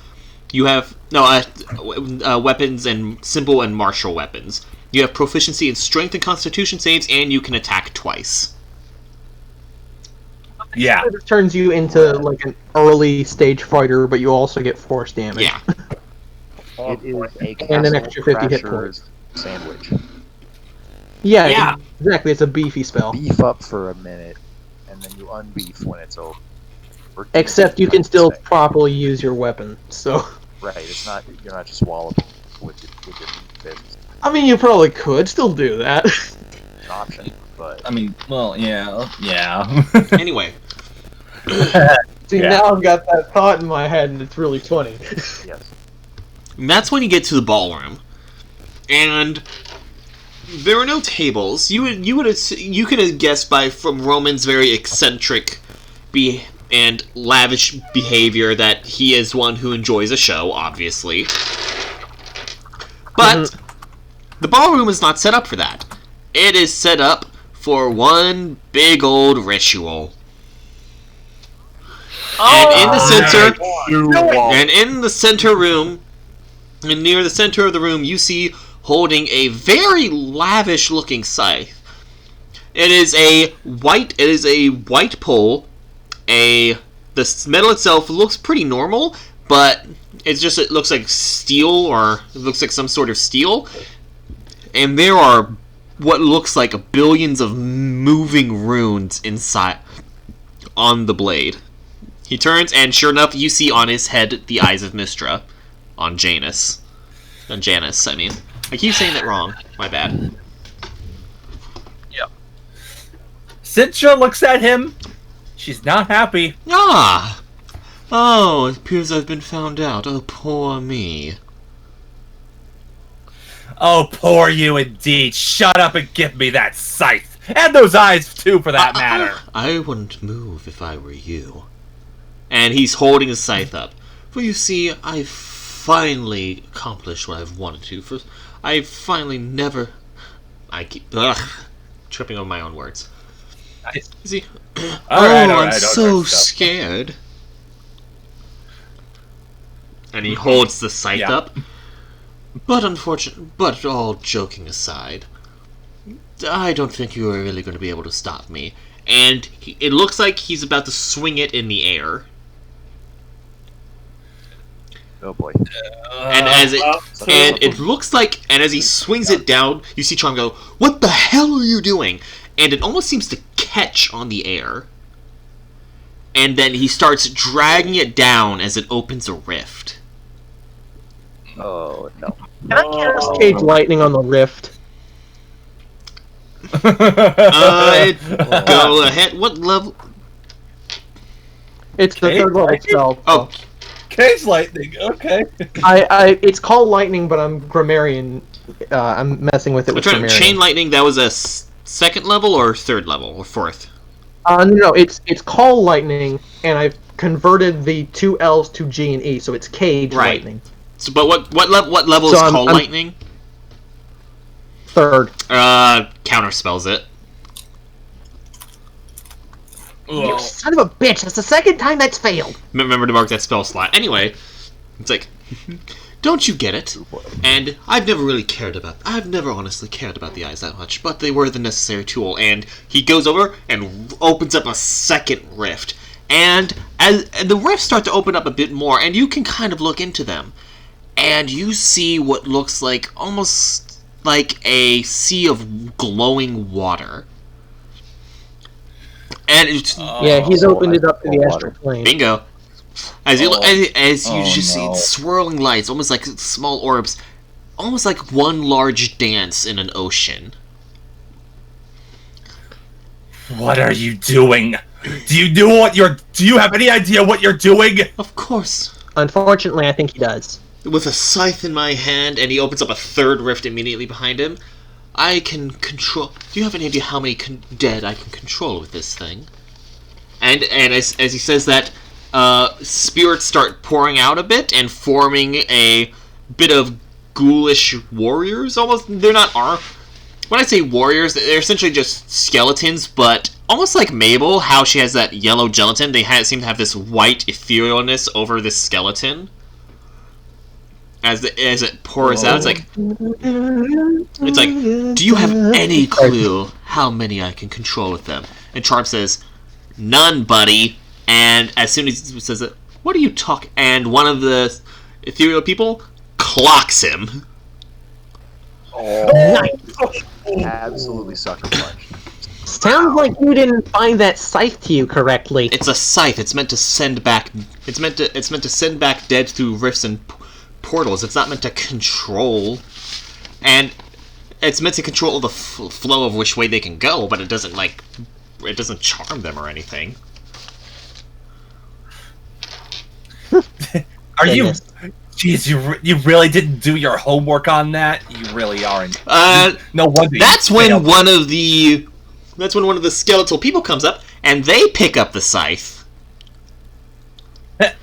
Speaker 3: You have weapons and simple and martial weapons. You have proficiency in strength and constitution saves, and you can attack twice.
Speaker 4: Yeah.
Speaker 1: It turns you into like an early stage fighter, but you also get force damage.
Speaker 3: Yeah.
Speaker 2: It is a
Speaker 1: And an
Speaker 2: Castle
Speaker 1: extra 50 hit
Speaker 2: Crashers sandwich.
Speaker 1: Yeah, exactly. It's a beefy spell.
Speaker 2: Beef up for a minute, and then you unbeef when it's over.
Speaker 1: Except you can still properly use your weapon. So.
Speaker 2: Right, it's not. You're not just walloping with your meat fists.
Speaker 1: I mean, you probably could still do that.
Speaker 2: It's an option, but
Speaker 4: I mean, well, yeah.
Speaker 3: Anyway,
Speaker 1: See, now I've got that thought in my head, and it's really funny.
Speaker 2: yes.
Speaker 3: that's when you get to the ballroom, and there are no tables. You could have guessed from Roman's very eccentric and lavish behavior that he is one who enjoys a show, obviously. But the ballroom is not set up for that. It is set up for one big old ritual. And in the center room, and near the center of the room, you see holding a very lavish-looking scythe. It is a white pole. The metal itself looks pretty normal, but it looks like steel, or it looks like some sort of steel. And there are what looks like billions of moving runes inside on the blade. He turns, and sure enough, you see on his head the eyes of Mystra. On Janus, I mean. I keep saying that wrong. My bad.
Speaker 4: Cynthia looks at him. She's not happy.
Speaker 3: Ah! Oh, it appears I've been found out. Oh, poor me.
Speaker 4: Oh, poor you indeed. Shut up and give me that scythe. And those eyes, too, for that matter.
Speaker 3: I wouldn't move if I were you. And he's holding his scythe up. For you see, I've finally accomplished what I've wanted to. For I've finally never... I keep... tripping over my own words. You see... I'm so scared. And he holds the scythe up. But all joking aside, I don't think you are really going to be able to stop me. And it looks like he's about to swing it in the air.
Speaker 2: Oh boy.
Speaker 3: And as it looks like, and as he swings it down, you see Charm go, "What the hell are you doing?" And it almost seems to catch on the air. And then he starts dragging it down as it opens a rift.
Speaker 2: Oh no.
Speaker 9: Can I cast Cage Lightning on the rift?
Speaker 3: Go ahead. What level?
Speaker 9: It's the third level spell.
Speaker 3: Oh,
Speaker 4: Cage Lightning, okay.
Speaker 9: It's called Lightning, but I'm Grammarian. I'm messing with it with Grammarian.
Speaker 3: Chain Lightning, that was a second level or third level or fourth?
Speaker 9: No, it's called Lightning, and I've converted the two L's to G and E, so it's Cage Lightning.
Speaker 3: So, but what level is called Lightning?
Speaker 9: Third.
Speaker 3: Counterspells it.
Speaker 9: You son of a bitch! That's the second time that's failed.
Speaker 3: Remember to mark that spell slot. Anyway, it's like, don't you get it? And I've never honestly cared about the eyes that much, but they were the necessary tool. And he goes over and opens up a second rift. And the rifts start to open up a bit more, and you can kind of look into them. And you see what looks like almost like a sea of glowing water. And it's,
Speaker 9: he's opened it up to the astral plane.
Speaker 3: Bingo. As you just see swirling lights, almost like small orbs, almost like one large dance in an ocean.
Speaker 4: What are you doing? Do you have any idea what you're doing?
Speaker 3: Of course.
Speaker 9: Unfortunately, I think he does.
Speaker 3: With a scythe in my hand, and he opens up a third rift immediately behind him, I can control... Do you have any idea how many dead I can control with this thing? And as he says that, spirits start pouring out a bit and forming a bit of ghoulish warriors. Almost, they're not when I say warriors, they're essentially just skeletons, but almost like Mabel, how she has that yellow gelatin, they seem to have this white etherealness over this skeleton. As it pours out, it's like, do you have any clue how many I can control with them? And Charm says, none, buddy. And as soon as he says it, what are you talking? And one of the ethereal people clocks him.
Speaker 2: Oh, absolutely sucker punch.
Speaker 9: Sounds like you didn't find that scythe to you correctly.
Speaker 3: It's a scythe. It's meant to send back. It's meant to send back dead through rifts and portals. It's not meant to control, and it's meant to control the flow of which way they can go. But it doesn't charm them or anything.
Speaker 4: Are you? Jeez, you really didn't do your homework on that. You really aren't. No wonder.
Speaker 3: That's when one of the skeletal people comes up and they pick up the scythe.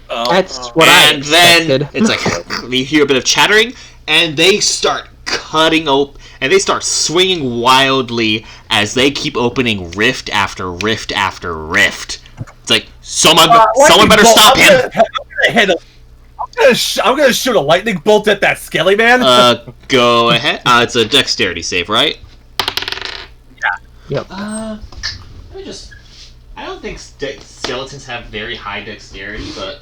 Speaker 9: That's what I expected.
Speaker 3: And then it's like you hear a bit of chattering, and they start cutting open, and they start swinging wildly as they keep opening rift after rift after rift. It's like someone better stop him.
Speaker 4: I'm gonna shoot a lightning bolt at that skelly man.
Speaker 3: Go ahead. It's a dexterity save, right?
Speaker 9: Yep.
Speaker 3: I don't think skeletons have very high dexterity, but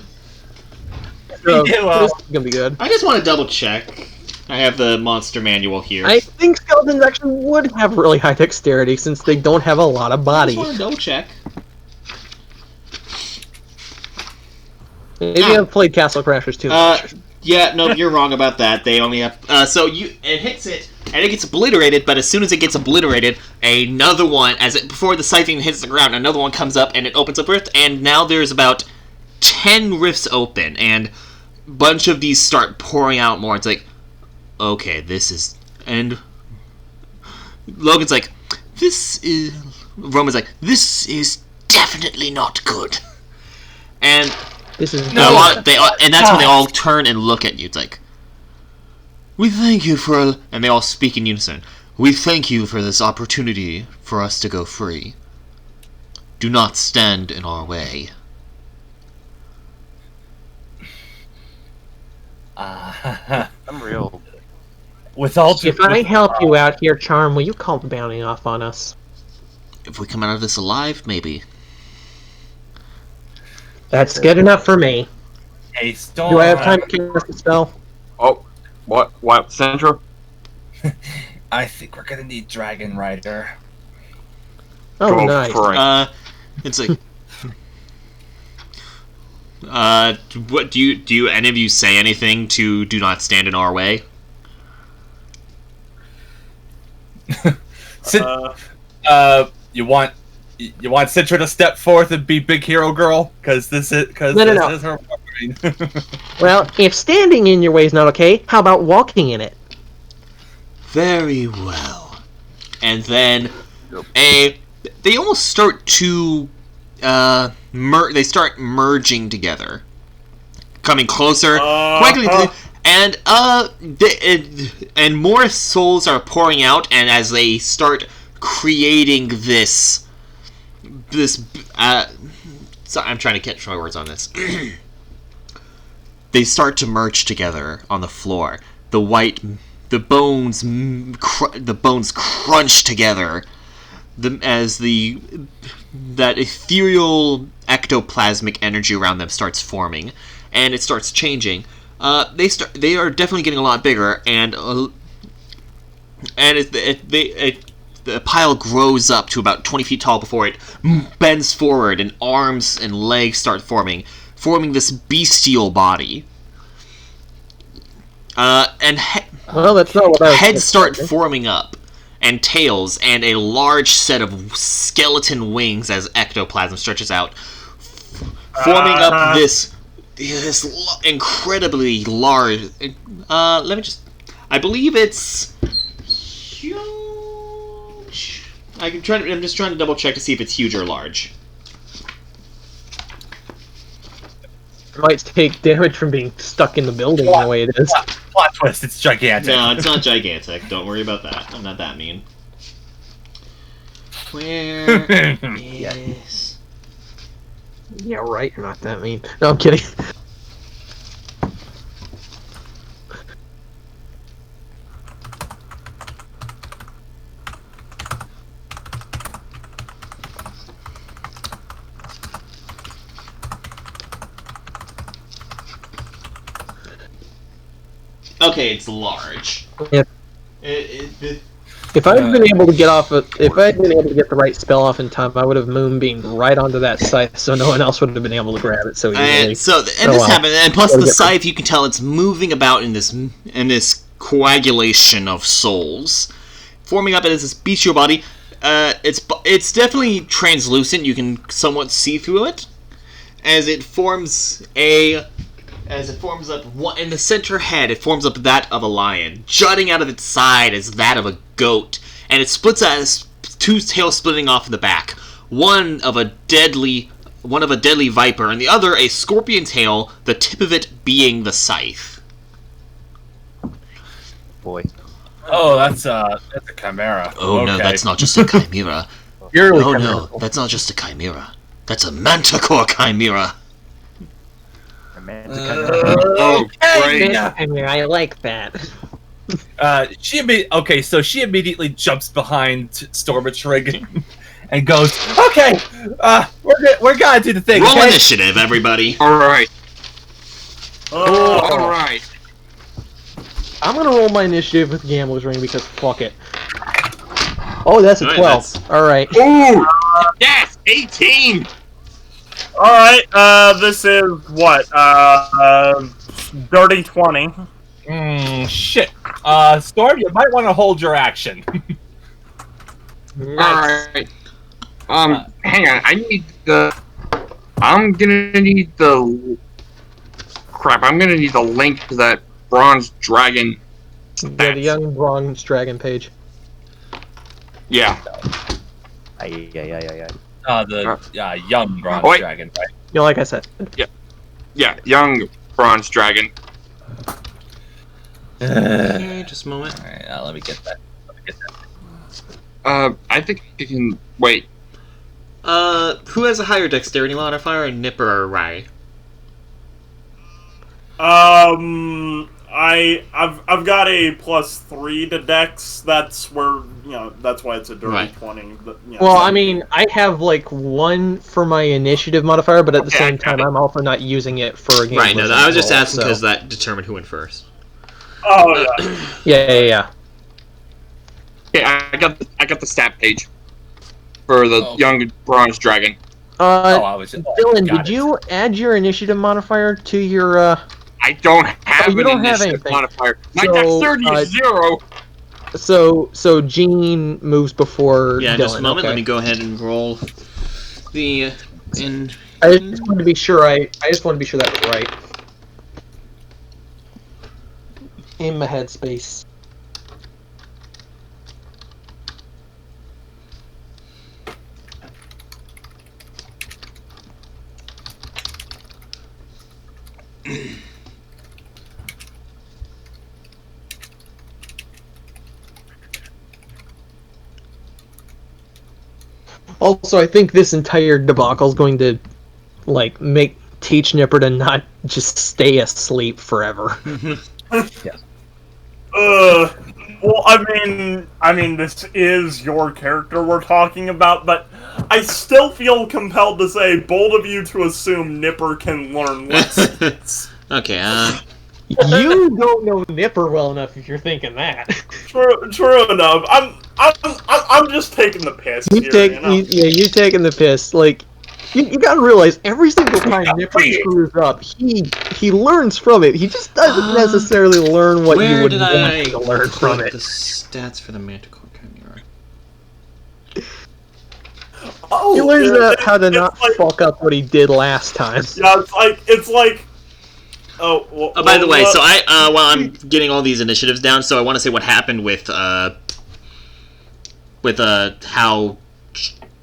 Speaker 9: This is gonna be good.
Speaker 3: I just want to double check. I have the monster manual here.
Speaker 9: I think skeletons actually would have really high dexterity since they don't have a lot of bodies.
Speaker 3: I just want to double check.
Speaker 9: Maybe I've played Castle Crashers too much.
Speaker 3: Yeah, no, you're wrong about that. They only have it hits it and it gets obliterated. But as soon as it gets obliterated, another one before the siphon hits the ground, another one comes up and it opens up rift. And now there's about 10 rifts open, and a bunch of these start pouring out more. It's like, okay, this is, and Logan's like, this is. Roman's like, this is definitely not good. And
Speaker 9: This is
Speaker 3: and that's when they all turn and look at you. It's like, we thank you for, and they all speak in unison. We thank you for this opportunity for us to go free. Do not stand in our way.
Speaker 2: I'm real.
Speaker 4: With all due,
Speaker 9: If I help you out here, Charm, will you call the bounty off on us?
Speaker 3: If we come out of this alive, maybe.
Speaker 9: That's good enough for me.
Speaker 4: a storm.
Speaker 9: Do I have time to cast the spell?
Speaker 7: Oh, what? Central?
Speaker 4: I think we're gonna need Dragon Rider.
Speaker 9: Oh,
Speaker 7: Go
Speaker 9: nice.
Speaker 7: for it.
Speaker 3: It's like, what do you any of you say anything to do not stand in our way?
Speaker 4: You want Citra to step forth and be big hero girl? Because this is
Speaker 9: No.
Speaker 4: is her.
Speaker 9: Well, if standing in your way is not okay, how about walking in it?
Speaker 3: Very well. And then they almost start to they start merging together, coming closer, quickly, and and more souls are pouring out, and as they start creating this sorry, I'm trying to catch my words on this. They start to merge together on the floor. The bones crunch together as that ethereal ectoplasmic energy around them starts forming, and it starts changing. They are definitely getting a lot bigger, and the pile grows up to about 20 feet tall before it bends forward, and arms and legs start forming this bestial body. And
Speaker 9: Well, that's not what I was
Speaker 3: heads start
Speaker 9: expecting.
Speaker 3: forming up, and tails, and a large set of skeleton wings as ectoplasm stretches out, forming up this incredibly large. Let me just. I believe it's huge. I'm just trying to double check to see if it's huge or large.
Speaker 9: It might take damage from being stuck in the building the way it is.
Speaker 4: Plot twist, it's gigantic.
Speaker 3: No, it's not gigantic. Don't worry about that. I'm not that mean. Where is...
Speaker 9: Yeah, right, you're not that mean. No, I'm kidding.
Speaker 3: Okay, it's large.
Speaker 9: Yeah. If I had been able to get the right spell off in time, I would have moonbeamed right onto that scythe, so no one else would have been able to grab it so easily.
Speaker 3: And this happened, and plus the scythe, you can tell it's moving about in this coagulation of souls, forming up as this bestial body. It's definitely translucent. You can somewhat see through it as it forms up in the center head. It forms up that of a lion. Jutting out of its side is that of a goat, and it splits as two tails splitting off in the back. One of a deadly viper, and the other a scorpion tail. The tip of it being the scythe.
Speaker 2: Boy.
Speaker 4: Oh, that's a chimera.
Speaker 3: Oh
Speaker 4: okay.
Speaker 3: no, that's not just a chimera.
Speaker 9: Purely
Speaker 3: Oh no,
Speaker 9: chimerical.
Speaker 3: that's not just a chimera. That's a manticore chimera.
Speaker 7: Oh, great.
Speaker 9: I mean, I like that.
Speaker 4: She immediately jumps behind Stormatrig and goes, "Okay, we're gonna do the thing."
Speaker 3: Roll
Speaker 4: okay?
Speaker 3: initiative, everybody.
Speaker 7: All right.
Speaker 6: Oh,
Speaker 7: All right.
Speaker 1: I'm gonna roll my initiative with Gambler's Ring because fuck it. Oh, that's a
Speaker 3: Alright,
Speaker 1: 12. Alright.
Speaker 7: Ooh. Yes. 18.
Speaker 5: Alright, this is what? Dirty 20.
Speaker 4: Shit. Storm, you might want to hold your action.
Speaker 9: Nice.
Speaker 7: Alright. Hang on. I'm gonna need the. Crap, I'm gonna need the link to that bronze dragon.
Speaker 9: Yeah, the young bronze dragon page.
Speaker 7: Yeah.
Speaker 2: Aye.
Speaker 4: The young bronze
Speaker 7: Oh, wait.
Speaker 4: dragon, right?
Speaker 9: You know, like I said.
Speaker 7: Yeah, young bronze dragon.
Speaker 3: Okay, just a moment.
Speaker 4: Alright, let me get that.
Speaker 7: I think you can wait.
Speaker 3: Who has a higher dexterity modifier, Nipper or Rye?
Speaker 6: I've got a +3 to Dex. That's where that's why it's a dirty
Speaker 3: Right.
Speaker 6: 20.
Speaker 9: Well, I mean, I have like 1 for my initiative modifier, but at the
Speaker 7: Okay,
Speaker 9: same
Speaker 7: I got
Speaker 9: time,
Speaker 7: it.
Speaker 9: I'm also not using it for a game.
Speaker 3: Right, no,
Speaker 9: wisdom
Speaker 3: I was just
Speaker 9: roll,
Speaker 3: asking
Speaker 9: so-
Speaker 3: because that determined who went first.
Speaker 6: Oh yeah.
Speaker 9: Yeah.
Speaker 7: Okay, I got the stat page for the young bronze dragon.
Speaker 4: I was just.
Speaker 9: Dylan,
Speaker 4: got
Speaker 9: did
Speaker 4: it.
Speaker 9: you add your initiative modifier to your?
Speaker 7: I don't have
Speaker 9: you
Speaker 7: an
Speaker 9: don't have
Speaker 7: initiative
Speaker 9: anything.
Speaker 7: modifier. My
Speaker 9: So,
Speaker 7: dexterity is 0.
Speaker 9: So Jean moves before.
Speaker 3: Yeah,
Speaker 9: Dylan,
Speaker 3: just a moment.
Speaker 9: okay.
Speaker 3: Let me go ahead and roll the.
Speaker 9: I just wanted to be sure. I just wanted to be sure that was right. In my headspace. Also, I think this entire debacle is going to, like, teach Nipper to not just stay asleep forever.
Speaker 5: Well, I mean, this is your character we're talking about, but I still feel compelled to say, bold of you to assume Nipper can learn lessons.
Speaker 3: Okay,
Speaker 9: You don't know Nipper well enough if you're thinking that.
Speaker 5: True enough. I'm just taking the piss here.
Speaker 9: You're taking the piss. Like, you gotta realize every single time Nipper screws up, he learns from it. He just doesn't necessarily learn what you
Speaker 3: where
Speaker 9: would
Speaker 3: did
Speaker 9: want
Speaker 3: I
Speaker 9: him to learn from
Speaker 3: put
Speaker 9: it.
Speaker 3: the stats for the Manticore Chimera?
Speaker 5: Oh,
Speaker 9: He learns how to
Speaker 5: it's
Speaker 9: not
Speaker 5: like,
Speaker 9: fuck up what he did last time.
Speaker 5: Yeah, it's like. Oh, well,
Speaker 3: Oh, by the way, so while I'm getting all these initiatives down, so I want to say what happened with how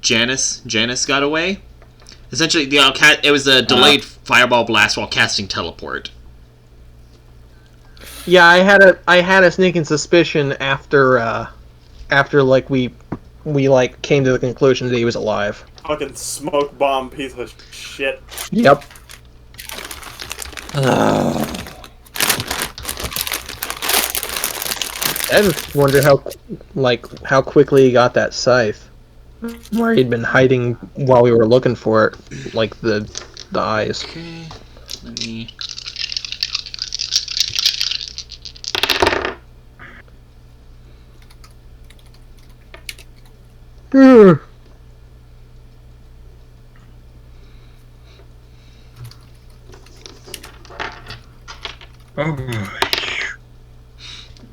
Speaker 3: Janice got away. Essentially, it was a delayed fireball blast while casting teleport.
Speaker 9: Yeah, I had a sneaking suspicion after like we like came to the conclusion that he was alive.
Speaker 6: Fucking smoke bomb piece of shit.
Speaker 9: Yep. I just wonder how quickly he got that scythe. Where he'd been hiding while we were looking for it, like the eyes.
Speaker 3: Okay, let me.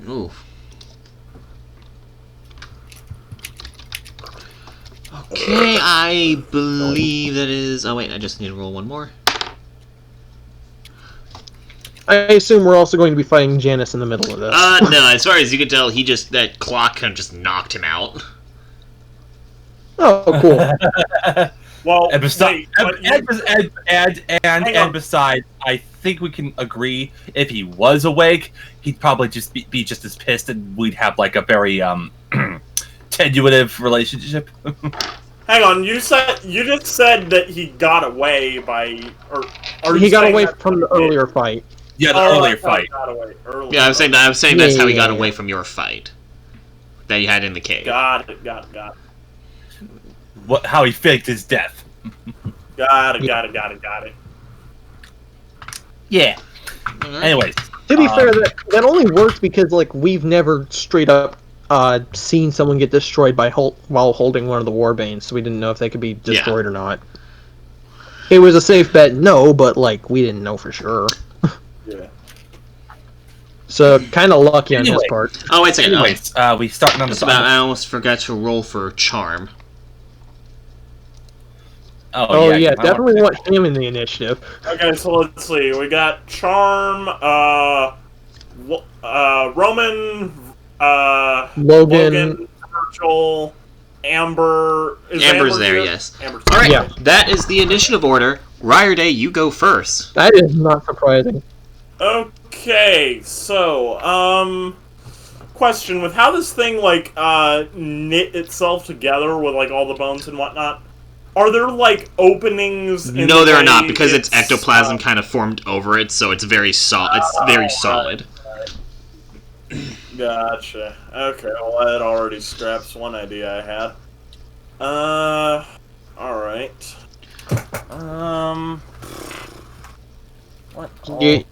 Speaker 3: Ooh. Okay, I believe that is. Oh wait, I just need to roll one more.
Speaker 9: I assume we're also going to be fighting Janice in the middle of this.
Speaker 3: No. As far as you can tell, that clock kind of just knocked him out.
Speaker 9: Oh, cool.
Speaker 5: Well,
Speaker 4: And besides,
Speaker 5: wait, Hang on.
Speaker 4: besides, I think we can agree if he was awake, he'd probably just be just as pissed, and we'd have like a very tenuative relationship.
Speaker 6: Hang on, you just said that he got away by, or
Speaker 9: He got away from the earlier fight.
Speaker 4: Yeah, the earlier fight.
Speaker 6: Got away earlier.
Speaker 3: Yeah, I was saying that's how he got
Speaker 9: Yeah.
Speaker 3: away from your fight that you had in the cave.
Speaker 6: Got it.
Speaker 4: How he faked his death.
Speaker 6: Got it.
Speaker 4: Yeah. Anyways,
Speaker 9: To be fair, that only works because like we've never straight up seen someone get destroyed by while holding one of the warbanes, so we didn't know if they could be destroyed or not. it was a safe bet, no, but like we didn't know for sure.
Speaker 6: Yeah.
Speaker 9: So kind of lucky on his
Speaker 4: Anyway.
Speaker 9: part.
Speaker 3: Oh, wait a second.
Speaker 4: Anyways, we starting on the
Speaker 3: Just about, I almost forgot to roll for charm.
Speaker 9: Oh yeah,
Speaker 4: 'cause I
Speaker 9: definitely want him in the initiative.
Speaker 6: Okay, so let's see. We got Charm, Roman,
Speaker 9: Logan.
Speaker 6: Virgil, Amber. Is
Speaker 3: Amber's
Speaker 6: Amber
Speaker 3: there,
Speaker 6: here?
Speaker 3: yes.
Speaker 6: Amber's
Speaker 3: All right,
Speaker 9: Yeah.
Speaker 3: that is the initiative order. Ryerday, you go first.
Speaker 9: That is not surprising.
Speaker 6: Okay, so, question, with how this thing, like, knit itself together with, like, all the bones and whatnot, are there, like, openings in
Speaker 3: No,
Speaker 6: the
Speaker 3: there are
Speaker 6: way
Speaker 3: not, because its ectoplasm kind of formed over it, so it's very solid.
Speaker 6: Gotcha. Okay, well, that already scraps one idea I had. Alright. What?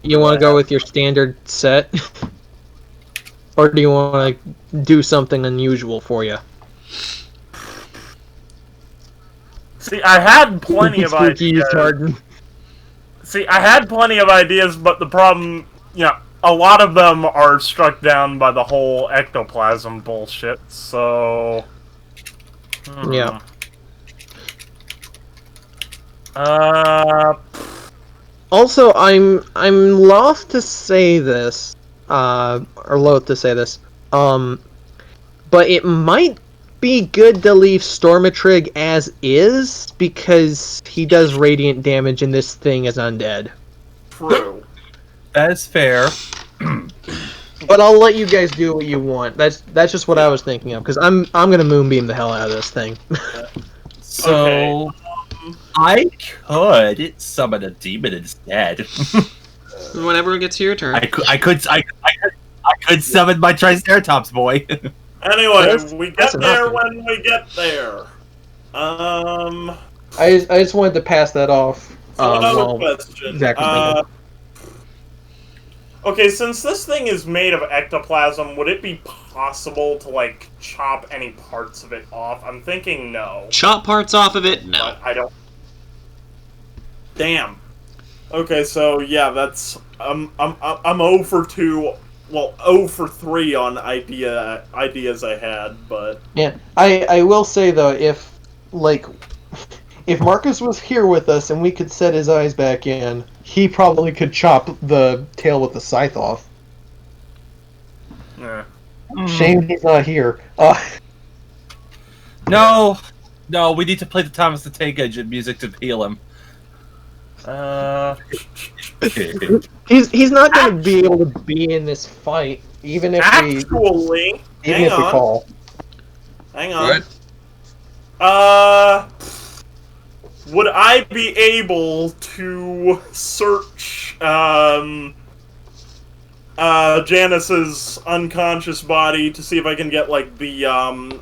Speaker 9: You want to go with your standard set, or do you want to do something unusual for you?
Speaker 5: See, I had plenty of
Speaker 9: Spooky
Speaker 5: ideas.
Speaker 9: Harden.
Speaker 5: See, I had plenty of ideas, but the problem, a lot of them are struck down by the whole ectoplasm bullshit. So,
Speaker 9: Yeah. Also, I'm loath to say this, but it might be good to leave Stormatrig as is, because he does radiant damage and this thing is undead.
Speaker 6: True.
Speaker 4: That is fair.
Speaker 9: But I'll let you guys do what you want. That's just what I was thinking of, because I'm gonna moonbeam the hell out of this thing.
Speaker 4: So I could summon a demon instead.
Speaker 3: Whenever it gets to your turn.
Speaker 4: I could summon my Triceratops boy.
Speaker 6: Anyway, we
Speaker 9: that's
Speaker 6: get there
Speaker 9: enough.
Speaker 6: when we get there.
Speaker 1: I just wanted to pass that off.
Speaker 6: Another
Speaker 1: while
Speaker 6: question.
Speaker 1: Zach was thinking.
Speaker 6: Okay, since this thing is made of ectoplasm, would it be possible to, like, chop any parts of it off? I'm thinking no.
Speaker 3: Chop parts off of it? No.
Speaker 6: But I don't... Damn. Okay, so, yeah, that's... I'm 0 for 2... Well, 0 for 3 on ideas I had, but...
Speaker 1: Yeah, I will say though, if Marcus was here with us and we could set his eyes back in, he probably could chop the tail with the scythe off.
Speaker 5: yeah.
Speaker 1: Shame he's not here.
Speaker 4: No, we need to play the Thomas the Tank Engine music to heal him.
Speaker 1: He's not going to be able to be in this fight, even if we call.
Speaker 6: Hang on. Would I be able to search Janice's unconscious body to see if I can get, like, the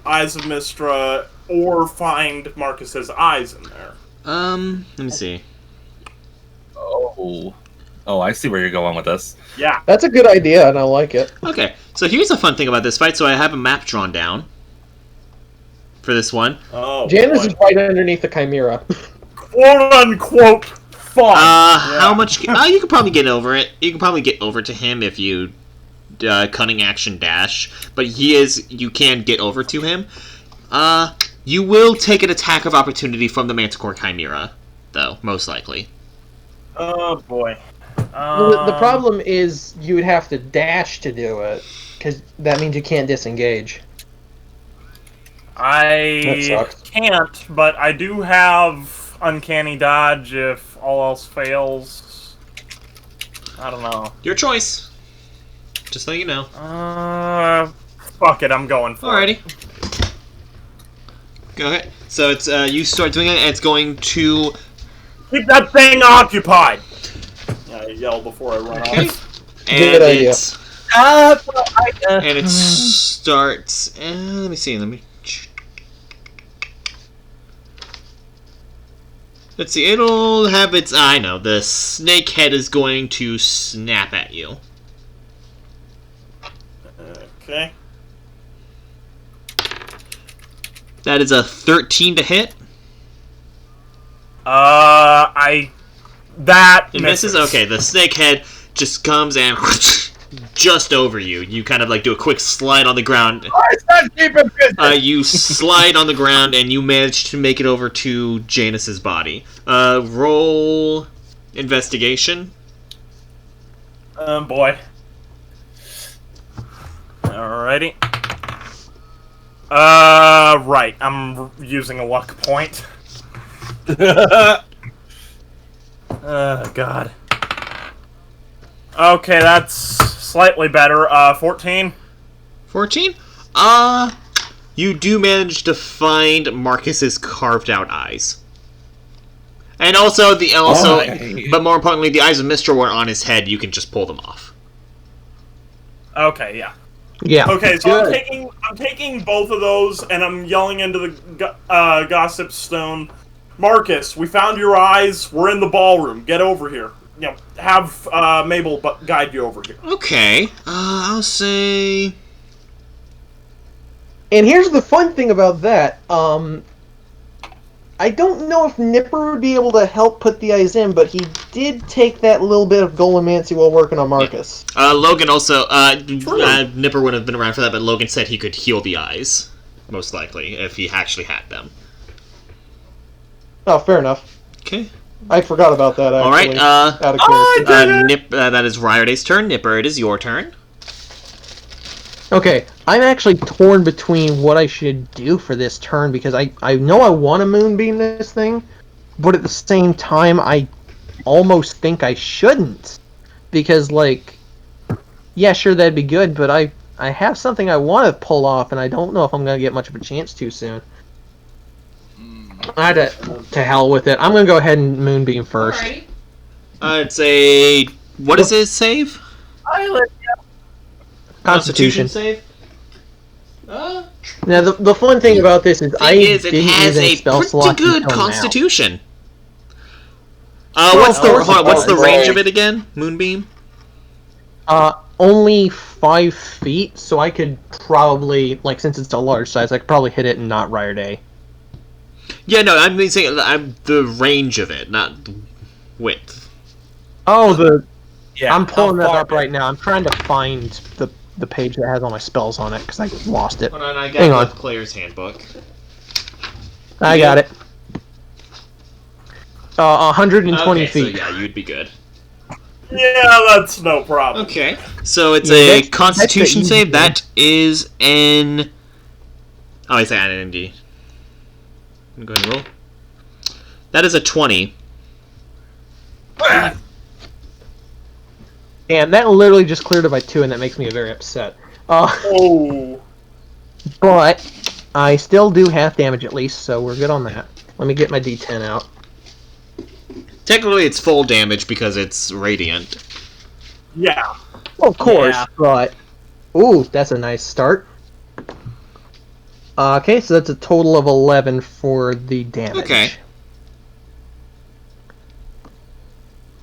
Speaker 6: Eyes of Mystra or find Marcus's eyes in there?
Speaker 3: Let me see.
Speaker 4: Oh, I see where you're going with this.
Speaker 6: Yeah.
Speaker 1: That's a good idea, and I like it.
Speaker 3: Okay, so here's a fun thing about this fight. So I have a map drawn down for this one.
Speaker 6: Oh,
Speaker 1: Janice
Speaker 6: boy.
Speaker 1: is right underneath the Chimera.
Speaker 6: Quote-unquote fun.
Speaker 3: How much... you could probably get over it. You can probably get over to him if you cunning action dash. But you can get over to him. You will take an attack of opportunity from the Manticore Chimera, though, most likely.
Speaker 6: Oh, boy.
Speaker 1: The problem is you would have to dash to do it, because that means you can't disengage. That
Speaker 5: I
Speaker 1: sucks.
Speaker 5: can't, but I do have Uncanny Dodge if all else fails. I don't know.
Speaker 3: Your choice. Just so you know.
Speaker 5: Fuck it, I'm going for it.
Speaker 3: Alrighty. Okay, so it's you start doing it, and it's going to...
Speaker 5: Keep that thing occupied!
Speaker 6: Yeah, I yell before I run
Speaker 3: Okay.
Speaker 6: off.
Speaker 3: And
Speaker 1: Good idea.
Speaker 3: and it starts... let me see, Let's see, it'll have its... I know, the snake head is going to snap at you.
Speaker 6: Okay.
Speaker 3: That is a 13 to hit.
Speaker 5: That
Speaker 3: It misses? Okay, the snake head just comes and just over you. You kind of like do a quick slide on the ground. You slide on the ground and you manage to make it over to Janus's body. Roll investigation.
Speaker 5: Boy. Alrighty. Right. I'm using a luck point. God. Okay, that's slightly better. 14.
Speaker 3: 14? You do manage to find Marcus's carved out eyes. And also but more importantly, the eyes of Mistral were on his head. You can just pull them off.
Speaker 5: Okay, yeah.
Speaker 9: Yeah.
Speaker 5: Okay, so I'm taking both of those, and I'm yelling into the gossip stone. Marcus, we found your eyes. We're in the ballroom. Get over here. You know, have Mabel guide you over here.
Speaker 3: Okay. I'll say.
Speaker 1: And here's the fun thing about that. I don't know if Nipper would be able to help put the eyes in, but he did take that little bit of Golomancy while working on Marcus.
Speaker 3: Logan also. Nipper wouldn't have been around for that, but Logan said he could heal the eyes, most likely, if he actually had them.
Speaker 1: Oh, fair enough.
Speaker 3: Okay.
Speaker 1: I forgot about that, actually.
Speaker 3: Alright,
Speaker 1: out of character.
Speaker 3: that is Ryerday's turn. Nipper, it is your turn.
Speaker 9: Okay, I'm actually torn between what I should do for this turn, because I know I want to Moonbeam this thing, but at the same time, I almost think I shouldn't. Because, like, yeah, sure, that'd be good, but I have something I want to pull off, and I don't know if I'm going to get much of a chance too soon. To hell with it. I'm going to go ahead and Moonbeam first.
Speaker 10: Alright.
Speaker 3: I'd say... What is his save?
Speaker 9: Constitution.
Speaker 3: save?
Speaker 9: Now, the fun thing about this is
Speaker 3: It
Speaker 9: didn't
Speaker 3: has
Speaker 9: use any
Speaker 3: a
Speaker 9: spell
Speaker 3: pretty
Speaker 9: slots
Speaker 3: good
Speaker 9: until now.
Speaker 3: constitution. What's the range of it again? Moonbeam?
Speaker 9: Only 5 feet, so I could probably, like, since it's a large size, I could probably hit it and not Ryerday.
Speaker 3: Yeah, no, I'm saying the range of it, not the width.
Speaker 9: Oh,
Speaker 5: Yeah,
Speaker 9: I'm pulling
Speaker 5: how
Speaker 9: that
Speaker 5: far-
Speaker 9: up right now. I'm trying to find the page that has all my spells on it, because I lost it.
Speaker 3: Hold on, I
Speaker 9: Hang
Speaker 3: got
Speaker 9: on.
Speaker 3: the player's handbook.
Speaker 9: I got it. 120
Speaker 3: Okay,
Speaker 9: feet.
Speaker 3: so yeah, you'd be good.
Speaker 6: Yeah, that's no problem.
Speaker 3: Okay, so it's
Speaker 9: Yeah,
Speaker 3: a
Speaker 9: that's
Speaker 3: Constitution
Speaker 9: the easy
Speaker 3: save.
Speaker 9: one.
Speaker 3: That is an... Oh, I say an ND. Go ahead and roll. That is a 20.
Speaker 9: And that literally just cleared it by 2, and that makes me very upset.
Speaker 6: Oh.
Speaker 9: But I still do half damage at least, so we're good on that. Let me get my D10 out.
Speaker 3: Technically, it's full damage because it's radiant.
Speaker 6: Yeah.
Speaker 9: Of course,
Speaker 5: Yeah.
Speaker 9: but... Ooh, that's a nice start. Okay, so that's a total of 11 for the damage.
Speaker 3: Okay.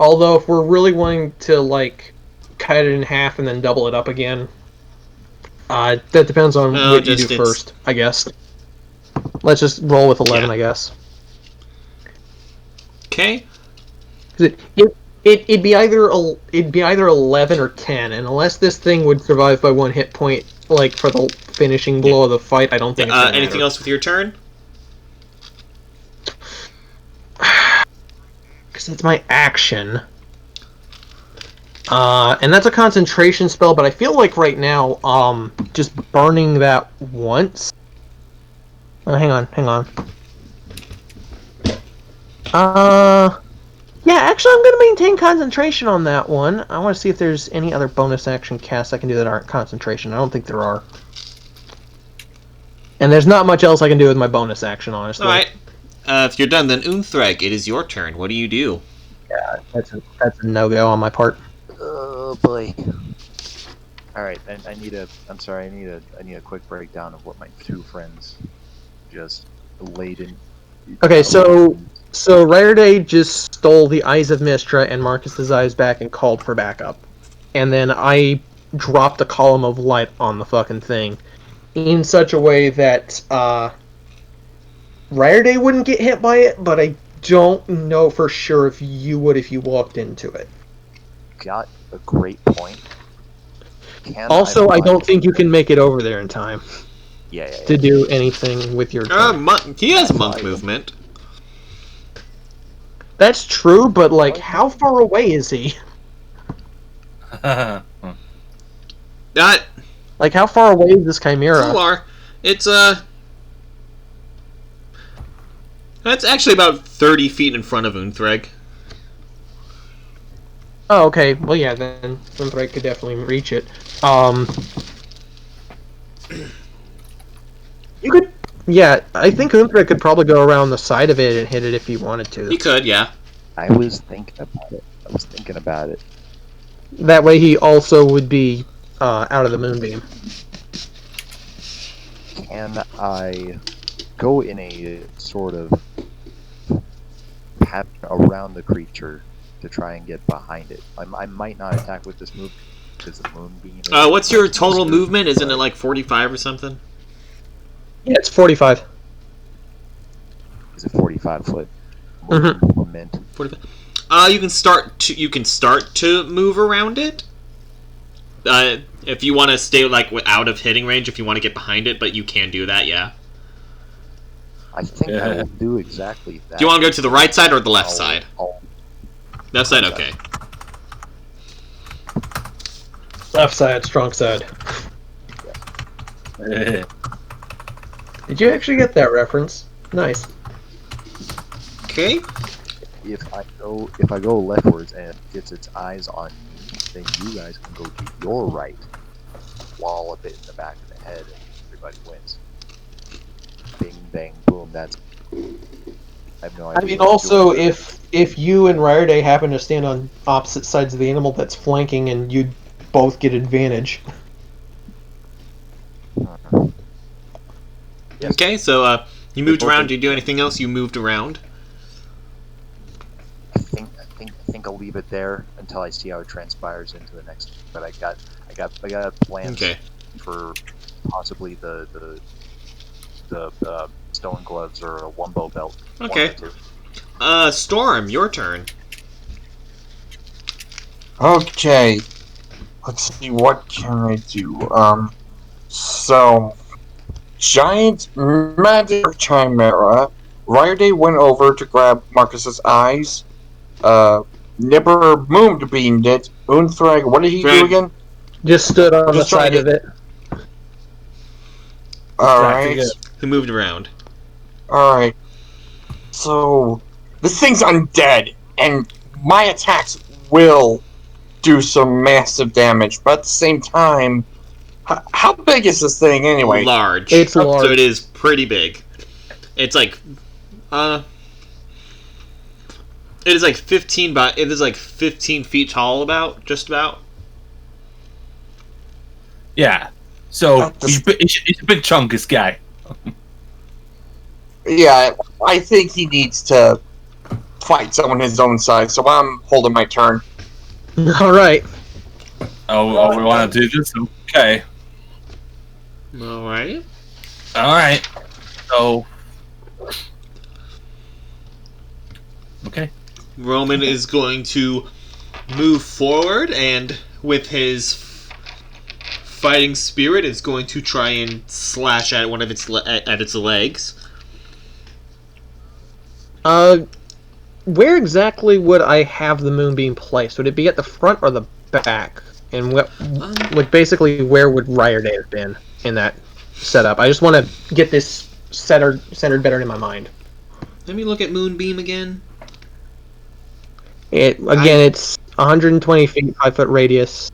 Speaker 1: Although, if we're really wanting to, like, cut it in half and then double it up again, that depends on
Speaker 3: No,
Speaker 1: what you
Speaker 3: just
Speaker 1: do
Speaker 3: it's-
Speaker 1: first, I guess. Let's just roll with 11,
Speaker 3: Yeah.
Speaker 1: I guess.
Speaker 3: Okay.
Speaker 1: 'Cause it'd be either 11 or 10, and unless this thing would survive by 1 hit point, like, for the finishing blow of the fight, I don't think it's gonna
Speaker 3: Anything
Speaker 1: matter.
Speaker 3: else with your turn?
Speaker 1: Because it's my action. And that's a concentration spell, but I feel like right now, just burning that once... Oh, hang on. Yeah, actually I'm going to maintain concentration on that one. I want to see if there's any other bonus action casts I can do that aren't concentration. I don't think there are. And there's not much else I can do with my bonus action, honestly.
Speaker 3: Alright. If you're done, then Unthreg, it is your turn. What do you do?
Speaker 1: Yeah, that's a no-go on my part.
Speaker 2: Oh boy. All right, I need a. I'm sorry. I need a quick breakdown of what my two friends just laid in.
Speaker 1: Okay, so Ryerday just stole the Eyes of Mystra and Marcus's eyes back and called for backup. And then I dropped a column of light on the fucking thing in such a way that Ryerday wouldn't get hit by it, but I don't know for sure if you would if you walked into it.
Speaker 2: Got a great point.
Speaker 1: Also, I don't think you can make it over there in time
Speaker 2: Yeah.
Speaker 1: to do anything with your turn.
Speaker 3: He has monk movement.
Speaker 1: That's true, but like, how far away is he?
Speaker 3: That
Speaker 1: Like, how far away is this chimera?
Speaker 3: Solar. It's that's actually about 30 feet in front of Unthreg.
Speaker 1: Oh, okay. Well, yeah, then Unthreg could definitely reach it. You could. Yeah, I think Unthreg could probably go around the side of it and hit it if he wanted to.
Speaker 3: He could, yeah.
Speaker 2: I was thinking about it.
Speaker 1: That way, he also would be out of the moonbeam.
Speaker 2: Can I go in a sort of pattern around the creature to try and get behind it? I might not attack with this move because the moonbeam.
Speaker 3: What's your total movement? Isn't it like 45 or something?
Speaker 1: Yeah, it's 45.
Speaker 2: Is it 45 foot?
Speaker 1: Mhm.
Speaker 2: Movement.
Speaker 3: 45. You can start to move around it. If you want to stay like out of hitting range, if you want to get behind it, but you can do that, yeah.
Speaker 2: I think I will do exactly that.
Speaker 3: Do you want to go to the right side or the left side? Left side, okay.
Speaker 1: Left side, strong side.
Speaker 8: Yeah.
Speaker 1: Did you actually get that reference? Nice.
Speaker 3: Okay.
Speaker 2: If I go leftwards and it gets its eyes on me, then you guys can go to your right, while a bit in the back of the head, and everybody wins. Bing, bang, boom. That's. I have no idea.
Speaker 1: I mean, also, if you and Ryerday happen to stand on opposite sides of the animal that's flanking, and you both get advantage.
Speaker 3: Okay, so you moved around. Did you do anything else? You moved around.
Speaker 2: I think I'll leave it there until I see how it transpires into the next. But I got plans for possibly the stone gloves or a wumbo belt.
Speaker 3: Okay. Storm, your turn.
Speaker 7: Okay. Let's see, what can I do? So, giant magic chimera. Ryerday went over to grab Marcus's eyes. Nipper moonbeamed it. Unthrag, what did he do again?
Speaker 1: Just stood on the side of it.
Speaker 7: Alright.
Speaker 3: Who moved around?
Speaker 7: Alright. So, this thing's undead, and my attacks will do some massive damage, but at the same time, how big is this thing anyway?
Speaker 3: Large.
Speaker 1: It's large.
Speaker 3: So it is pretty big. It's like, it is like 15 feet tall, just about.
Speaker 4: Yeah. So he's a big chunk, this guy.
Speaker 7: Yeah, I think he needs to fight someone his own size, so I'm holding my turn.
Speaker 1: Alright.
Speaker 4: Oh, we want to do this? Okay.
Speaker 3: Alright.
Speaker 4: Alright. So. Okay.
Speaker 3: Roman is going to move forward, and with his fighting spirit is going to try and slash at one of its legs.
Speaker 1: Where exactly would I have the moonbeam placed? Would it be at the front or the back? And what, like, basically, where would Ryerday have been in that setup? I just want to get this centered better in my mind.
Speaker 3: Let me look at moonbeam again.
Speaker 1: It's 120 feet, 5 foot radius.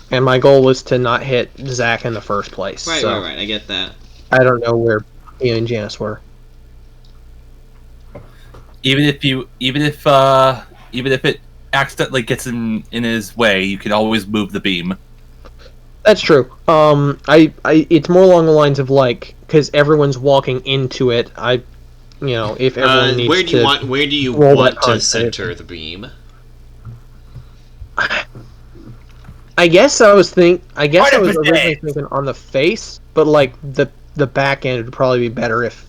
Speaker 1: And my goal was to not hit Zach in the first place.
Speaker 3: Right,
Speaker 1: so
Speaker 3: right. I get that.
Speaker 1: I don't know where Ian and Janice were.
Speaker 4: Even if it accidentally gets in his way, you can always move the beam.
Speaker 1: That's true. It's more along the lines of like, because everyone's walking into it. If everyone needs
Speaker 3: where do you
Speaker 1: roll
Speaker 3: want
Speaker 1: that
Speaker 3: to
Speaker 1: con
Speaker 3: center the beam?
Speaker 1: I guess I was originally thinking on the face, but like the
Speaker 9: the back end would probably be better if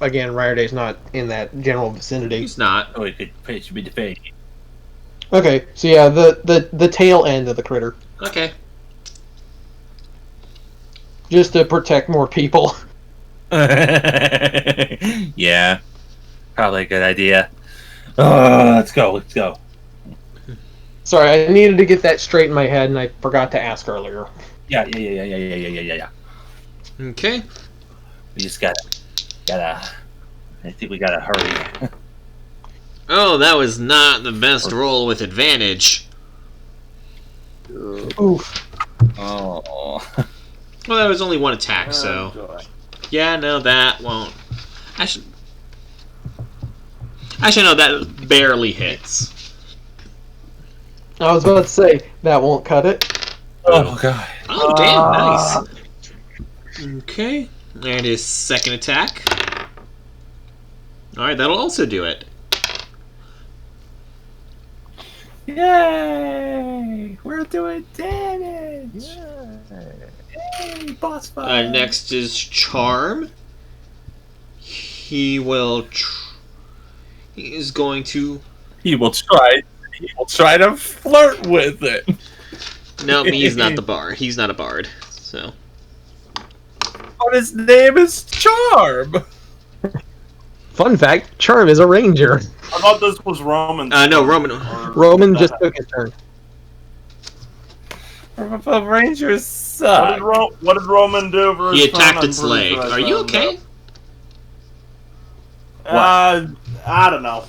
Speaker 9: again Ryerday's not in that general vicinity.
Speaker 3: He's not.
Speaker 4: Oh, it should be defeated.
Speaker 1: Okay, so yeah, the tail end of the critter,
Speaker 3: Okay.
Speaker 1: just to protect more people.
Speaker 4: Yeah, probably a good idea. Let's go.
Speaker 1: Sorry, I needed to get that straight in my head, and I forgot to ask earlier.
Speaker 4: Yeah.
Speaker 3: Okay.
Speaker 4: We just gotta. I think we gotta hurry.
Speaker 3: Oh, that was not the best roll with advantage.
Speaker 1: Oof.
Speaker 4: Oh.
Speaker 3: Well, that was only one attack, so...
Speaker 6: God.
Speaker 3: Yeah, no, that won't... Actually, no, that barely hits.
Speaker 1: I was about to say, that won't cut it.
Speaker 4: Oh god.
Speaker 3: Oh, damn, nice. Okay, and his second attack. Alright, that'll also do it.
Speaker 4: Yay! We're doing damage! Yay! Boss fight!
Speaker 3: Next is Charm. He is going to...
Speaker 4: He will try to flirt with it.
Speaker 3: No, he's not the bard. He's not a bard, so...
Speaker 4: But his name is Charm!
Speaker 9: Fun fact: Charm is a ranger.
Speaker 6: I thought this was Roman.
Speaker 3: No, Roman...
Speaker 9: Roman just took his turn.
Speaker 4: Rangers suck.
Speaker 6: What did Roman do for his
Speaker 3: He attacked
Speaker 6: turn? I'm
Speaker 3: its
Speaker 6: pretty
Speaker 3: leg.
Speaker 6: sure I
Speaker 3: Are you
Speaker 6: found
Speaker 3: okay?
Speaker 6: out. I don't know.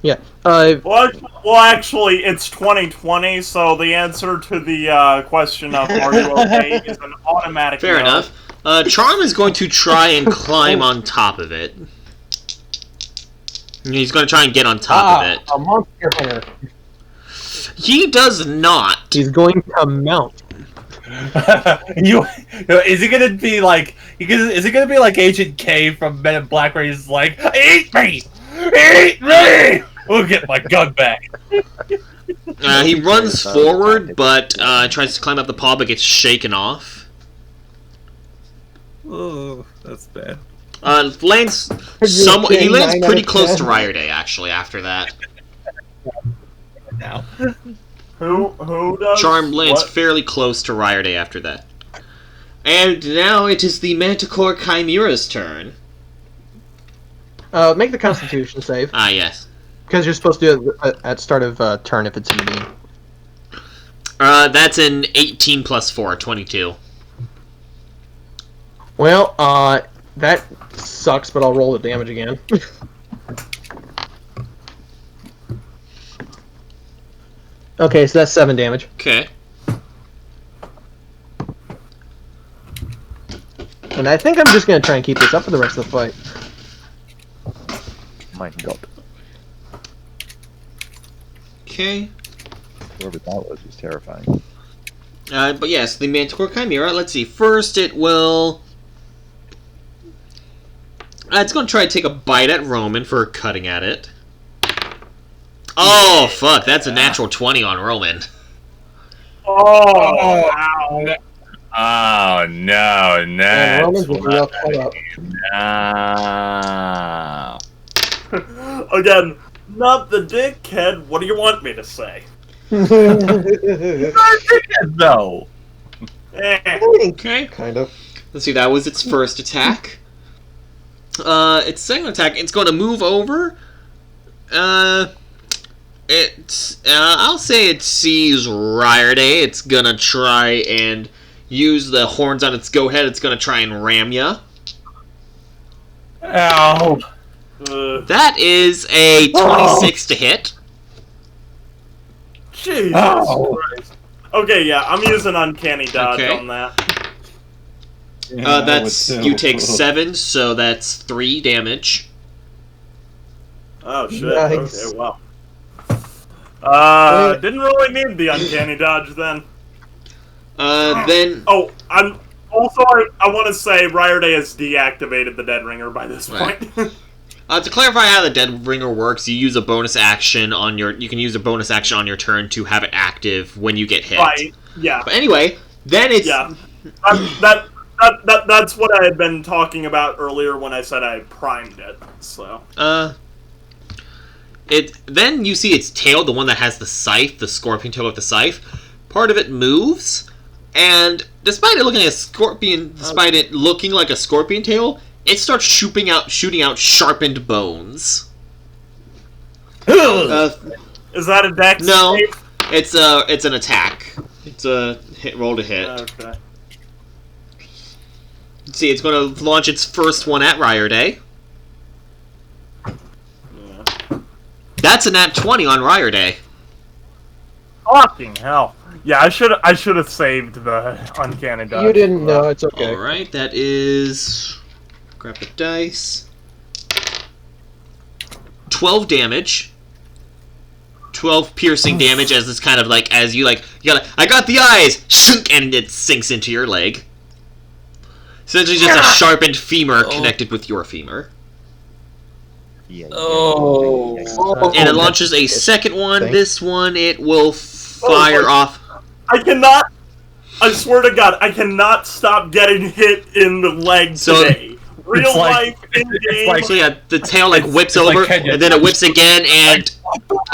Speaker 9: Yeah.
Speaker 6: Well, actually, it's 2020, so the answer to the question of "Are you okay?" is an automatic.
Speaker 3: Fair
Speaker 6: no.
Speaker 3: enough. Charm is going to try and climb on top of it. He's going to try and get on top of it.
Speaker 1: A monster hunter.
Speaker 3: He does not.
Speaker 9: He's going to mount.
Speaker 4: Is it gonna be like? Is it gonna be like Agent K from Men in Black, where he's like, "Eat me, eat me"? We'll get my gun back.
Speaker 3: He runs forward, but tries to climb up the paw, but gets shaken off.
Speaker 4: Oh, that's bad.
Speaker 3: Lands he lands pretty close to Ryerday, actually, after that.
Speaker 4: Now.
Speaker 6: Who does?
Speaker 3: Charm lands
Speaker 6: what?
Speaker 3: fairly close to Ryerday after that. And now it is the Manticore Chimera's turn.
Speaker 9: Make the Constitution save,
Speaker 3: Ah, yes.
Speaker 9: because you're supposed to do it at start of turn if it's in the game.
Speaker 3: That's an 18 plus 4, 22.
Speaker 1: Well, that sucks, but I'll roll the damage again. Okay, so that's 7 damage.
Speaker 3: Okay.
Speaker 1: And I think I'm just going to try and keep this up for the rest of the fight.
Speaker 2: My God.
Speaker 3: Okay.
Speaker 2: Whoever that was terrifying.
Speaker 3: But yes, the Manticore Chimera, let's see. First, it will... it's going to try to take a bite at Roman for cutting at it. Oh, fuck. That's a natural 20 on Roman.
Speaker 6: Oh, wow.
Speaker 4: Oh no,
Speaker 1: And Roman's was real cut up.
Speaker 4: no.
Speaker 6: Again, not the dickhead. What do you want me to say?
Speaker 4: No.
Speaker 3: Okay.
Speaker 1: Kind of.
Speaker 3: Let's see, that was its first attack. Its second attack, it's going to move over. I'll say it sees Ryerday. It's going to try and use the horns on its go-head. It's going to try and ram ya.
Speaker 4: Ow.
Speaker 3: That is a 26 to hit.
Speaker 6: Jesus
Speaker 4: Oh.
Speaker 6: Christ. Okay, yeah, I'm using Uncanny Dodge
Speaker 3: Okay.
Speaker 6: on that.
Speaker 3: That's you take 7, so that's 3 damage.
Speaker 6: Oh, shit.
Speaker 1: Nice.
Speaker 6: Okay, wow. Didn't really need the Uncanny Dodge then.
Speaker 3: Then
Speaker 6: Oh, I'm also, I want to say Ryerday has deactivated the Dead Ringer by this
Speaker 3: Right.
Speaker 6: point.
Speaker 3: to clarify how the Dead Ringer works, you use a bonus action on your. You can use a bonus action on your turn to have it active when you get hit.
Speaker 6: Right, yeah.
Speaker 3: But anyway, then it's
Speaker 6: Yeah. That's what I had been talking about earlier when I said I primed it. So.
Speaker 3: Then you see its tail, the one that has the scythe, the scorpion tail with the scythe. Part of it moves, and despite it looking like a scorpion tail, it starts shooting out sharpened bones.
Speaker 6: Is that a dex?
Speaker 3: No,
Speaker 6: save?
Speaker 3: it's an attack. It's a roll to hit.
Speaker 6: Okay.
Speaker 3: See, it's going to launch its first one at Ryer Day.
Speaker 6: Yeah.
Speaker 3: That's a nat 20 on Ryer Day.
Speaker 5: Fucking hell. Yeah, I should have saved the uncanny dodge.
Speaker 1: You didn't know. It's okay.
Speaker 3: All right, that is. Grab the dice. 12 damage. 12 piercing damage as it's kind of like as you gotta, I got the eyes, shunk, and it sinks into your leg. Essentially, just a sharpened femur connected with your femur.
Speaker 2: Yeah.
Speaker 4: Oh.
Speaker 3: And it launches a second one.
Speaker 1: Thanks.
Speaker 3: This one, it will fire off.
Speaker 6: I swear to God, I cannot stop getting hit in the leg today. Real life, in game.
Speaker 3: So yeah, the tail whips over,
Speaker 4: like Kenya.
Speaker 3: and then it whips again, and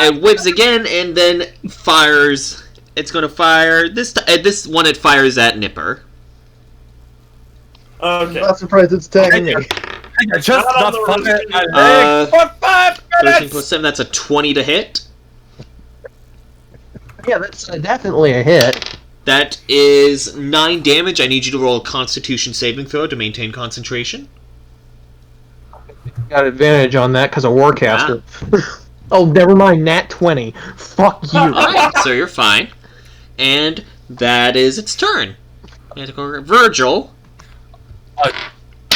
Speaker 3: it whips again, and then fires. It's gonna fire this one. It fires at Nipper.
Speaker 6: Okay.
Speaker 1: I'm not surprised it's tagging me.
Speaker 4: Just
Speaker 6: Not on
Speaker 4: the
Speaker 6: the
Speaker 4: fun. For 5
Speaker 3: 13
Speaker 4: minutes.
Speaker 3: plus 7. That's a 20 to hit.
Speaker 1: Yeah, that's definitely a hit.
Speaker 3: That is 9 damage. I need you to roll a Constitution saving throw to maintain concentration.
Speaker 1: Got advantage on that because of Warcaster. Oh, never mind. Nat 20. Fuck you.
Speaker 3: Alright, so you're fine. And that is its turn. Virgil.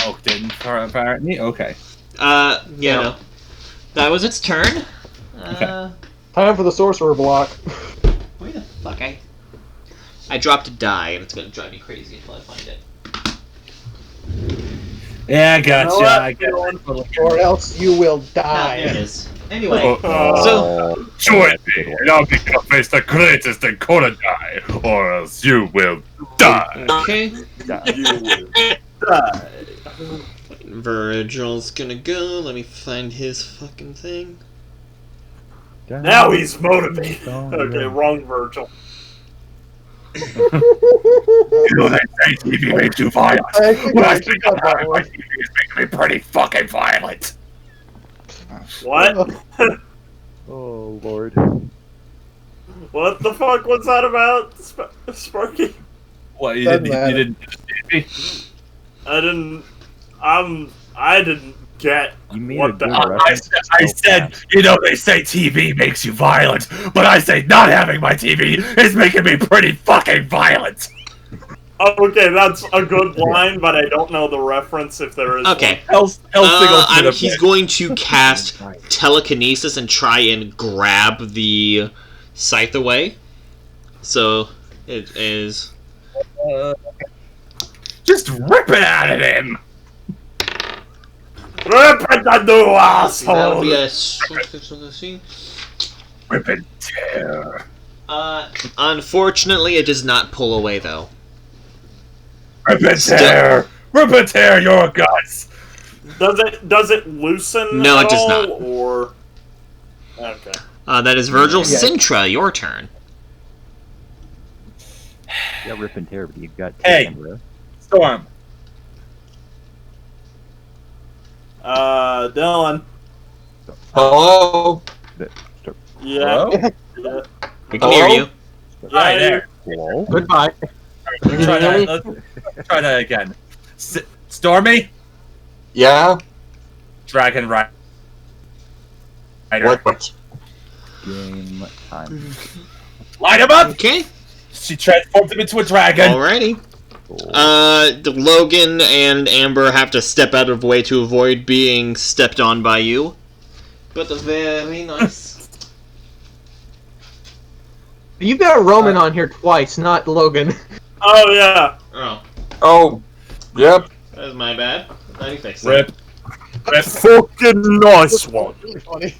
Speaker 4: Oh, didn't fire at me? Okay.
Speaker 3: No. That was its turn.
Speaker 4: Okay.
Speaker 1: Time for the sorcerer block.
Speaker 3: Where the fuck? I dropped a die, and it's gonna drive me crazy until I find it.
Speaker 4: Yeah, I gotcha.
Speaker 6: You know what?
Speaker 4: I gotcha.
Speaker 1: Or else you will
Speaker 3: Ah, there it
Speaker 1: die.
Speaker 3: is. Anyway,
Speaker 2: Oh.
Speaker 8: Join me, and I'll become face the greatest Enkodai, or else you will die.
Speaker 3: okay.
Speaker 6: You will die.
Speaker 3: Virgil's gonna go. Let me find his fucking thing.
Speaker 6: Now he's motivated. Okay, wrong Virgil.
Speaker 8: You know, they say TV makes you violent.
Speaker 1: I think
Speaker 8: Well,
Speaker 1: I
Speaker 8: I think
Speaker 1: got that
Speaker 8: my
Speaker 1: one.
Speaker 8: TV is making me pretty fucking violent.
Speaker 6: What?
Speaker 2: Oh Lord.
Speaker 6: What the fuck was that about, Sparky?
Speaker 4: What, you
Speaker 1: Doesn't
Speaker 4: didn't
Speaker 1: matter.
Speaker 6: I didn't get
Speaker 2: You made
Speaker 6: what
Speaker 2: a
Speaker 6: the
Speaker 2: good
Speaker 6: hell.
Speaker 2: reference.
Speaker 8: I said, you know, they say TV makes you violent, but I say not having my TV is making me pretty fucking violent.
Speaker 6: Okay, that's a good line, but I don't know the reference if there is
Speaker 3: Okay. He's going to cast telekinesis and try and grab the scythe away. So it is.
Speaker 8: Just rip it out of him.
Speaker 6: Rip it, the new
Speaker 3: That'll be
Speaker 6: asshole!
Speaker 3: a.
Speaker 8: Rip and tear.
Speaker 3: Unfortunately, it does not pull away though.
Speaker 8: Rip and tear. Rip and tear your guts.
Speaker 6: Does it loosen?
Speaker 3: No,
Speaker 6: at
Speaker 3: it does
Speaker 6: all,
Speaker 3: not.
Speaker 6: Or okay.
Speaker 3: That is Virgil.
Speaker 1: Yeah.
Speaker 3: Sintra, your turn.
Speaker 2: Yeah, rip and tear, but you got
Speaker 4: Hey.
Speaker 2: camera.
Speaker 4: Storm.
Speaker 6: Dylan.
Speaker 7: Hello?
Speaker 6: Yeah.
Speaker 4: Hello?
Speaker 6: Yeah.
Speaker 3: We can hear you.
Speaker 4: Hi there.
Speaker 2: Hello?
Speaker 1: Goodbye.
Speaker 4: Let's try that again. Stormy?
Speaker 7: Yeah?
Speaker 4: Dragon Rider.
Speaker 7: What?
Speaker 2: Game time.
Speaker 4: Light him up!
Speaker 3: Okay.
Speaker 4: She transforms him into a dragon.
Speaker 3: Alrighty. Logan and Amber have to step out of the way to avoid being stepped on by you. But very nice.
Speaker 1: You've got Roman on here twice, not Logan.
Speaker 6: Oh yeah.
Speaker 3: Oh,
Speaker 7: Oh, yep.
Speaker 3: that was my bad. How do you fix
Speaker 4: Rip. Rip.
Speaker 5: Fucking nice one.
Speaker 1: Really funny.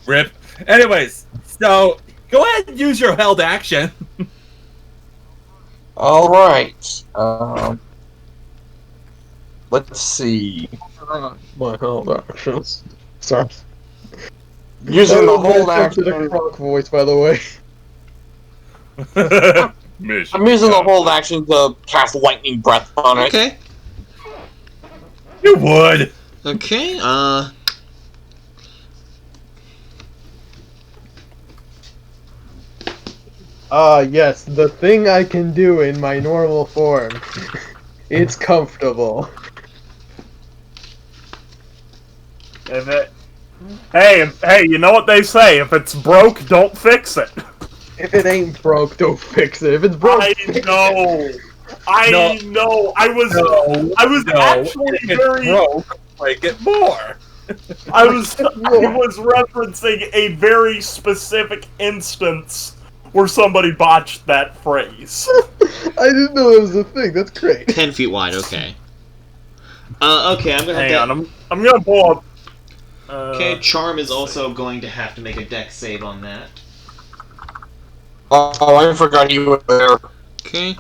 Speaker 4: Rip. Anyways, so go ahead and use your held action.
Speaker 7: All right. Let's see.
Speaker 1: My hold actions. Sorry.
Speaker 7: Using the
Speaker 1: That was
Speaker 7: hold
Speaker 1: my attempt at a
Speaker 7: action.
Speaker 1: croc voice, by the way.
Speaker 8: Mission
Speaker 7: I'm using the hold
Speaker 8: accomplished.
Speaker 7: action to cast lightning breath on it.
Speaker 3: Okay.
Speaker 4: You would.
Speaker 3: Okay.
Speaker 1: Yes, the thing I can do in my normal form. It's comfortable.
Speaker 5: If it, hey, you know what they say? If it's broke, don't fix it.
Speaker 1: If it ain't broke, don't fix it. If it's broke,
Speaker 5: I
Speaker 1: fix it.
Speaker 5: know. I know. I was actually
Speaker 4: if it's
Speaker 5: very.
Speaker 4: broke, make it more.
Speaker 5: I was referencing a very specific instance where somebody botched that phrase.
Speaker 1: I didn't know it was a thing. That's great.
Speaker 3: 10 feet wide. Okay. Okay, I'm gonna have
Speaker 5: Hang
Speaker 3: to.
Speaker 5: on, I'm gonna pull up.
Speaker 3: Okay, Charm is also going to have to make a dex save on that.
Speaker 7: Oh, I forgot you were there.
Speaker 3: Okay.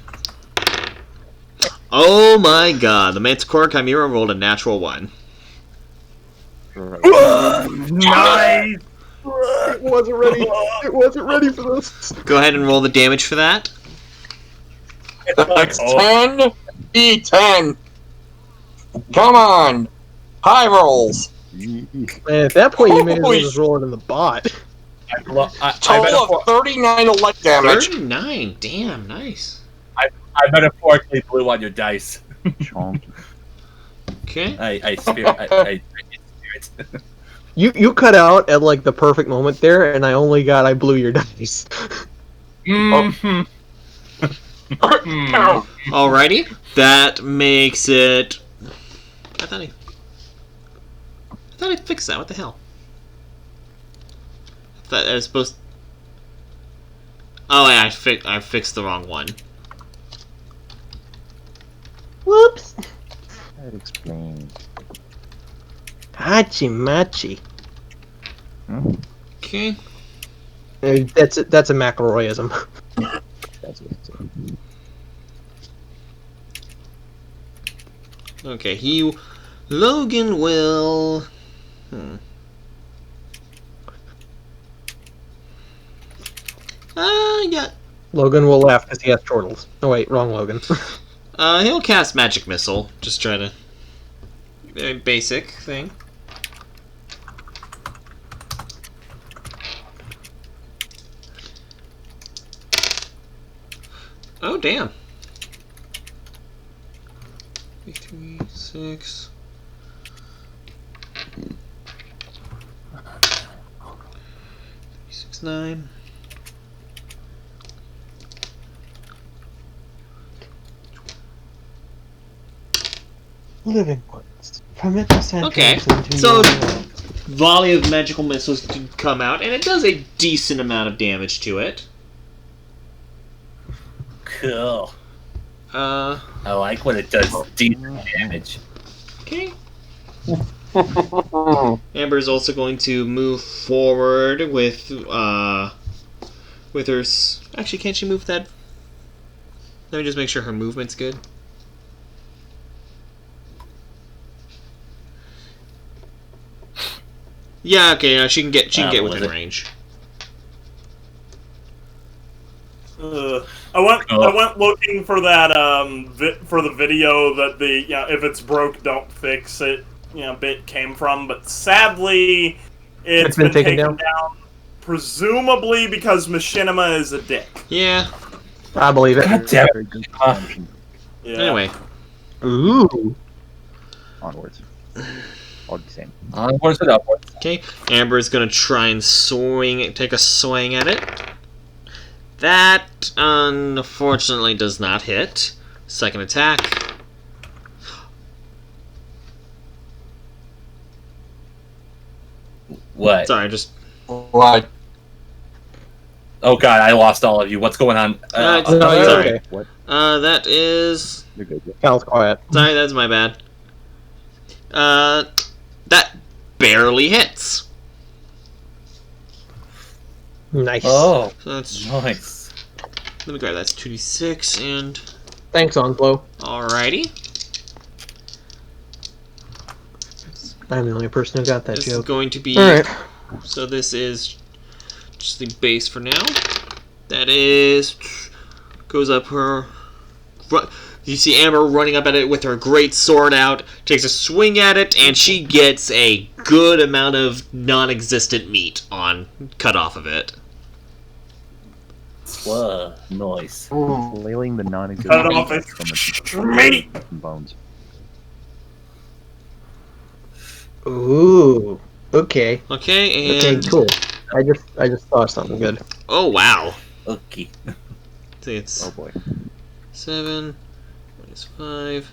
Speaker 3: Oh my god, the Manticore Chimera rolled a natural 1.
Speaker 5: Nice.
Speaker 1: It wasn't ready. It wasn't ready for this.
Speaker 3: Go ahead and roll the damage for that.
Speaker 7: That's 10 D10. Come on. High rolls.
Speaker 9: Man, at that point, you may as well
Speaker 7: Holy
Speaker 9: just roll it in the bot.
Speaker 7: Total of 39 light damage.
Speaker 3: 39. Damn, nice.
Speaker 4: I metaphorically blew on your dice.
Speaker 3: Okay.
Speaker 4: I spirit.
Speaker 9: You cut out at like the perfect moment there, and I blew your dice.
Speaker 4: Mm-hmm.
Speaker 3: Alrighty. That makes it. I thought I fixed that. What the hell? I thought I was supposed. Oh, yeah, I fixed the wrong one.
Speaker 9: Whoops.
Speaker 2: That explains.
Speaker 9: Hachi machi.
Speaker 3: Okay.
Speaker 9: That's a McElroyism.
Speaker 2: That's it.
Speaker 3: Okay, Logan will. Yeah.
Speaker 9: Logan will laugh because he has chortles. Oh wait, wrong Logan.
Speaker 3: He'll cast Magic Missile. Just try to. Very basic thing. Oh, damn. 3, 6. 6, 9.
Speaker 9: Living ones. Permit the
Speaker 3: Okay, so volley of magical missiles did come out, and it does a decent amount of damage to it.
Speaker 4: Cool.
Speaker 3: I
Speaker 4: like when it does decent damage.
Speaker 3: Okay. Amber is also going to move forward with her. Actually, can't she move that? Let me just make sure her movement's good. Yeah, okay, she can get within range.
Speaker 6: I went looking for that for the video that the if it's broke don't fix it bit came from, but sadly it's been taken down. Presumably because Machinima is a dick.
Speaker 3: Yeah.
Speaker 9: I believe it.
Speaker 4: God damn it.
Speaker 6: Yeah.
Speaker 3: Anyway.
Speaker 9: Ooh.
Speaker 2: Onwards. All the same.
Speaker 4: Onwards and upwards.
Speaker 3: Okay, Amber is gonna try and take a swing at it. That unfortunately does not hit. Second attack.
Speaker 4: What?
Speaker 3: Sorry, just.
Speaker 7: What?
Speaker 4: Oh god, I lost all of you. What's going on?
Speaker 9: No,
Speaker 3: sorry.
Speaker 9: you're okay.
Speaker 2: What?
Speaker 3: That is.
Speaker 2: You're good.
Speaker 9: Cal's quiet.
Speaker 3: Sorry, that's my bad. That barely hits.
Speaker 9: Nice.
Speaker 4: Oh,
Speaker 3: So that's
Speaker 4: nice.
Speaker 3: Let me grab that's 2d6 and.
Speaker 9: Thanks, Onslow.
Speaker 3: Alrighty.
Speaker 9: I'm the only person who got that
Speaker 3: This
Speaker 9: joke.
Speaker 3: is going to be.
Speaker 9: Alright.
Speaker 3: So this is just the base for now. That is. Goes up her. You see Amber running up at it with her great sword out, takes a swing at it, and she gets a good amount of non-existent meat cut off of it.
Speaker 4: Whoa, nice.
Speaker 2: Flailing the non-existent
Speaker 6: Cut off
Speaker 2: meat
Speaker 6: its
Speaker 2: from its
Speaker 6: meat.
Speaker 2: bones.
Speaker 9: Ooh. Okay.
Speaker 3: Okay,
Speaker 9: Okay,
Speaker 3: and
Speaker 9: cool. I just saw something good.
Speaker 3: oh wow,
Speaker 4: Okay.
Speaker 3: see it's
Speaker 2: Oh boy.
Speaker 3: 7 minus 5.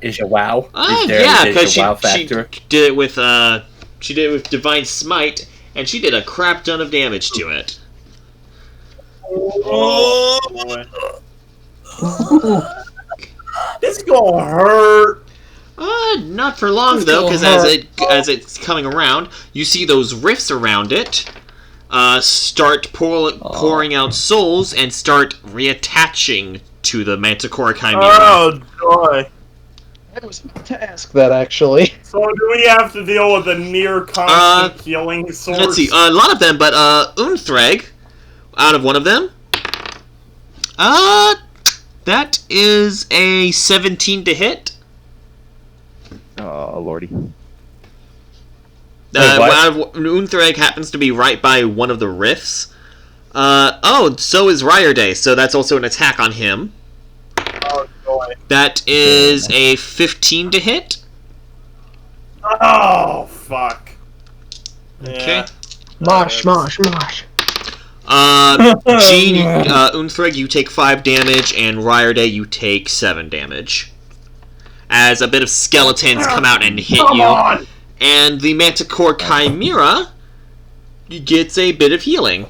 Speaker 4: Is your wow?
Speaker 3: Yeah, because
Speaker 4: wow
Speaker 3: she
Speaker 4: factor?
Speaker 3: did it with Divine Smite, and she did a crap ton of damage to it.
Speaker 6: Oh boy. It's gonna hurt.
Speaker 3: Not for long
Speaker 4: It's
Speaker 3: though,
Speaker 4: gonna
Speaker 3: because
Speaker 4: hurt.
Speaker 3: as it's coming around, you see those rifts around it start pouring out souls and start reattaching to the Manticore Chimera.
Speaker 6: Oh joy.
Speaker 1: I was about to ask that, actually.
Speaker 6: So do we have to deal with a near constant healing source?
Speaker 3: Let's see, a lot of them, but Unthreg, out of one of them, that is a 17 to hit.
Speaker 2: Oh lordy.
Speaker 3: Unthreg happens to be right by one of the rifts. So is Ryerday, so that's also an attack on him.
Speaker 6: Oh joy.
Speaker 3: That is a 15 to hit.
Speaker 6: Oh fuck.
Speaker 3: Okay.
Speaker 6: Yeah.
Speaker 9: Mosh, mosh, mosh.
Speaker 3: Jean, Unthreg, you take 5 damage, and Ryerday, you take 7 damage. As a bit of skeletons come out and hit
Speaker 6: Come
Speaker 3: you.
Speaker 6: on.
Speaker 3: And the Manticore Chimera gets a bit of healing.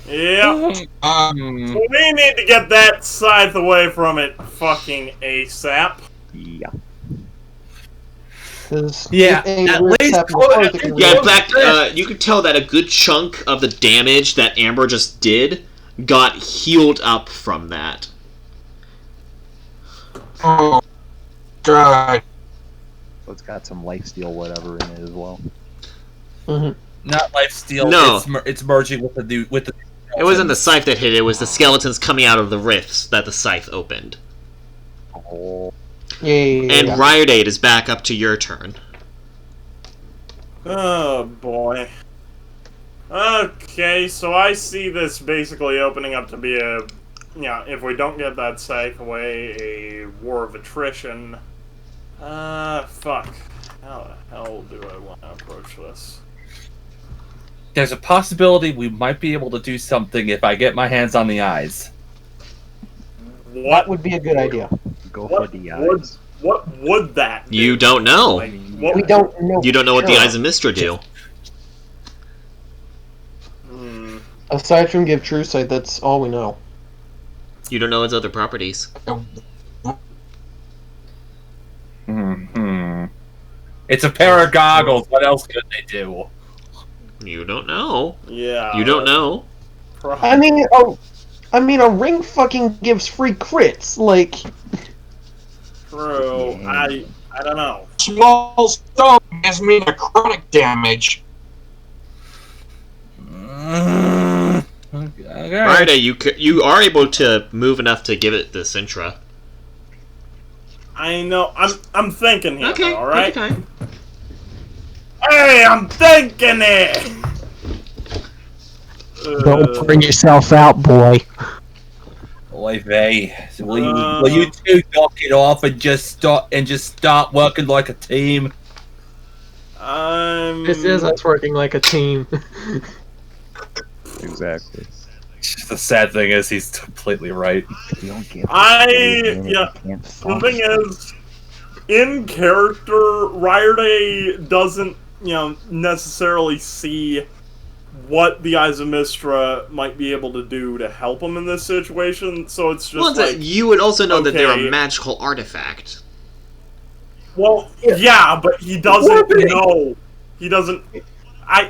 Speaker 6: Yeah. So we need to get that scythe away from it fucking ASAP.
Speaker 2: Yeah.
Speaker 1: 'Cause
Speaker 4: Yeah,
Speaker 1: if
Speaker 4: at
Speaker 1: rift
Speaker 4: least
Speaker 1: happens
Speaker 4: put
Speaker 1: first,
Speaker 4: it
Speaker 1: it can
Speaker 4: in-
Speaker 3: Yeah, in
Speaker 1: react.
Speaker 3: fact, you can tell that a good chunk of the damage that Amber just did got healed up from that.
Speaker 1: Oh, God.
Speaker 2: So it's got some lifesteal whatever in it as well.
Speaker 4: Not lifesteal.
Speaker 3: No.
Speaker 4: It's merging with the.
Speaker 3: It wasn't the scythe that hit it was the skeletons coming out of the rifts that the scythe opened.
Speaker 2: Oh.
Speaker 1: Yeah.
Speaker 3: And Ryerday, it is back up to your turn.
Speaker 6: Oh boy. Okay, so I see this basically opening up to be a, if we don't get that scythe away, a war of attrition. Fuck. How the hell do I want to approach this?
Speaker 4: There's a possibility we might be able to do something if I get my hands on the eyes.
Speaker 1: That would be a good idea.
Speaker 2: Go for the eyes.
Speaker 6: What would that do?
Speaker 3: You don't know.
Speaker 6: Like, what
Speaker 1: We don't know.
Speaker 3: You don't know what the
Speaker 1: Sure.
Speaker 3: Eyes of Mistra do.
Speaker 1: Aside from give true sight, that's all we know.
Speaker 3: You don't know its other properties.
Speaker 4: It's a pair of goggles. What else could they do?
Speaker 3: You don't know.
Speaker 6: Yeah.
Speaker 3: You don't know.
Speaker 1: I mean, a ring fucking gives free crits. Like,
Speaker 6: True. I don't know.
Speaker 10: Small stone gives me the chronic damage.
Speaker 4: Okay.
Speaker 3: Friday, you are able to move enough to give it the Sintra.
Speaker 6: I know. I'm thinking here.
Speaker 3: Okay,
Speaker 6: All right.
Speaker 3: take your time.
Speaker 6: Hey, I'm thinking it.
Speaker 9: Don't burn yourself out, boy.
Speaker 4: Oy vey. So will you two knock it off and just start working like a team?
Speaker 9: This is us working like a team.
Speaker 2: Exactly.
Speaker 4: The sad thing is he's completely right.
Speaker 2: You don't get
Speaker 6: The thing is, in character, Ryerday doesn't, necessarily see what the Eyes of Mistra might be able to do to help him in this situation. So it's just
Speaker 3: Well, you would also know that they're
Speaker 6: okay.
Speaker 3: a magical artifact.
Speaker 6: Well, yeah, but he doesn't know. He doesn't.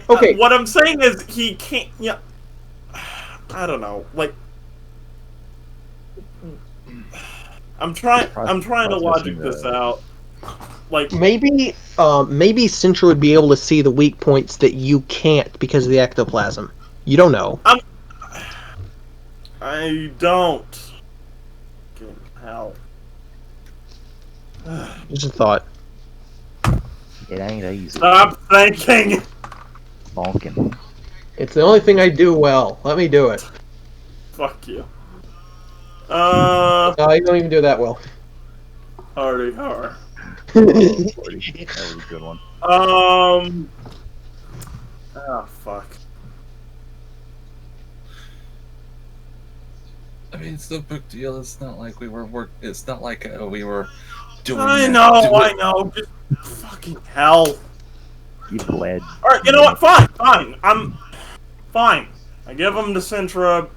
Speaker 1: Okay.
Speaker 6: What I'm saying is he can't. Yeah. I don't know. Like, I'm trying to logic this out. Like,
Speaker 9: maybe Sintra would be able to see the weak points that you can't because of the ectoplasm. You don't know.
Speaker 6: I don't. Fucking hell.
Speaker 9: Just a thought.
Speaker 2: It ain't easy.
Speaker 6: Stop thinking.
Speaker 2: Bonking.
Speaker 9: It's the only thing I do well. Let me do it.
Speaker 6: Fuck you.
Speaker 9: No, you don't even do that well.
Speaker 6: Hardy har.
Speaker 2: That was a good one.
Speaker 6: Oh fuck.
Speaker 4: I mean, it's no big deal. It's not like we were It's not like we were doing.
Speaker 6: I know. Just fucking hell.
Speaker 2: You bled.
Speaker 6: All right, you know what? Fine. I'm fine. I give him to Sintra.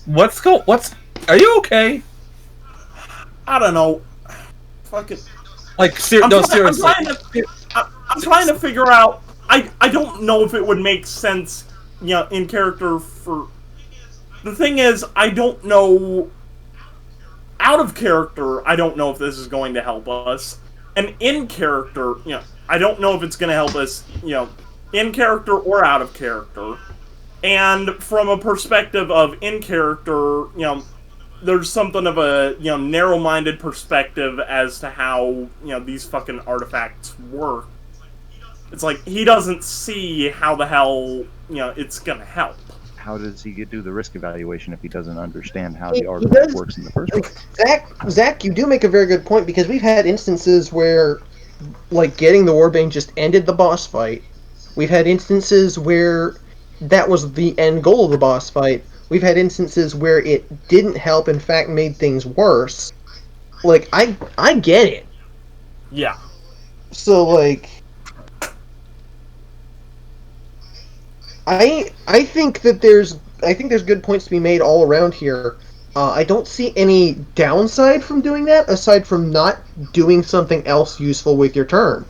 Speaker 4: What's? Are you okay?
Speaker 6: I don't know. Fucking.
Speaker 4: Like, seriously.
Speaker 6: I'm trying to figure out. I don't know if it would make sense, in character for. The thing is, I don't know. Out of character, I don't know if this is going to help us. And in character, I don't know if it's going to help us, in character or out of character. And from a perspective of in character, there's something of a, narrow-minded perspective as to how, these fucking artifacts work. It's like, he doesn't see how the hell, it's gonna help.
Speaker 2: How does he do the risk evaluation if he doesn't understand how the artifact works in the first place?
Speaker 9: Zach, you do make a very good point, because we've had instances where, like, getting the Warbane just ended the boss fight. We've had instances where that was the end goal of the boss fight. We've had instances where it didn't help, in fact made things worse. Like, I get it.
Speaker 6: Yeah.
Speaker 9: So, like, I think that there's good points to be made all around here. I don't see any downside from doing that, aside from not doing something else useful with your turn.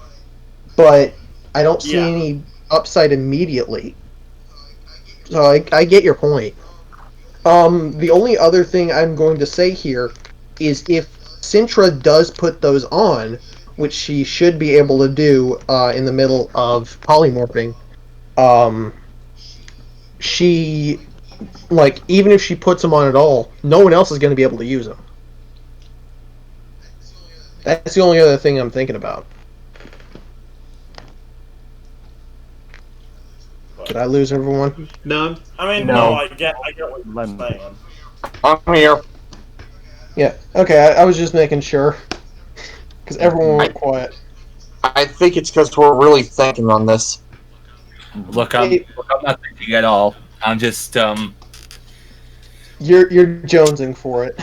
Speaker 9: But I don't see any upside immediately. So I get your point. The only other thing I'm going to say here is if Sintra does put those on, which she should be able to do in the middle of polymorphing, she, like, even if she puts them on at all, no one else is going to be able to use them. That's the only other thing I'm thinking about. Did I lose everyone?
Speaker 1: No.
Speaker 6: I mean, no, I get what you're saying.
Speaker 10: I'm here.
Speaker 9: Yeah, okay, I was just making sure. Because everyone went quiet.
Speaker 10: I think it's because we're really thinking on this.
Speaker 4: Look, I'm not thinking at all. I'm just
Speaker 9: You're jonesing for it.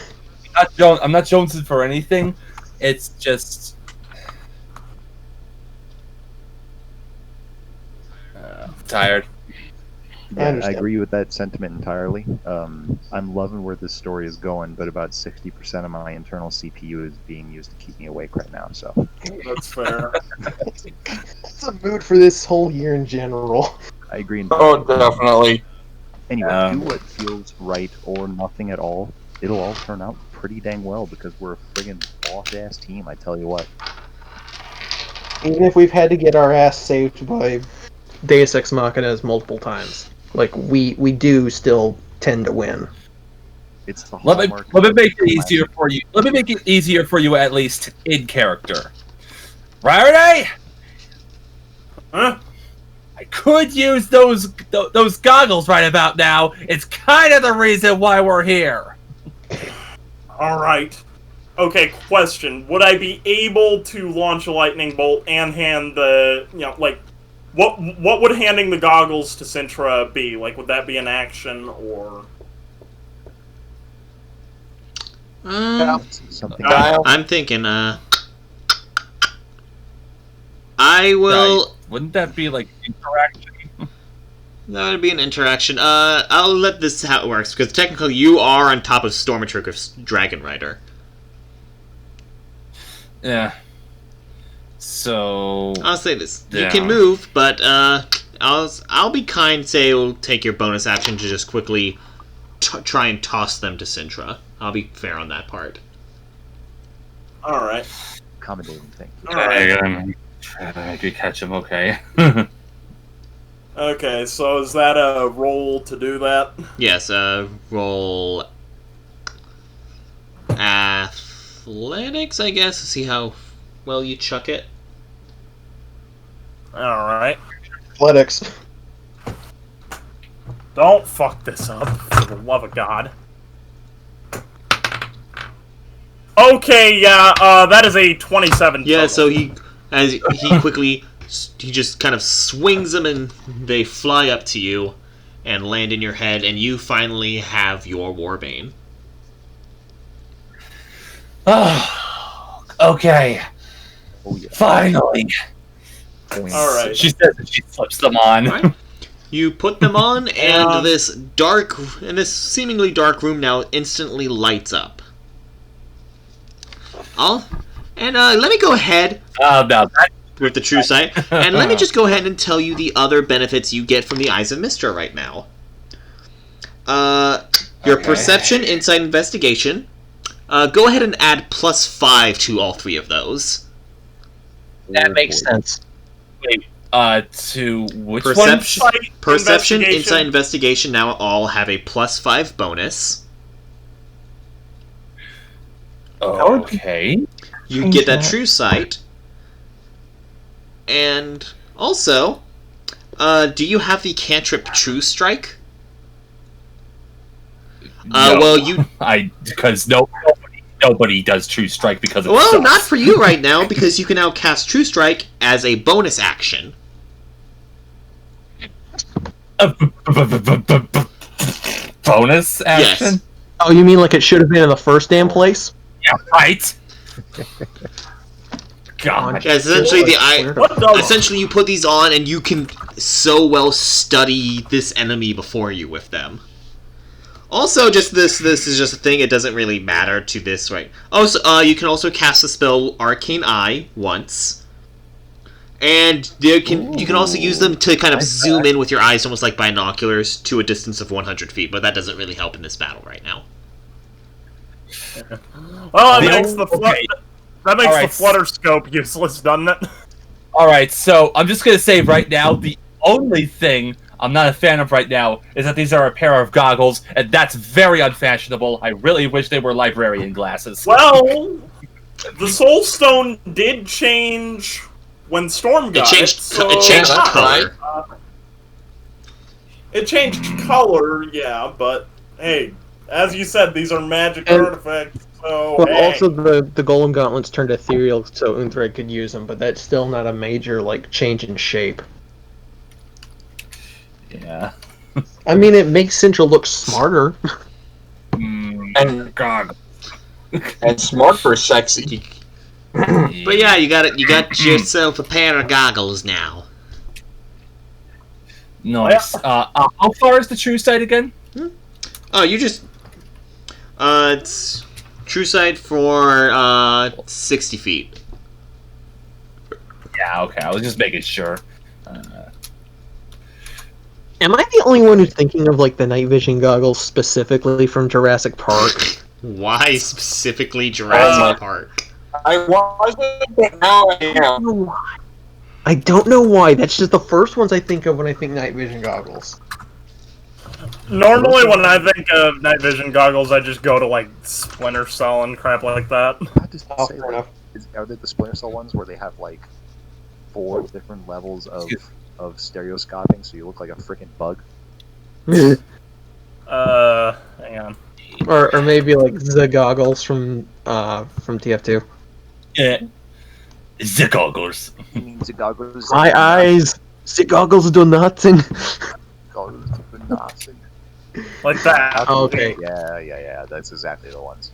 Speaker 4: I'm not jonesing for anything. It's just tired.
Speaker 2: Yeah, I agree with that sentiment entirely. I'm loving where this story is going, but about 60% of my internal CPU is being used to keep me awake right now. So
Speaker 6: that's fair.
Speaker 9: It's a mood for this whole year in general.
Speaker 2: I agree.
Speaker 10: Oh, definitely.
Speaker 2: Anyway, do what feels right or nothing at all. It'll all turn out pretty dang well because we're a friggin' boss-ass team, I tell you what.
Speaker 9: Even if we've had to get our ass saved by Deus Ex Machinas multiple times, like we do still tend to win.
Speaker 2: It's the
Speaker 4: let me make it easier for you. Let me make it easier for you, at least in character. Right?
Speaker 6: Huh?
Speaker 4: I could use those goggles right about now. It's kind of the reason why we're here.
Speaker 6: All right. Okay, question. Would I be able to launch a lightning bolt and hand the, what would handing the goggles to Sintra be? Like, would that be an action, or...
Speaker 2: Something
Speaker 3: I'm thinking, I will...
Speaker 4: Wouldn't that be, like, interaction?
Speaker 3: That would be an interaction. I'll let this how it works, because technically you are on top of Stormatrooper's Dragon Rider.
Speaker 4: Yeah. So
Speaker 3: I'll say this: you
Speaker 4: Yeah.
Speaker 3: can move, but I'll be kind. Say you'll take your bonus action to just quickly try and toss them to Sintra. I'll be fair on that part.
Speaker 6: All right.
Speaker 2: Accommodating thing.
Speaker 6: All right.
Speaker 4: I could catch him. Okay.
Speaker 6: Okay, so is that a roll to do that?
Speaker 3: Yes. Roll athletics, I guess, to see how well you chuck it.
Speaker 5: All right.
Speaker 1: Athletics.
Speaker 5: Don't fuck this up, for the love of God. Okay, yeah, that is a 27.
Speaker 3: Yeah.
Speaker 5: total.
Speaker 3: So he quickly he just kind of swings them and they fly up to you and land in your head, and you finally have your Warbane.
Speaker 4: Oh, okay.
Speaker 2: Oh yeah.
Speaker 4: Finally.
Speaker 6: All right.
Speaker 4: She says that she slips them on.
Speaker 3: Right. You put them on, and this seemingly dark room now instantly lights up. Let me go ahead
Speaker 4: Oh, no.
Speaker 3: with the true sight, and let me just go ahead and tell you the other benefits you get from the Eyes of Mystra right now. Your perception, insight, investigation. Go ahead and add +5 to all three of those.
Speaker 9: That makes sense.
Speaker 4: Wait, to which
Speaker 3: Perception,
Speaker 4: one?
Speaker 3: perception,
Speaker 5: Investigation.
Speaker 3: insight, investigation now all have a +5 bonus.
Speaker 4: Okay.
Speaker 3: You get that true sight. And also, do you have the cantrip True Strike?
Speaker 4: No.
Speaker 3: Well, you...
Speaker 4: because nobody does True Strike because it
Speaker 3: Well,
Speaker 4: sucks.
Speaker 3: not for you right now, because you can now cast True Strike as a bonus action.
Speaker 4: Bonus action?
Speaker 3: Yes.
Speaker 9: Oh, you mean like it should have been in the first damn place?
Speaker 4: Yeah, right. God.
Speaker 3: Yeah, essentially,
Speaker 5: What the?
Speaker 3: essentially you put these on and you can so well study this enemy before you with them. Also, just this is just a thing, it doesn't really matter to this, right? Also, you can also cast the spell Arcane Eye once. And you can also use them to kind of zoom in with your eyes, almost like binoculars, to a distance of 100 feet, but that doesn't really help in this battle right now.
Speaker 5: Well, that makes the
Speaker 4: Okay. Alright.
Speaker 5: flutter scope useless, doesn't it?
Speaker 4: Alright, so I'm just gonna say right now, the only thing I'm not a fan of right now is that these are a pair of goggles, and that's very unfashionable. I really wish they were librarian glasses.
Speaker 6: Well, the Soul Stone did change when Storm got
Speaker 3: changed
Speaker 6: so
Speaker 3: it changed
Speaker 10: Yeah,
Speaker 3: color.
Speaker 6: It changed color, yeah, but hey, as you said, these are magic
Speaker 1: And-
Speaker 6: artifacts, so
Speaker 1: Well,
Speaker 6: hey.
Speaker 1: also the golem gauntlets turned ethereal, so Unthread could use them, but that's still not a major change in shape.
Speaker 4: Yeah.
Speaker 1: I mean, it makes Central look smarter.
Speaker 10: And
Speaker 4: God.
Speaker 10: and smart for sexy.
Speaker 3: But yeah, you got yourself a pair of goggles now.
Speaker 4: Nice. How far is the true sight again?
Speaker 3: Oh, you just... it's true sight for 60 feet.
Speaker 4: Yeah, okay. I was just making sure.
Speaker 9: Am I the only one who's thinking of the night vision goggles specifically from Jurassic Park?
Speaker 3: Why specifically Jurassic Park?
Speaker 10: I wasn't, but now I am.
Speaker 1: I don't know why. That's just the first ones I think of when I think night vision goggles.
Speaker 5: Normally, when I think of night vision goggles, I just go to Splinter Cell and crap like that.
Speaker 2: How does it
Speaker 1: Oh,
Speaker 2: say,
Speaker 1: fair enough.
Speaker 2: are they the Splinter Cell ones where they have 4 different levels of stereoscoping, so you look like a freaking bug?
Speaker 5: Hang on.
Speaker 1: Or maybe the goggles from TF2.
Speaker 4: Yeah. The goggles.
Speaker 2: He means the goggles.
Speaker 1: My eyes! The goggles do nothing!
Speaker 2: Goggles do nothing.
Speaker 5: Like that.
Speaker 1: Oh, okay.
Speaker 2: Yeah. That's exactly the ones.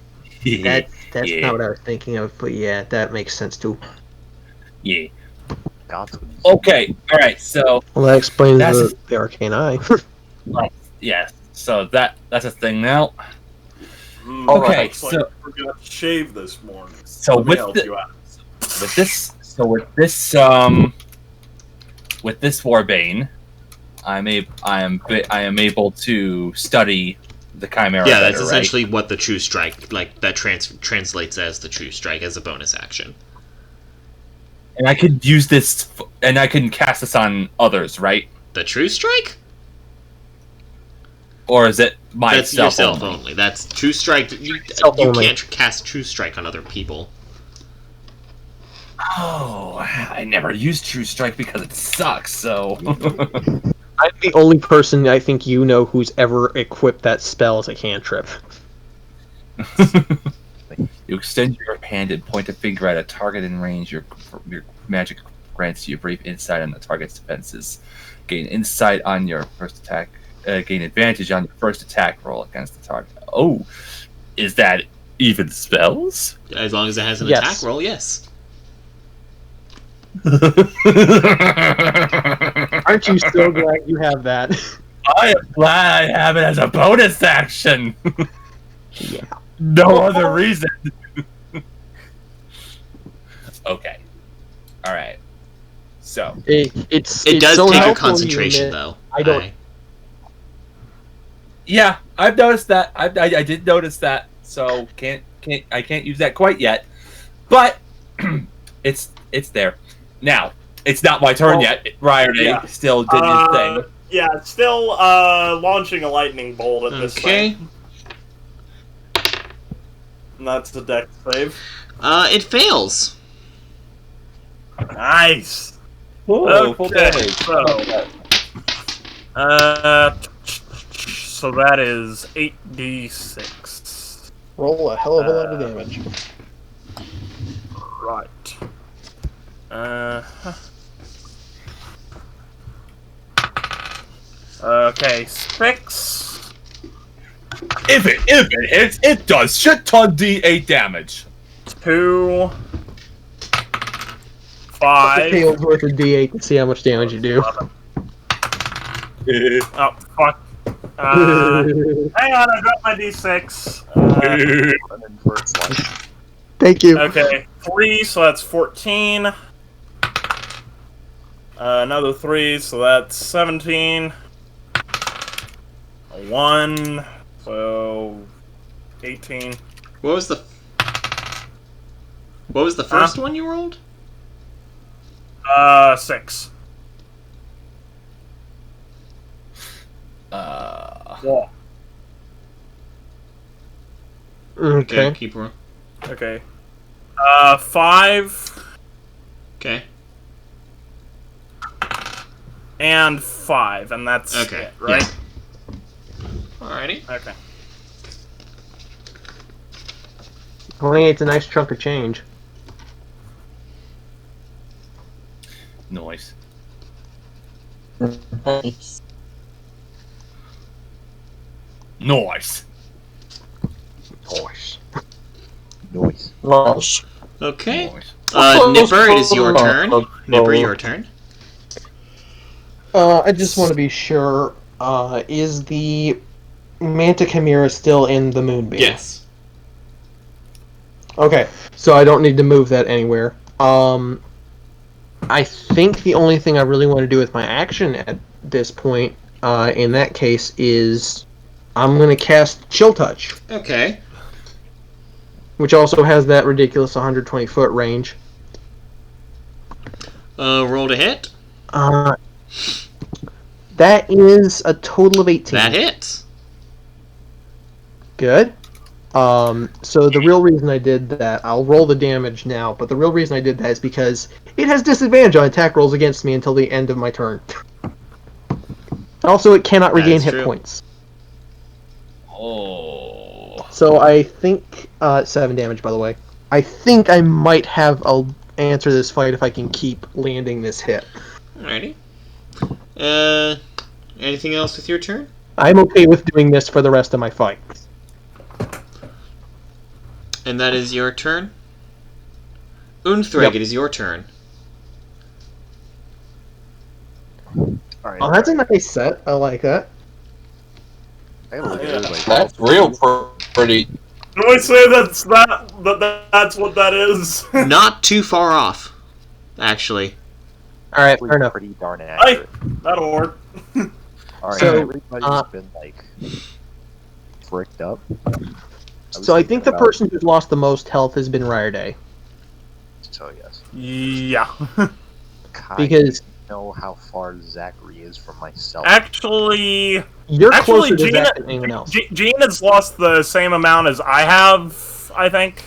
Speaker 1: That's
Speaker 4: Yeah.
Speaker 1: not what I was thinking of, but yeah, that makes sense too.
Speaker 4: Yeah.
Speaker 2: Goggles.
Speaker 4: Okay. All right. So
Speaker 1: Well, that explains
Speaker 4: That's-
Speaker 1: the arcane eye.
Speaker 4: yeah. So that's a thing now.
Speaker 6: Okay,
Speaker 4: Okay,
Speaker 6: looks like
Speaker 4: so-
Speaker 6: I forgot to shave this morning.
Speaker 4: So
Speaker 6: Let me
Speaker 4: with
Speaker 6: help
Speaker 4: the
Speaker 6: you out.
Speaker 4: with this Warbane, I am able to study the Chimera.
Speaker 3: Yeah, that's
Speaker 4: better,
Speaker 3: essentially what the True Strike, like, that translates as the True Strike as a bonus action.
Speaker 4: And I could use this, and I can cast this on others, right?
Speaker 3: The True Strike?
Speaker 4: Or is it myself?
Speaker 3: That's yourself only. That's True Strike. You can't cast True Strike on other people.
Speaker 4: Oh, I never used True Strike because it sucks, so...
Speaker 9: I'm the only person I think you know who's ever equipped that spell as a cantrip.
Speaker 4: You extend your hand and point a finger at a target in range. Your magic grants you brief insight on the target's defenses. Gain insight on your first attack. Gain advantage on your first attack roll against the target. Oh, is that even spells?
Speaker 3: As long as it has an
Speaker 9: Yes.
Speaker 3: attack roll, yes.
Speaker 9: Aren't you so glad you have that?
Speaker 4: I am glad I have it as a bonus action.
Speaker 9: Yeah.
Speaker 4: No other reason. Okay. All right. So
Speaker 3: It
Speaker 9: It's
Speaker 3: does
Speaker 9: so
Speaker 3: take a
Speaker 9: helpful
Speaker 3: concentration,
Speaker 9: you
Speaker 3: though.
Speaker 9: I don't-
Speaker 4: yeah, I've noticed that. I did notice that. So I can't use that quite yet, but it's there. Now it's not my turn yet. Ryerday still did his thing.
Speaker 6: Yeah, still launching a lightning bolt at this
Speaker 3: Okay.
Speaker 6: thing. And that's the dex save.
Speaker 3: It fails.
Speaker 6: Nice.
Speaker 4: Whoa, full
Speaker 6: Okay,
Speaker 4: damage.
Speaker 5: So that is 8d6.
Speaker 1: Roll a hell of a lot of damage.
Speaker 5: Right. Okay, 6.
Speaker 4: If it hits, it does shit ton D8 damage.
Speaker 5: 2.
Speaker 1: The
Speaker 5: 5.
Speaker 1: tail's worth of D8 to see how much damage you do.
Speaker 5: Oh, fuck. Hang on, I dropped my d6.
Speaker 2: And then first slice.
Speaker 1: Thank you.
Speaker 5: Okay, 3, so that's 14. Another 3, so that's 17. 1, so 18.
Speaker 3: What was the first one you rolled?
Speaker 5: 6.
Speaker 1: Okay.
Speaker 3: Okay, keep rolling.
Speaker 5: Okay. 5
Speaker 3: Okay.
Speaker 5: and 5, and that's
Speaker 3: Okay,
Speaker 5: it, right?
Speaker 3: yeah. Alrighty.
Speaker 5: Okay.
Speaker 9: 28's a nice chunk of change.
Speaker 4: Noise.
Speaker 10: Nice.
Speaker 4: Noise.
Speaker 9: Nice.
Speaker 2: Noise.
Speaker 10: Nice.
Speaker 3: Okay.
Speaker 4: Noise.
Speaker 3: Nipper, it is your turn. Nipper, your turn.
Speaker 1: I just want to be sure. Is the Manta Chimera still in the Moonbeam?
Speaker 3: Yes.
Speaker 1: Okay, so I don't need to move that anywhere. I think the only thing I really want to do with my action at this point, in that case, is I'm going to cast Chill Touch,
Speaker 3: Okay.
Speaker 1: which also has that ridiculous 120-foot range.
Speaker 3: Roll to hit.
Speaker 1: That is a total of 18.
Speaker 3: That hits.
Speaker 1: Good. So the real reason I did that, I'll roll the damage now, but the real reason I did that is because it has disadvantage on attack rolls against me until the end of my turn. Also, it cannot
Speaker 3: That
Speaker 1: regain
Speaker 3: is
Speaker 1: hit
Speaker 3: true.
Speaker 1: points.
Speaker 4: Oh.
Speaker 1: So I think 7 damage, by the way. I think I might have a answer this fight if I can keep landing this hit.
Speaker 3: Alrighty. Anything else with your turn?
Speaker 1: I'm okay with doing this for the rest of my fight.
Speaker 3: And that is your turn. Unthreg,
Speaker 1: Yep.
Speaker 3: it is your turn.
Speaker 2: Alright.
Speaker 1: Oh, that's a nice set. I like that.
Speaker 2: I gotta look at it like
Speaker 10: That's real pretty.
Speaker 6: Can we say that's that's what that is?
Speaker 3: Not too far off, actually.
Speaker 9: All right, fair enough.
Speaker 2: Pretty darn
Speaker 6: Hey,
Speaker 2: accurate.
Speaker 6: that'll work.
Speaker 2: Alright,
Speaker 9: So,
Speaker 2: everybody's been like fricked up.
Speaker 9: So I think the person who's lost the most health has been Day.
Speaker 2: So yes.
Speaker 5: Yeah.
Speaker 2: Kai,
Speaker 9: Because-
Speaker 2: do you know how far Zachary is from myself?
Speaker 5: Actually,
Speaker 9: You're
Speaker 5: Actually,
Speaker 9: closer to
Speaker 5: Gina-
Speaker 9: Zach than anyone else.
Speaker 5: Gene has lost the same amount as I have, I think.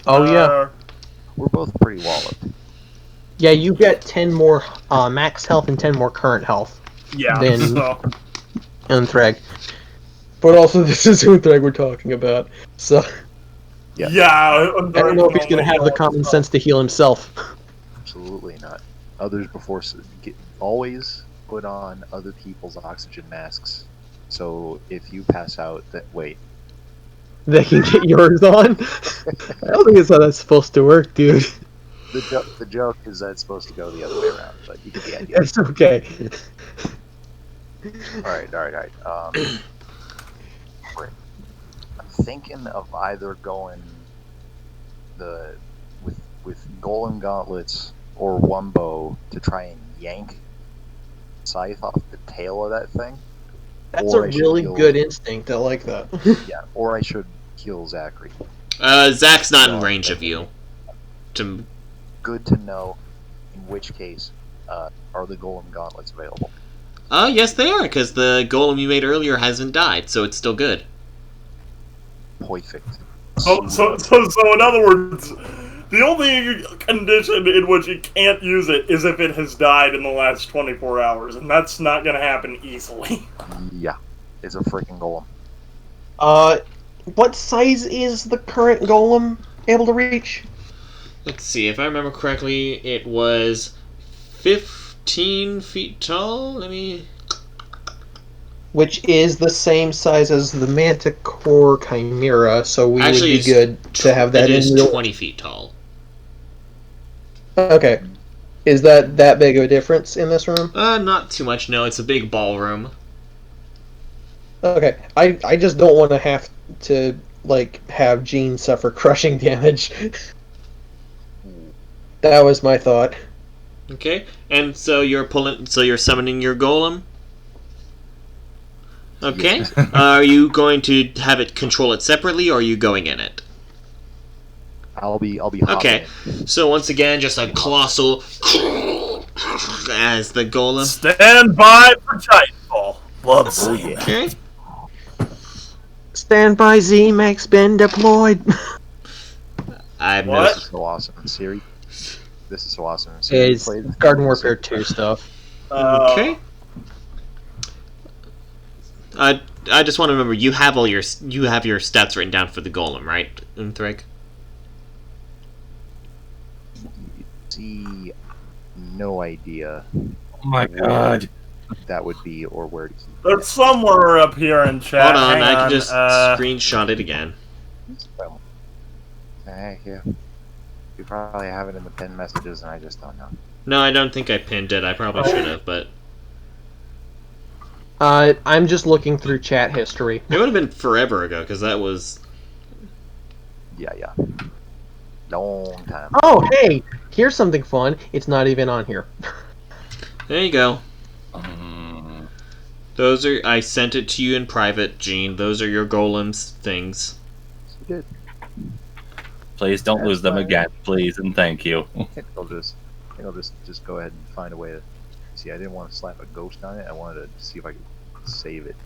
Speaker 9: Oh yeah.
Speaker 2: We're both pretty walloped.
Speaker 9: Yeah, you get 10 more max health and 10 more current health
Speaker 5: Yeah.
Speaker 9: than
Speaker 5: So.
Speaker 9: Unthreg.
Speaker 1: But also, this is Uthreg we're talking about. So
Speaker 2: Yeah.
Speaker 1: I don't know if he's going to have the common sense to heal himself.
Speaker 2: Absolutely not. Others before always put on other people's oxygen masks. So if you pass out, wait.
Speaker 9: They can get yours on. I don't think that's how that's supposed to work, dude.
Speaker 2: The joke is that it's supposed to go the other way around, but you get the idea.
Speaker 9: It's okay.
Speaker 2: Alright. Frick. I'm thinking of either going with golem gauntlets or one bow to try and yank Scythe off the tail of that thing.
Speaker 1: That's
Speaker 2: Or
Speaker 1: a
Speaker 2: I should
Speaker 1: really
Speaker 2: heal-
Speaker 1: good instinct. I like that.
Speaker 2: Yeah, or I should heal Zachary.
Speaker 3: Zach's not in range of you.
Speaker 2: Good to know. In which case, are the golem gauntlets available?
Speaker 3: Yes, they are, because the golem you made earlier hasn't died, so it's still good.
Speaker 2: Perfect.
Speaker 6: So in other words, the only condition in which you can't use it is if it has died in the last 24 hours, and that's not going to happen easily.
Speaker 2: Yeah, it's a freaking golem.
Speaker 1: What size is the current golem able to reach?
Speaker 3: Let's see, if I remember correctly, it was 15 feet tall. Let me...
Speaker 1: Which is the same size as the Manticore Chimera, so we
Speaker 3: Actually,
Speaker 1: would be good to have that
Speaker 3: it is
Speaker 1: in.
Speaker 3: 20 feet tall.
Speaker 1: Okay. Is that big of a difference in this room?
Speaker 3: Not too much, no. It's a big ballroom.
Speaker 1: Okay. I just don't want to have to, have Jean suffer crushing damage. That was my thought.
Speaker 3: Okay, and so you're summoning your golem? Okay. Are you going to have it control it separately, or are you going in it?
Speaker 2: I'll be hopping
Speaker 3: Okay, so once again, just a colossal as the golem.
Speaker 5: Stand by for Titanfall. Love seeing that.
Speaker 3: Okay.
Speaker 9: Stand by, Z, Max been deployed.
Speaker 3: I've
Speaker 2: This is so awesome. Siri. This is so awesome. Siri,
Speaker 9: It's
Speaker 2: play the
Speaker 9: Garden Warfare 2 stuff.
Speaker 3: Okay. I just want to remember you have your stats written down for the golem, right, Unthreg?
Speaker 2: See, no idea.
Speaker 4: Oh my god.
Speaker 2: That would be, or where to keep
Speaker 6: They're somewhere up here in chat.
Speaker 3: Hold on,
Speaker 6: Hang
Speaker 3: I can
Speaker 6: on,
Speaker 3: just screenshot it again.
Speaker 2: Heck yeah. You probably have it in the pinned messages, and I just don't know.
Speaker 3: No, I don't think I pinned it. I probably should have, but
Speaker 9: I'm just looking through chat history.
Speaker 3: it would have been forever ago, because that was...
Speaker 2: Yeah. Long time.
Speaker 9: Oh, hey! Here's something fun. It's not even on here.
Speaker 3: There you go. Those are... I sent it to you in private, Gene. Those are your golems things.
Speaker 2: Good.
Speaker 4: Please don't lose them again, please, and thank you.
Speaker 2: I think I'll just go ahead and find a way to... See, I didn't want to slap a ghost on it. I wanted to see if I could save it.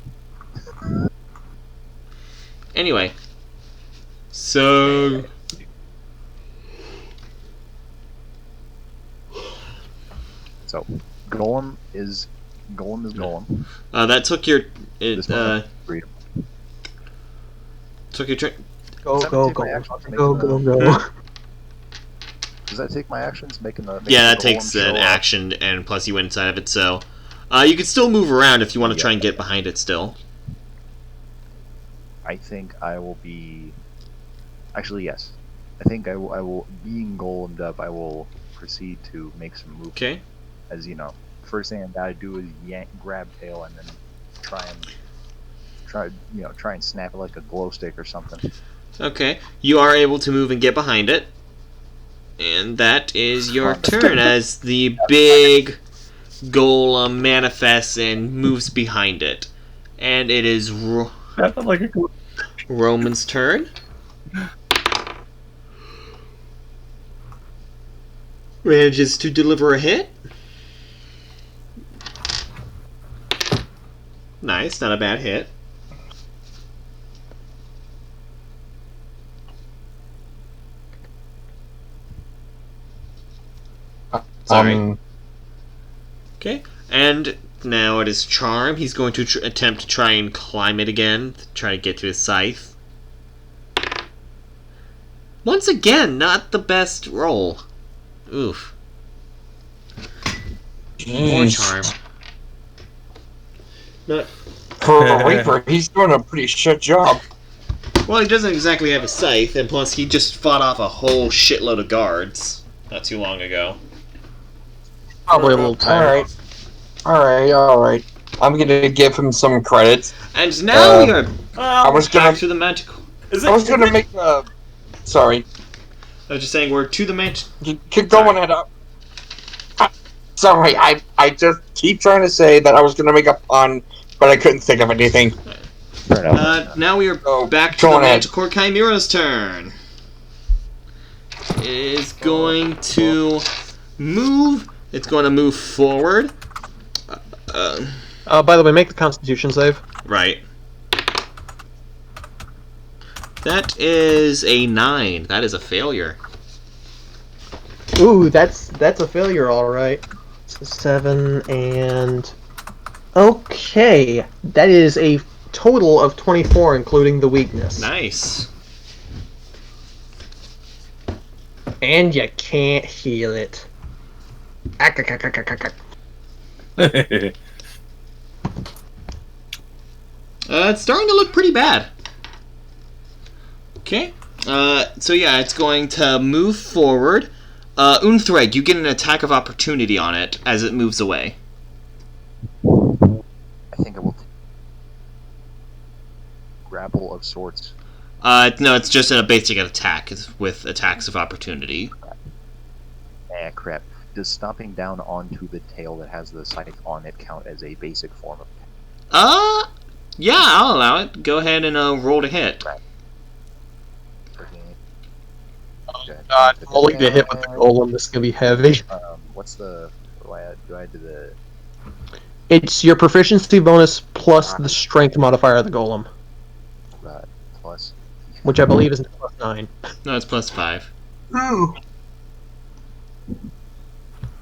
Speaker 3: Anyway. So...
Speaker 2: So, golem is golem.
Speaker 3: that took your...
Speaker 2: This one, freedom.
Speaker 3: Took your turn...
Speaker 9: Go,
Speaker 2: Does that
Speaker 9: go,
Speaker 2: take my
Speaker 9: go.
Speaker 2: actions to make
Speaker 9: Go,
Speaker 2: the-
Speaker 9: go, go.
Speaker 2: Does that take my actions? Making the
Speaker 3: Yeah, that
Speaker 2: golem
Speaker 3: takes
Speaker 2: show
Speaker 3: an
Speaker 2: up?
Speaker 3: action, and plus you went inside of it, so... you can still move around if you want to try and get behind it still.
Speaker 2: I think I will be... Actually, yes. I think I will being golemed up, I will proceed to make some moves.
Speaker 3: Okay.
Speaker 2: As you know, first thing I gotta do is grab tail and then try and snap it like a glow stick or something.
Speaker 3: Okay, you are able to move and get behind it. And that is your turn as the big golem manifests and moves behind it. And it is
Speaker 5: Like a cool.
Speaker 3: Roman's turn. Manages to deliver a hit. Nice, not a bad hit. Sorry. Okay, and now it is Charm. He's going to attempt to try and climb it again, to try to get to his scythe. Once again, not the best roll. Oof. More Charm. Not.
Speaker 10: For a Reaper, he's doing a pretty shit job.
Speaker 3: Well, he doesn't exactly have a scythe, and plus he just fought off a whole shitload of guards not too long ago.
Speaker 9: Probably a little tired.
Speaker 10: Alright. I'm gonna give him some credit.
Speaker 3: And now we are
Speaker 10: I was
Speaker 3: back
Speaker 10: gonna
Speaker 3: to the magical.
Speaker 10: I was gonna make sorry.
Speaker 3: I was just saying we're to the
Speaker 10: Keep going it up. Sorry, I just keep trying to say that I was gonna make a pun, but I couldn't think of anything.
Speaker 3: Now we are back to the Manticore Chimera's turn. It is going to move. It's going to move forward.
Speaker 9: By the way, make the Constitution save.
Speaker 3: Right. That is a 9. That is a failure.
Speaker 9: Ooh, that's a failure, all right. So 7 and okay, that is a total of 24, including the weakness.
Speaker 3: Nice.
Speaker 9: And you can't heal it.
Speaker 3: It's starting to look pretty bad. Okay. So yeah, it's going to move forward. Unthread, you get an attack of opportunity on it as it moves away.
Speaker 2: I think it will grapple of sorts.
Speaker 3: No, it's just a basic attack with attacks of opportunity.
Speaker 2: Ah, crap. Does stomping down onto the tail that has the scythe on it count as a basic form of
Speaker 3: yeah, I'll allow it. Go ahead and roll to hit.
Speaker 9: God, rolling to hit with the golem, this is gonna be heavy.
Speaker 2: What's the... Do I do the...
Speaker 9: It's your proficiency bonus plus the strength modifier of the golem.
Speaker 2: Right, plus...
Speaker 9: Which I believe is plus 9.
Speaker 3: No, it's plus 5.
Speaker 10: Ooh.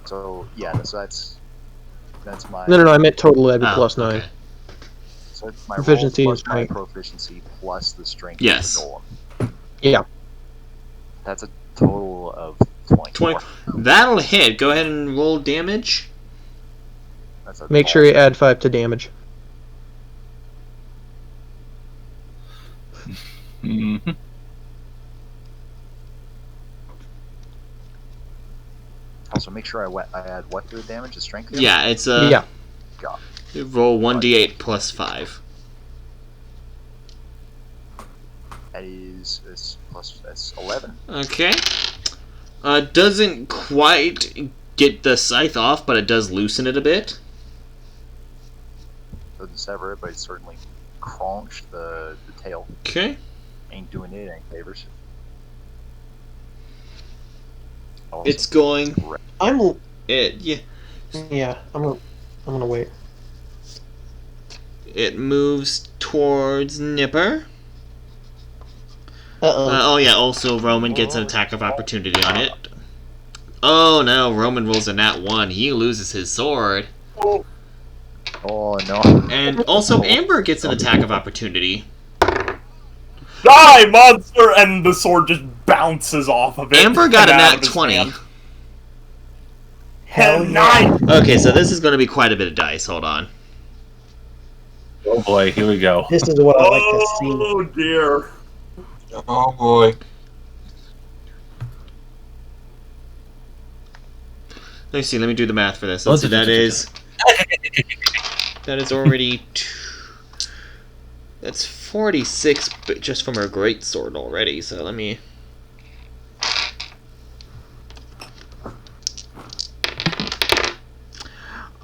Speaker 2: So, yeah, so that's my...
Speaker 9: No, I meant total, that'd be plus 9.
Speaker 3: Okay.
Speaker 2: So it's my
Speaker 9: Proficiency
Speaker 2: roll
Speaker 9: and
Speaker 2: plus my
Speaker 9: strength.
Speaker 2: proficiency plus the strength
Speaker 3: Yes.
Speaker 2: of the golem.
Speaker 9: Yeah.
Speaker 2: That's a total of 24.
Speaker 3: 20. That'll hit. Go ahead and roll damage.
Speaker 2: That's a
Speaker 9: Make sure you add 5 to damage.
Speaker 2: Also, make sure I add what to the damage? The strength?
Speaker 3: Yeah, it's
Speaker 9: Yeah.
Speaker 3: You roll 1d8 plus 5.
Speaker 2: That is that's 11.
Speaker 3: Okay. Doesn't quite get the scythe off, but it does loosen it a bit.
Speaker 2: Doesn't sever it, but it certainly crunched the tail.
Speaker 3: Okay.
Speaker 2: Ain't doing it any favors.
Speaker 3: It's going.
Speaker 9: I'm
Speaker 3: Yeah.
Speaker 9: I'm gonna wait.
Speaker 3: It moves towards Nipper.
Speaker 9: Uh-oh.
Speaker 3: Oh yeah. Also, Roman gets an attack of opportunity on it. Oh no! Roman rolls a nat 1. He loses his sword.
Speaker 2: Oh no!
Speaker 3: And also, Amber gets an attack of opportunity.
Speaker 5: Die, monster! And the sword just bounces off of it.
Speaker 3: Amber got a
Speaker 5: and out
Speaker 3: nat
Speaker 5: of his
Speaker 3: 20.
Speaker 5: hand.
Speaker 9: Hell
Speaker 5: Nice!
Speaker 3: Okay, so this is going to be quite a bit of dice. Hold on.
Speaker 8: Oh boy, here we go.
Speaker 9: This is what I like to see.
Speaker 5: Oh dear.
Speaker 10: Oh boy.
Speaker 3: Let me see. Let me do the math for this. Let's see. That is already. That's 46 just from her greatsword already, so let me...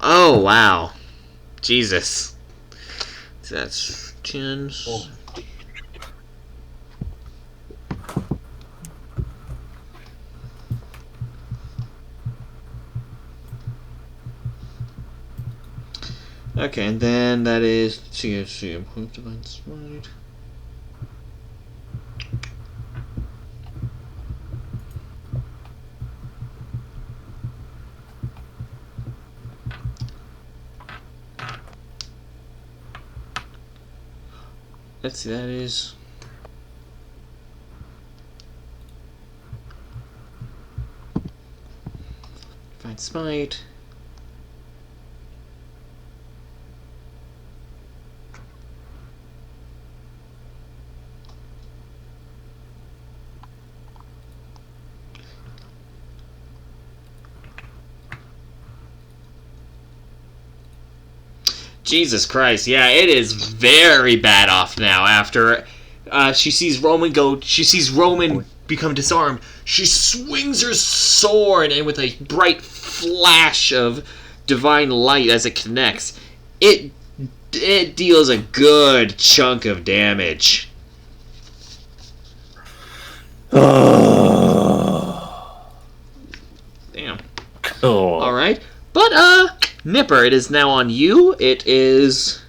Speaker 3: Oh, wow. Jesus. That's 10... Okay, and then that is CSC improved divine smite. Let's see, that is divine smite. Jesus Christ, yeah, it is very bad off now after she sees Roman become disarmed. She swings her sword, and with a bright flash of divine light as it connects, it deals a good chunk of damage. Damn.
Speaker 4: Cool.
Speaker 3: Alright. But, Nipper, it is now on you. It is...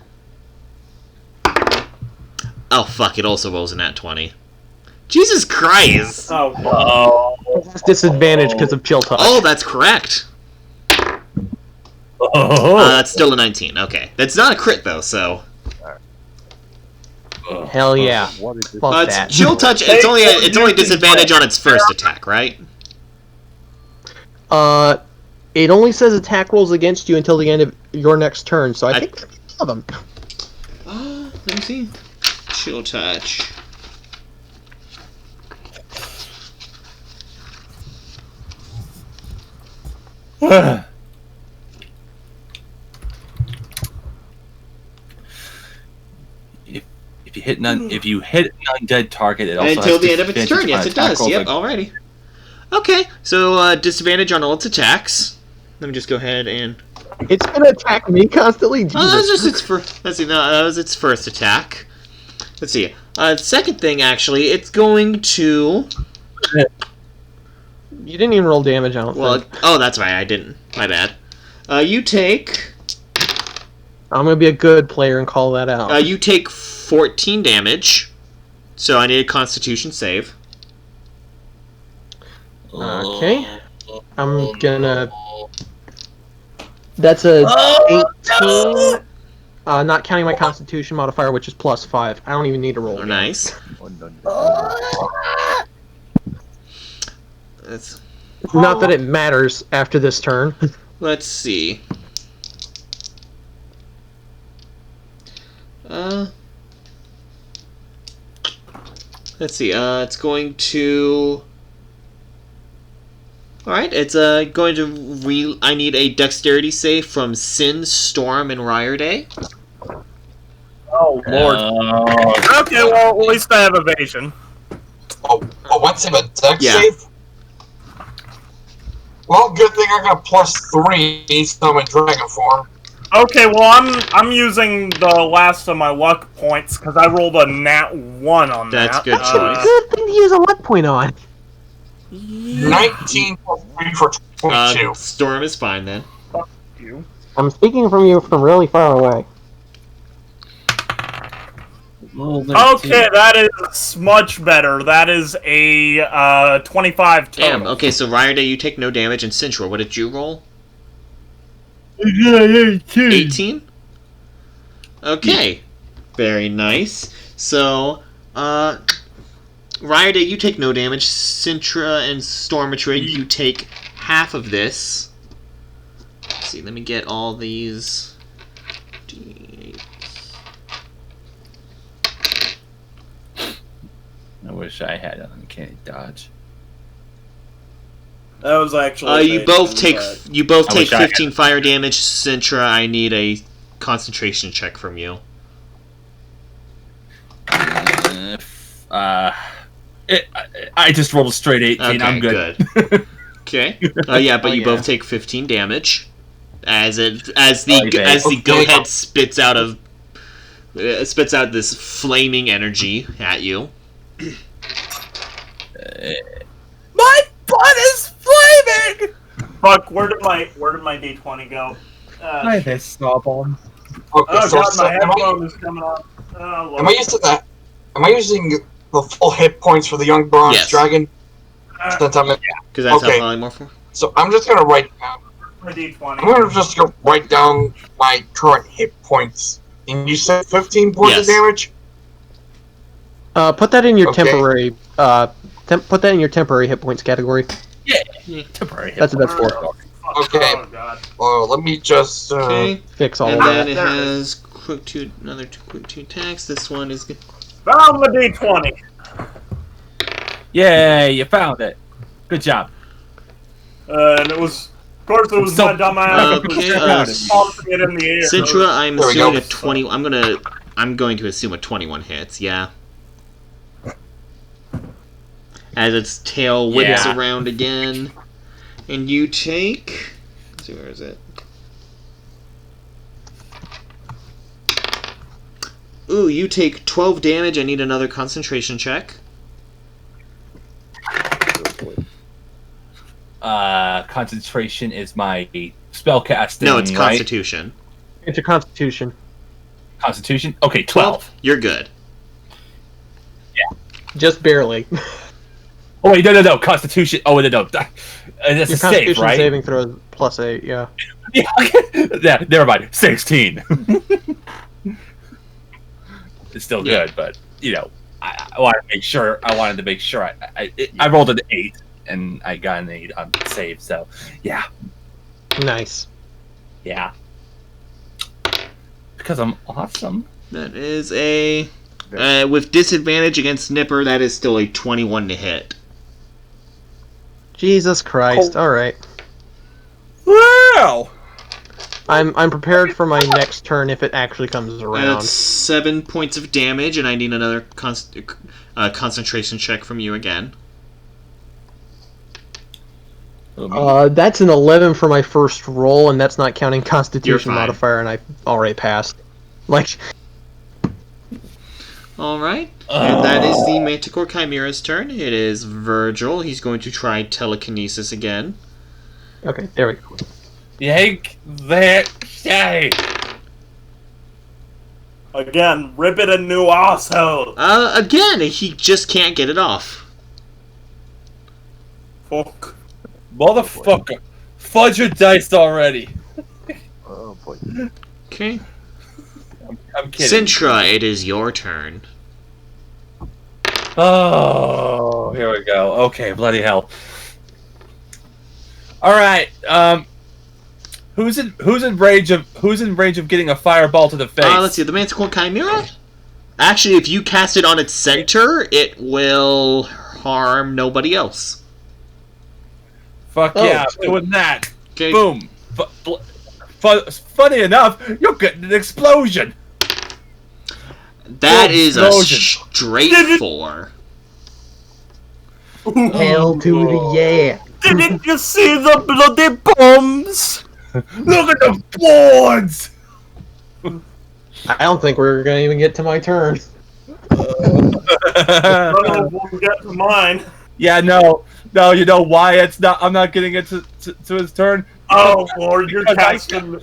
Speaker 3: Oh, fuck, it also rolls a nat 20. Jesus Christ!
Speaker 6: Oh,
Speaker 9: It's disadvantage because of chill touch.
Speaker 3: Oh, that's correct. That's still a 19. Okay. That's not a crit, though, so...
Speaker 9: Hell yeah.
Speaker 2: What is it?
Speaker 9: Fuck
Speaker 3: it's
Speaker 9: that.
Speaker 3: chill touch, it's only disadvantage on its first attack, right?
Speaker 9: It only says attack rolls against you until the end of your next turn, so I think that's all of them.
Speaker 3: Let me see. Chill touch.
Speaker 4: If you hit an undead target, it also
Speaker 3: Until
Speaker 4: has
Speaker 3: the end of its turn, yes, it does. Yep,
Speaker 4: Like,
Speaker 3: alrighty. Okay, so disadvantage on all its attacks. Let me just go ahead and...
Speaker 9: It's gonna attack me constantly?
Speaker 3: Oh, that's
Speaker 9: Jesus.
Speaker 3: just its first... Let's see, no, that was its first attack. Let's see. Second thing, actually, it's going to...
Speaker 9: You didn't even roll damage, I don't think.
Speaker 3: Oh, that's right, I didn't. My bad. You take...
Speaker 9: I'm gonna be a good player and call that out.
Speaker 3: You take 14 damage. So I need a Constitution save.
Speaker 9: Okay. I'm gonna... That's a 18. Not counting my Constitution modifier, which is +5. I don't even need to roll.
Speaker 3: Oh, nice. That's...
Speaker 9: Not that it matters after this turn.
Speaker 3: Let's see. Let's see. It's going to... Alright, it's going to I need a dexterity save from Sin, Storm, and Ryerday.
Speaker 5: Oh, Lord. Okay, well, at least I have evasion.
Speaker 10: What's in a dex
Speaker 3: Yeah.
Speaker 10: save? Well, good thing I got +3, so I'm in dragon form.
Speaker 5: Okay, well, I'm using the last of my luck points because I rolled a nat 1 on
Speaker 3: That's
Speaker 5: that.
Speaker 3: good choice.
Speaker 9: Good thing to use a luck point on.
Speaker 10: 19 +3 for 22.
Speaker 3: Storm is fine then.
Speaker 5: You.
Speaker 9: I'm speaking from you from really far away.
Speaker 5: Okay, that is much better. That is a 25 total.
Speaker 3: Damn, okay, so Ryerday, you take no damage, and Cintra, what did you roll? 18? Okay. Very nice. So, Ryerday, you take no damage. Cintra and Stormatrid, you take half of this. Let's see, let me get all these.
Speaker 4: I wish I had an uncanny dodge.
Speaker 6: that was actually.
Speaker 3: You both take
Speaker 4: I wish I had-
Speaker 3: 15 fire damage. Cintra, I need a concentration check from you.
Speaker 4: I just rolled a straight 18. I'm good.
Speaker 3: Okay. Yeah, but you both take 15 damage as the goat head spits out this flaming energy at you.
Speaker 4: My butt is flaming.
Speaker 6: Fuck! Where did my D20 go?
Speaker 4: Hi there, Snowball.
Speaker 10: Okay,
Speaker 6: Oh
Speaker 10: so,
Speaker 6: god,
Speaker 10: so
Speaker 6: my
Speaker 10: am,
Speaker 6: headphone is coming on. Oh,
Speaker 10: I using that? Am I using the full hit points for the young bronze
Speaker 3: Yes.
Speaker 10: dragon? Since I'm
Speaker 3: Because that's how polymorph.
Speaker 10: So I'm just gonna write down.
Speaker 6: my D20.
Speaker 10: I'm gonna just go write down my current hit points. And you said 15 points of damage.
Speaker 9: Put that in your
Speaker 10: Okay.
Speaker 9: temporary. Put that in your temporary hit points category.
Speaker 4: Yeah, temporary.
Speaker 9: That's what that's for.
Speaker 10: Okay.
Speaker 6: Oh god.
Speaker 10: Let me just
Speaker 3: Okay.
Speaker 9: Fix all
Speaker 3: And
Speaker 9: of
Speaker 3: then
Speaker 9: that.
Speaker 3: it has another quick two attacks. This one is good.
Speaker 6: Found the D20.
Speaker 4: Yay, you found it. Good job.
Speaker 6: And it was, of course, it was
Speaker 4: So-
Speaker 6: my dumb ass.
Speaker 3: Okay,
Speaker 6: Tossing it in the air.
Speaker 3: Sintra, I'm
Speaker 10: There we
Speaker 3: assuming
Speaker 10: go.
Speaker 3: a 20. I'm going to assume a 21 hits. Yeah. As its tail whips
Speaker 4: Yeah.
Speaker 3: around again, and you take. Let's see, where is it? Ooh, you take 12 damage. I need another concentration check.
Speaker 4: Concentration is my spell casting.
Speaker 3: No, it's
Speaker 4: right?
Speaker 3: Constitution.
Speaker 9: It's your Constitution.
Speaker 4: Constitution. Okay, 12.
Speaker 3: You're good.
Speaker 9: Just barely.
Speaker 4: Oh wait, no. Constitution. Oh wait, no. That's
Speaker 9: Your
Speaker 4: a save,
Speaker 9: Constitution
Speaker 4: right?
Speaker 9: saving throw is +8. Yeah.
Speaker 4: Yeah, never mind. 16. It's still good, but I wanted to make sure. I rolled an 8, and I got an 8 on save. So, yeah,
Speaker 9: Nice.
Speaker 4: because I'm awesome.
Speaker 3: That is a with disadvantage against Nipper. That is still a 21 to hit.
Speaker 9: Jesus Christ. All right.
Speaker 4: Wow.
Speaker 9: I'm prepared for my next turn if it actually comes around.
Speaker 3: That's 7 points of damage, and I need another concentration check from you again.
Speaker 9: That's an 11 for my first roll, and that's not counting Constitution
Speaker 3: You're fine.
Speaker 9: modifier, and I already passed. Like,
Speaker 3: Alright. And that is the Manticore Chimera's turn. It is Virgil. He's going to try telekinesis again.
Speaker 9: okay, there we go.
Speaker 4: Yank that shade.
Speaker 6: Again, rip it a new asshole.
Speaker 3: Again, he just can't get it off.
Speaker 6: Fuck.
Speaker 4: Motherfucker. Fudge your dice already.
Speaker 2: Oh boy.
Speaker 3: Okay.
Speaker 4: I'm kidding.
Speaker 3: Sintra, it is your turn.
Speaker 4: Oh, here we go. Okay, bloody hell. All right. Who's in range of getting a fireball to the face?
Speaker 3: Let's see, the Manticore Chimera? Actually, if you cast it on its center, it will harm nobody else.
Speaker 4: Fuck
Speaker 9: Oh,
Speaker 4: yeah,
Speaker 9: sweet.
Speaker 4: doing that.
Speaker 3: Okay.
Speaker 4: Boom. Funny enough, you're getting an explosion.
Speaker 3: That
Speaker 4: Oh,
Speaker 3: is a
Speaker 4: explosion.
Speaker 3: straight 4.
Speaker 9: Hell to the yeah.
Speaker 6: Didn't you see the bloody bombs?
Speaker 4: Look at the boards.
Speaker 9: I don't think we're gonna even get to my turn.
Speaker 6: Oh, we'll get to mine.
Speaker 4: Yeah, no. You know why it's not? I'm not getting it to his turn.
Speaker 6: Oh, Lord, you're
Speaker 4: Because
Speaker 6: casting.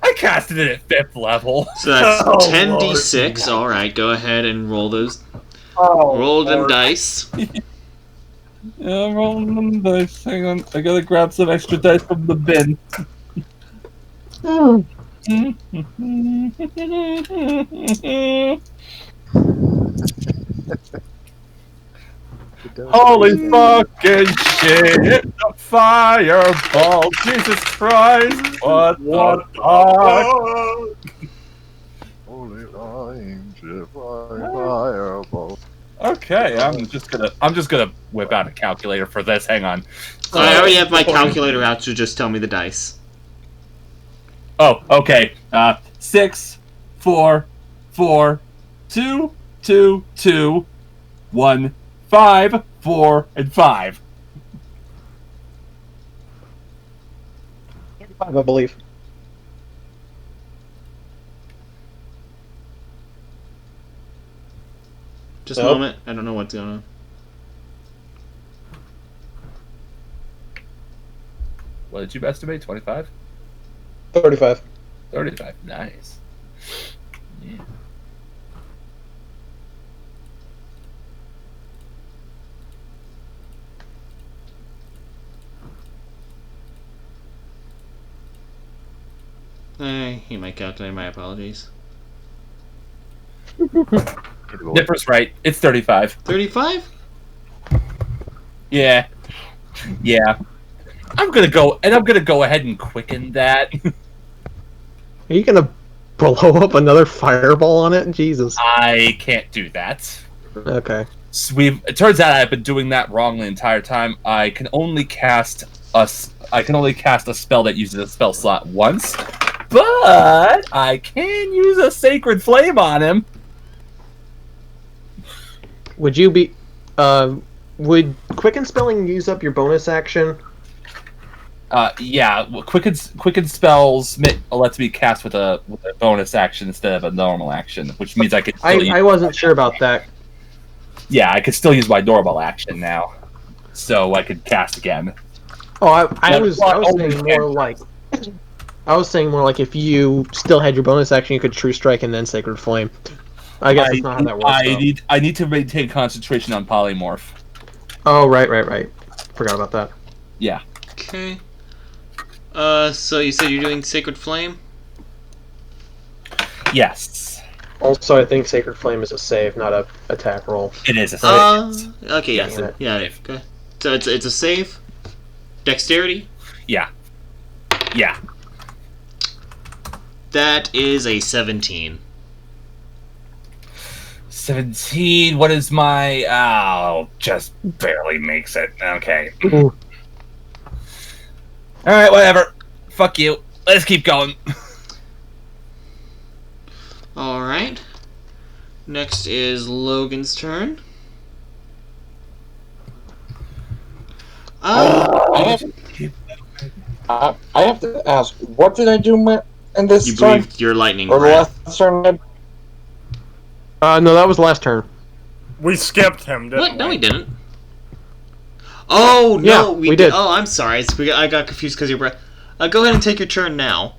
Speaker 4: I casted it at 5th level.
Speaker 3: So that's
Speaker 6: Oh,
Speaker 3: 10d6. Alright, go ahead and roll those.
Speaker 6: Oh,
Speaker 3: Roll them
Speaker 6: Lord.
Speaker 3: dice.
Speaker 4: Yeah, I'm rolling them dice. Hang on, I gotta grab some extra dice from the bin. Holy fucking shit! The fireball! Jesus Christ! What the fuck?
Speaker 2: Holy lime, fireball.
Speaker 4: Okay, I'm just gonna whip out a calculator for this. Hang on.
Speaker 3: I already have my calculator out, so just tell me the dice.
Speaker 4: Oh, okay. 6, 4, 4, 2, 2, 2, 1, 5, 4, and 5.
Speaker 1: 5, I believe.
Speaker 3: Just a
Speaker 1: Nope.
Speaker 3: moment. I don't know what's going on.
Speaker 4: What did you estimate? 25?
Speaker 1: 35.
Speaker 4: 35. Nice. Yeah.
Speaker 3: I hate my calculator. My apologies.
Speaker 4: Nipper's right. It's 35.
Speaker 3: 35?
Speaker 4: Yeah. Yeah. I'm gonna go ahead and quicken that.
Speaker 9: Are you gonna blow up another fireball on it? Jesus.
Speaker 4: I can't do that.
Speaker 9: Okay.
Speaker 4: So it turns out I've been doing that wrong the entire time. I can only cast a spell that uses a spell slot once, but I can use a Sacred Flame on him.
Speaker 9: Would you be? Would quicken spelling use up your bonus action?
Speaker 4: Yeah. Quicken spells lets me cast with a bonus action instead of a normal action, which means I could.
Speaker 9: I wasn't sure about that.
Speaker 4: Yeah, I could still use my normal action now, so I could cast again.
Speaker 9: Oh, I was saying more like if you still had your bonus action, you could True Strike and then Sacred Flame. I guess that's not how that works.
Speaker 4: I need to maintain concentration on polymorph.
Speaker 9: Oh, right. Forgot about that.
Speaker 4: Yeah.
Speaker 3: Okay. So you said you're doing Sacred Flame?
Speaker 4: Yes.
Speaker 1: Also, I think Sacred Flame is a save, not a attack roll.
Speaker 4: It is a save.
Speaker 3: Okay,
Speaker 4: Yes.
Speaker 3: yeah. Okay. So it's a save? Dexterity?
Speaker 4: Yeah. Yeah.
Speaker 3: That is a 17.
Speaker 4: 17. What is my... Oh, just barely makes it. Okay.
Speaker 9: Ooh.
Speaker 4: Alright, whatever. Fuck you. Let's keep going.
Speaker 3: Alright. Next is Logan's turn.
Speaker 10: I have to ask, what did I do in this
Speaker 3: You
Speaker 10: turn?
Speaker 3: breathed your lightning
Speaker 10: Or the
Speaker 3: breath.
Speaker 10: last turn?
Speaker 9: No, that was last turn.
Speaker 5: We skipped him, didn't
Speaker 3: What?
Speaker 5: we?
Speaker 3: No, we didn't. Oh, no,
Speaker 9: Yeah, we did.
Speaker 3: Oh, I'm sorry. I got confused because your breath. Go ahead and take your turn now.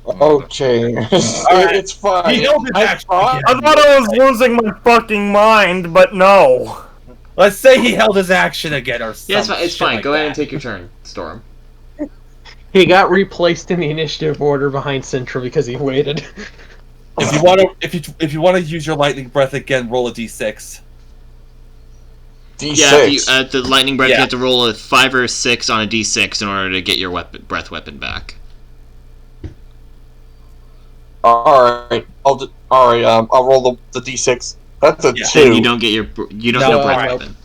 Speaker 10: Okay. It's fine.
Speaker 4: He held his action again.
Speaker 5: I thought I was losing my fucking mind, but no.
Speaker 4: Let's say he held his action again or something.
Speaker 3: Yeah, it's fine. Go ahead and take your turn, Storm.
Speaker 1: He got replaced in the initiative order behind Central because he waited.
Speaker 4: If you want to use your lightning breath again, roll a d6.
Speaker 10: D6.
Speaker 3: Yeah, at the lightning breath,
Speaker 4: Yeah.
Speaker 3: you have to roll a 5 or 6 on a d6 in order to get your breath weapon back.
Speaker 10: Alright. I'll roll the D6. That's a
Speaker 4: Yeah.
Speaker 10: 2.
Speaker 3: Then you don't get your
Speaker 4: No,
Speaker 3: breath
Speaker 4: alright.
Speaker 3: weapon.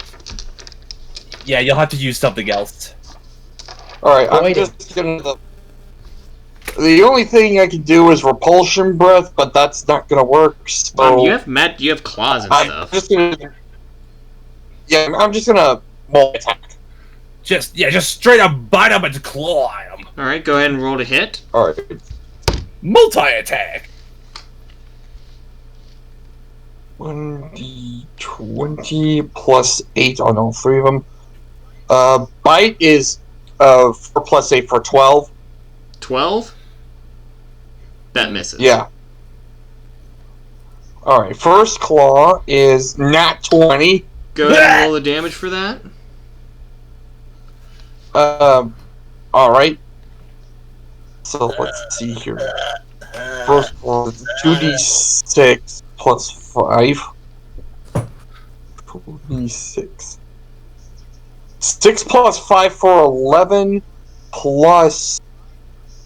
Speaker 4: Yeah, you'll have to use something else.
Speaker 10: Alright, I'm
Speaker 1: Waiting.
Speaker 10: just gonna... The only thing I can do is repulsion breath, but that's not gonna work, so...
Speaker 3: You have claws and
Speaker 10: I'm
Speaker 3: stuff.
Speaker 10: just gonna... Yeah, I'm just gonna multi-attack.
Speaker 4: Just straight up bite him and claw at him.
Speaker 3: Alright, go ahead and roll to hit.
Speaker 10: Alright.
Speaker 4: Multi-attack.
Speaker 10: 1d20 plus 8 on all 3 of them. Bite is 4 plus 8 for 12.
Speaker 3: 12? That misses.
Speaker 10: Yeah. Alright, first claw is nat 20.
Speaker 3: Go ahead and roll the damage for that.
Speaker 10: Alright. So let's see here. First claw is 2d6 plus 5. 2d6. 6 plus 5 for 11, plus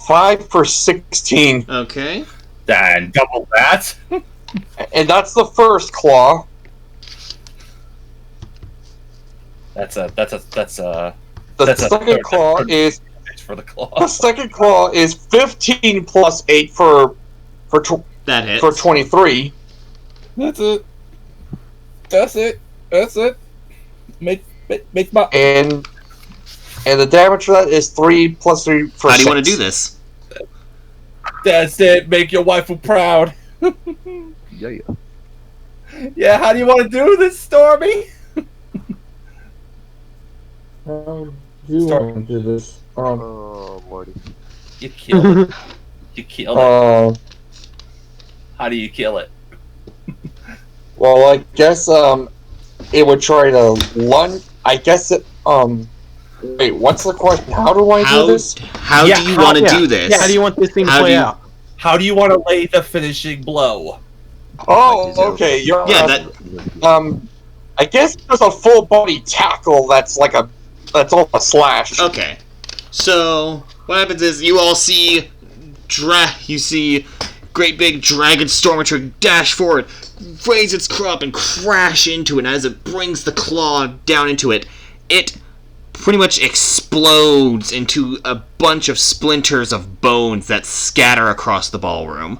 Speaker 10: 5 for 16.
Speaker 3: Okay.
Speaker 4: And double that.
Speaker 10: And that's the first claw.
Speaker 4: That's
Speaker 10: The
Speaker 4: That's a
Speaker 10: second
Speaker 4: third-
Speaker 10: claw
Speaker 4: third-
Speaker 10: is
Speaker 4: for the claw.
Speaker 10: the second claw is 15 plus 8 for
Speaker 3: That hits.
Speaker 10: 23.
Speaker 8: That's it.
Speaker 4: That's it. Make my.
Speaker 10: And the damage for that is 3 plus 3 for
Speaker 3: How do you
Speaker 10: 6.
Speaker 3: want to do this?
Speaker 4: That's it. Make your waifu proud.
Speaker 2: Yeah.
Speaker 4: Yeah. How do you want to do this, Stormy?
Speaker 10: Do you want to do this?
Speaker 2: Oh, Lordy.
Speaker 4: You killed it. You killed it. How do you kill it?
Speaker 10: Well, I guess it would try to lunge. I guess it Wait, what's the question? How do I do this?
Speaker 3: How do you want to do this?
Speaker 9: How do you want this thing to
Speaker 3: How
Speaker 9: play
Speaker 3: do you-
Speaker 9: out?
Speaker 4: How do you want to lay the finishing blow?
Speaker 10: Oh, okay. You're
Speaker 3: Yeah, that.
Speaker 10: I guess there's a full body tackle that's all a slash.
Speaker 3: Okay. So what happens is you all see great big dragon stormtrooper dash forward, raise its claw up and crash into it, and as it brings the claw down into it, it pretty much explodes into a bunch of splinters of bones that scatter across the ballroom.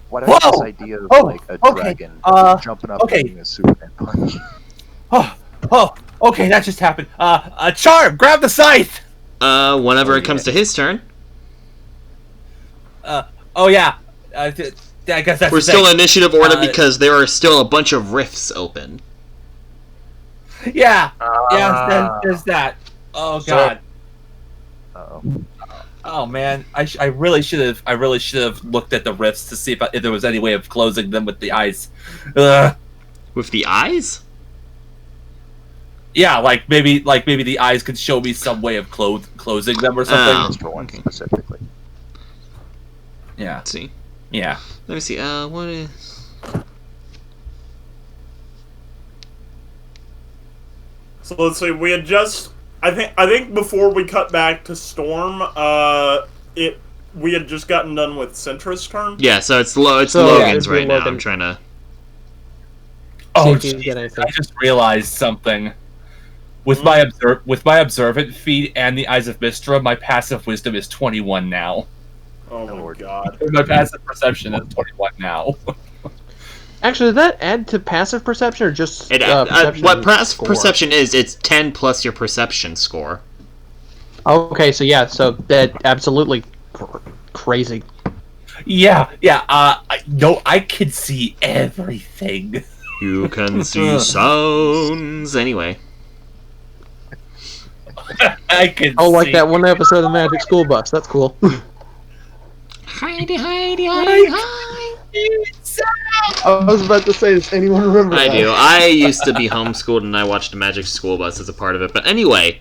Speaker 2: What is this idea of like a dragon jumping up and doing a Superman punch?
Speaker 4: Okay, that just happened. Charm, grab the scythe.
Speaker 3: Whenever it comes to his turn.
Speaker 4: Oh yeah. I guess that's.
Speaker 3: We're
Speaker 4: the
Speaker 3: still
Speaker 4: thing.
Speaker 3: in initiative order because there are still a bunch of rifts open.
Speaker 4: Yeah. There's that. Oh god.
Speaker 2: Uh-oh.
Speaker 4: Oh man, I really should have looked at the rifts to see if there was any way of closing them with the eyes.
Speaker 3: With the eyes?
Speaker 4: Yeah, like maybe the eyes could show me some way of closing them or something.
Speaker 3: Oh.
Speaker 2: That's for one specifically.
Speaker 4: Yeah.
Speaker 3: Let's see.
Speaker 4: Yeah.
Speaker 3: Let me see. What is?
Speaker 6: So let's see. We had just. I think before we cut back to Storm, we had just gotten done with Centra's turn.
Speaker 3: Yeah, so it's Logan's
Speaker 9: it'd be
Speaker 3: right now.
Speaker 9: Logan.
Speaker 3: I'm trying to.
Speaker 4: Oh,
Speaker 9: See if you can get
Speaker 4: jeez,
Speaker 9: anything.
Speaker 4: I just realized something. With my observant feat and the Eyes of Mistra, my passive wisdom is 21 now.
Speaker 6: Oh my god.
Speaker 4: My passive perception is 21 now.
Speaker 9: Actually, does that add to passive perception or just perception?
Speaker 3: What passive
Speaker 9: score?
Speaker 3: perception is? It's 10 plus your perception score.
Speaker 9: Okay, so yeah, so that absolutely crazy.
Speaker 4: Yeah. I can see everything.
Speaker 3: You can see sounds. Anyway.
Speaker 4: I can.
Speaker 9: Oh, like
Speaker 4: see.
Speaker 9: that one episode of Magic School Bus. That's cool.
Speaker 3: Heidi.
Speaker 1: I was about to say, does anyone remember
Speaker 3: I
Speaker 1: that?
Speaker 3: do. I used to be homeschooled and I watched the Magic School Bus as a part of it. But anyway,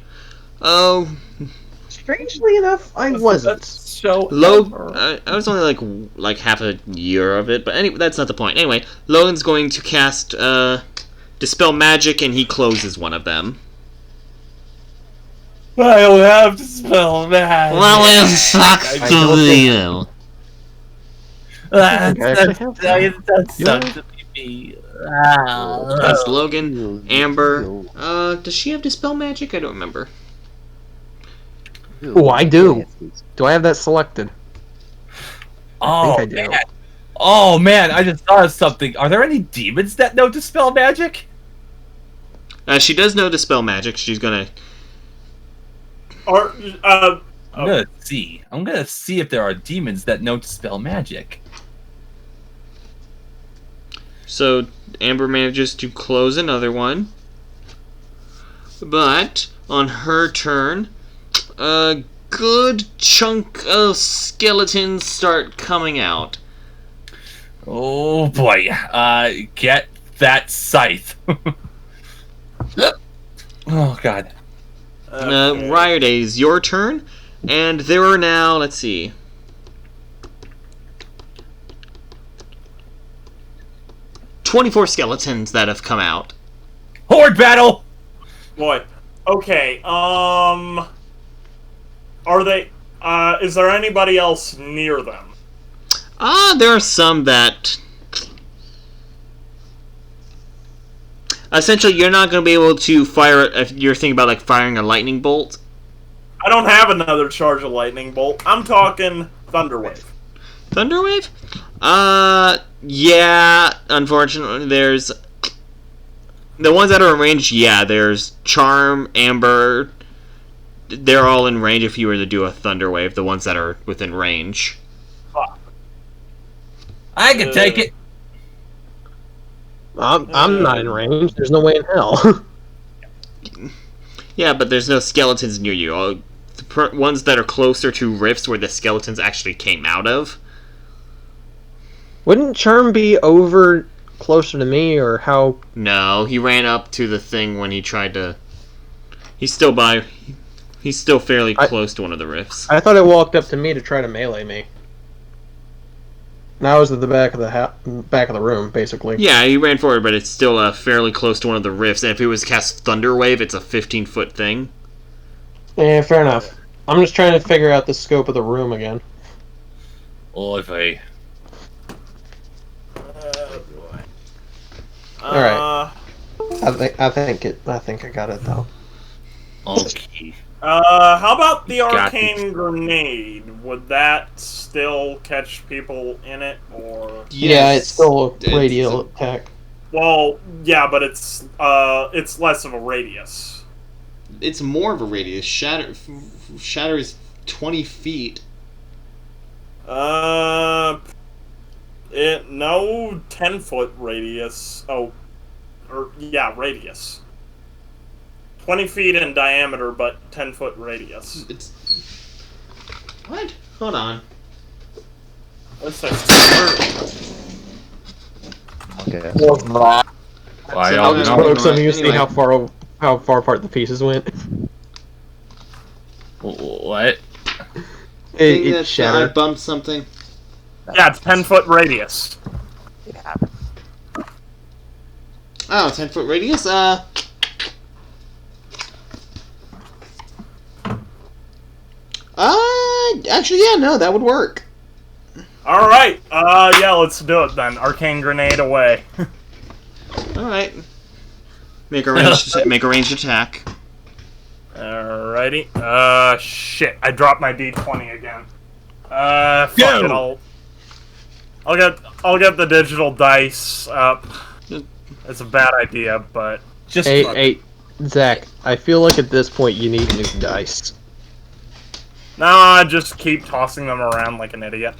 Speaker 1: Strangely enough, I wasn't.
Speaker 3: I was only like half a year of it. But anyway, that's not the point. Anyway, Logan's going to cast Dispel Magic and he closes one of them.
Speaker 4: I don't have to spell that.
Speaker 3: Well, it sucks to you.
Speaker 4: That
Speaker 9: Yeah.
Speaker 4: sucks to be me. Ah.
Speaker 3: That's Logan. Amber. Does she have Dispel Magic? I don't remember.
Speaker 9: Oh, I do. Do I have that selected?
Speaker 4: Oh
Speaker 9: I do.
Speaker 4: man. Oh man, I just thought of something. Are there any demons that know Dispel Magic?
Speaker 3: She does know Dispel Magic. She's gonna.
Speaker 4: I'm gonna see. I'm gonna see if there are demons that know Dispel Magic.
Speaker 3: So Amber manages to close another one, but on her turn, a good chunk of skeletons start coming out.
Speaker 4: Oh boy. Get that scythe. Oh god.
Speaker 3: Riordays, your turn, and there are now, let's see, 24 skeletons that have come out.
Speaker 4: Horde battle.
Speaker 6: Boy. Okay. Are they? Is there anybody else near them?
Speaker 3: There are some that. Essentially, you're not going to be able to fire if you're thinking about like firing a lightning bolt.
Speaker 6: I don't have another charge of lightning bolt. I'm talking Thunderwave.
Speaker 3: Thunderwave? Yeah, unfortunately, there's... The ones that are in range, yeah, there's Charm, Amber... They're all in range if you were to do a Thunder Wave, the ones that are within range.
Speaker 6: Fuck.
Speaker 4: I can take it.
Speaker 9: I'm not in range. There's no way in hell.
Speaker 3: Yeah, but there's no skeletons near you. All the ones that are closer to rifts where the skeletons actually came out of.
Speaker 9: Wouldn't Charm be over closer to me, or how?
Speaker 3: No, he ran up to the thing when he tried to... He's still by... He's still fairly close to one of the rifts.
Speaker 9: I thought it walked up to me to try to melee me. Now I was at the back of the back of the room, basically.
Speaker 3: Yeah, he ran forward, but it's still fairly close to one of the rifts. And if it was cast Thunder Wave, it's a 15-foot thing.
Speaker 9: Yeah, fair enough. I'm just trying to figure out the scope of the room again.
Speaker 4: Oy.
Speaker 9: All right. I think I got it though.
Speaker 4: Okay.
Speaker 6: How about the
Speaker 4: Got
Speaker 6: arcane grenade? Would that still catch people in it, or?
Speaker 9: Yeah, it's still a radial attack.
Speaker 6: Well, yeah, but it's less of a radius.
Speaker 3: It's more of a radius. Shatter is 20 feet.
Speaker 6: No 10-foot radius. Radius. 20 feet in diameter, but 10-foot radius.
Speaker 3: It's... What? Hold on.
Speaker 6: What's that?
Speaker 2: Okay.
Speaker 4: I
Speaker 9: I'll just
Speaker 3: know.
Speaker 9: poke something to see
Speaker 3: Anyway.
Speaker 9: how far apart the pieces went.
Speaker 4: What?
Speaker 9: It shattered.
Speaker 3: I bumped something.
Speaker 6: Yeah, it's 10-foot radius.
Speaker 2: It happened.
Speaker 3: Oh, 10-foot radius? Actually, yeah, no, that would work.
Speaker 6: Alright, yeah, let's do it then. Arcane grenade away.
Speaker 3: Alright. Make a ranged attack.
Speaker 6: Alrighty. Shit, I dropped my D20 again. Fuck it, I'll get the digital dice up. It's a bad idea, but...
Speaker 4: Just
Speaker 9: Hey, Zach, I feel like at this point you need new dice.
Speaker 6: Nah, just keep tossing them around like an idiot.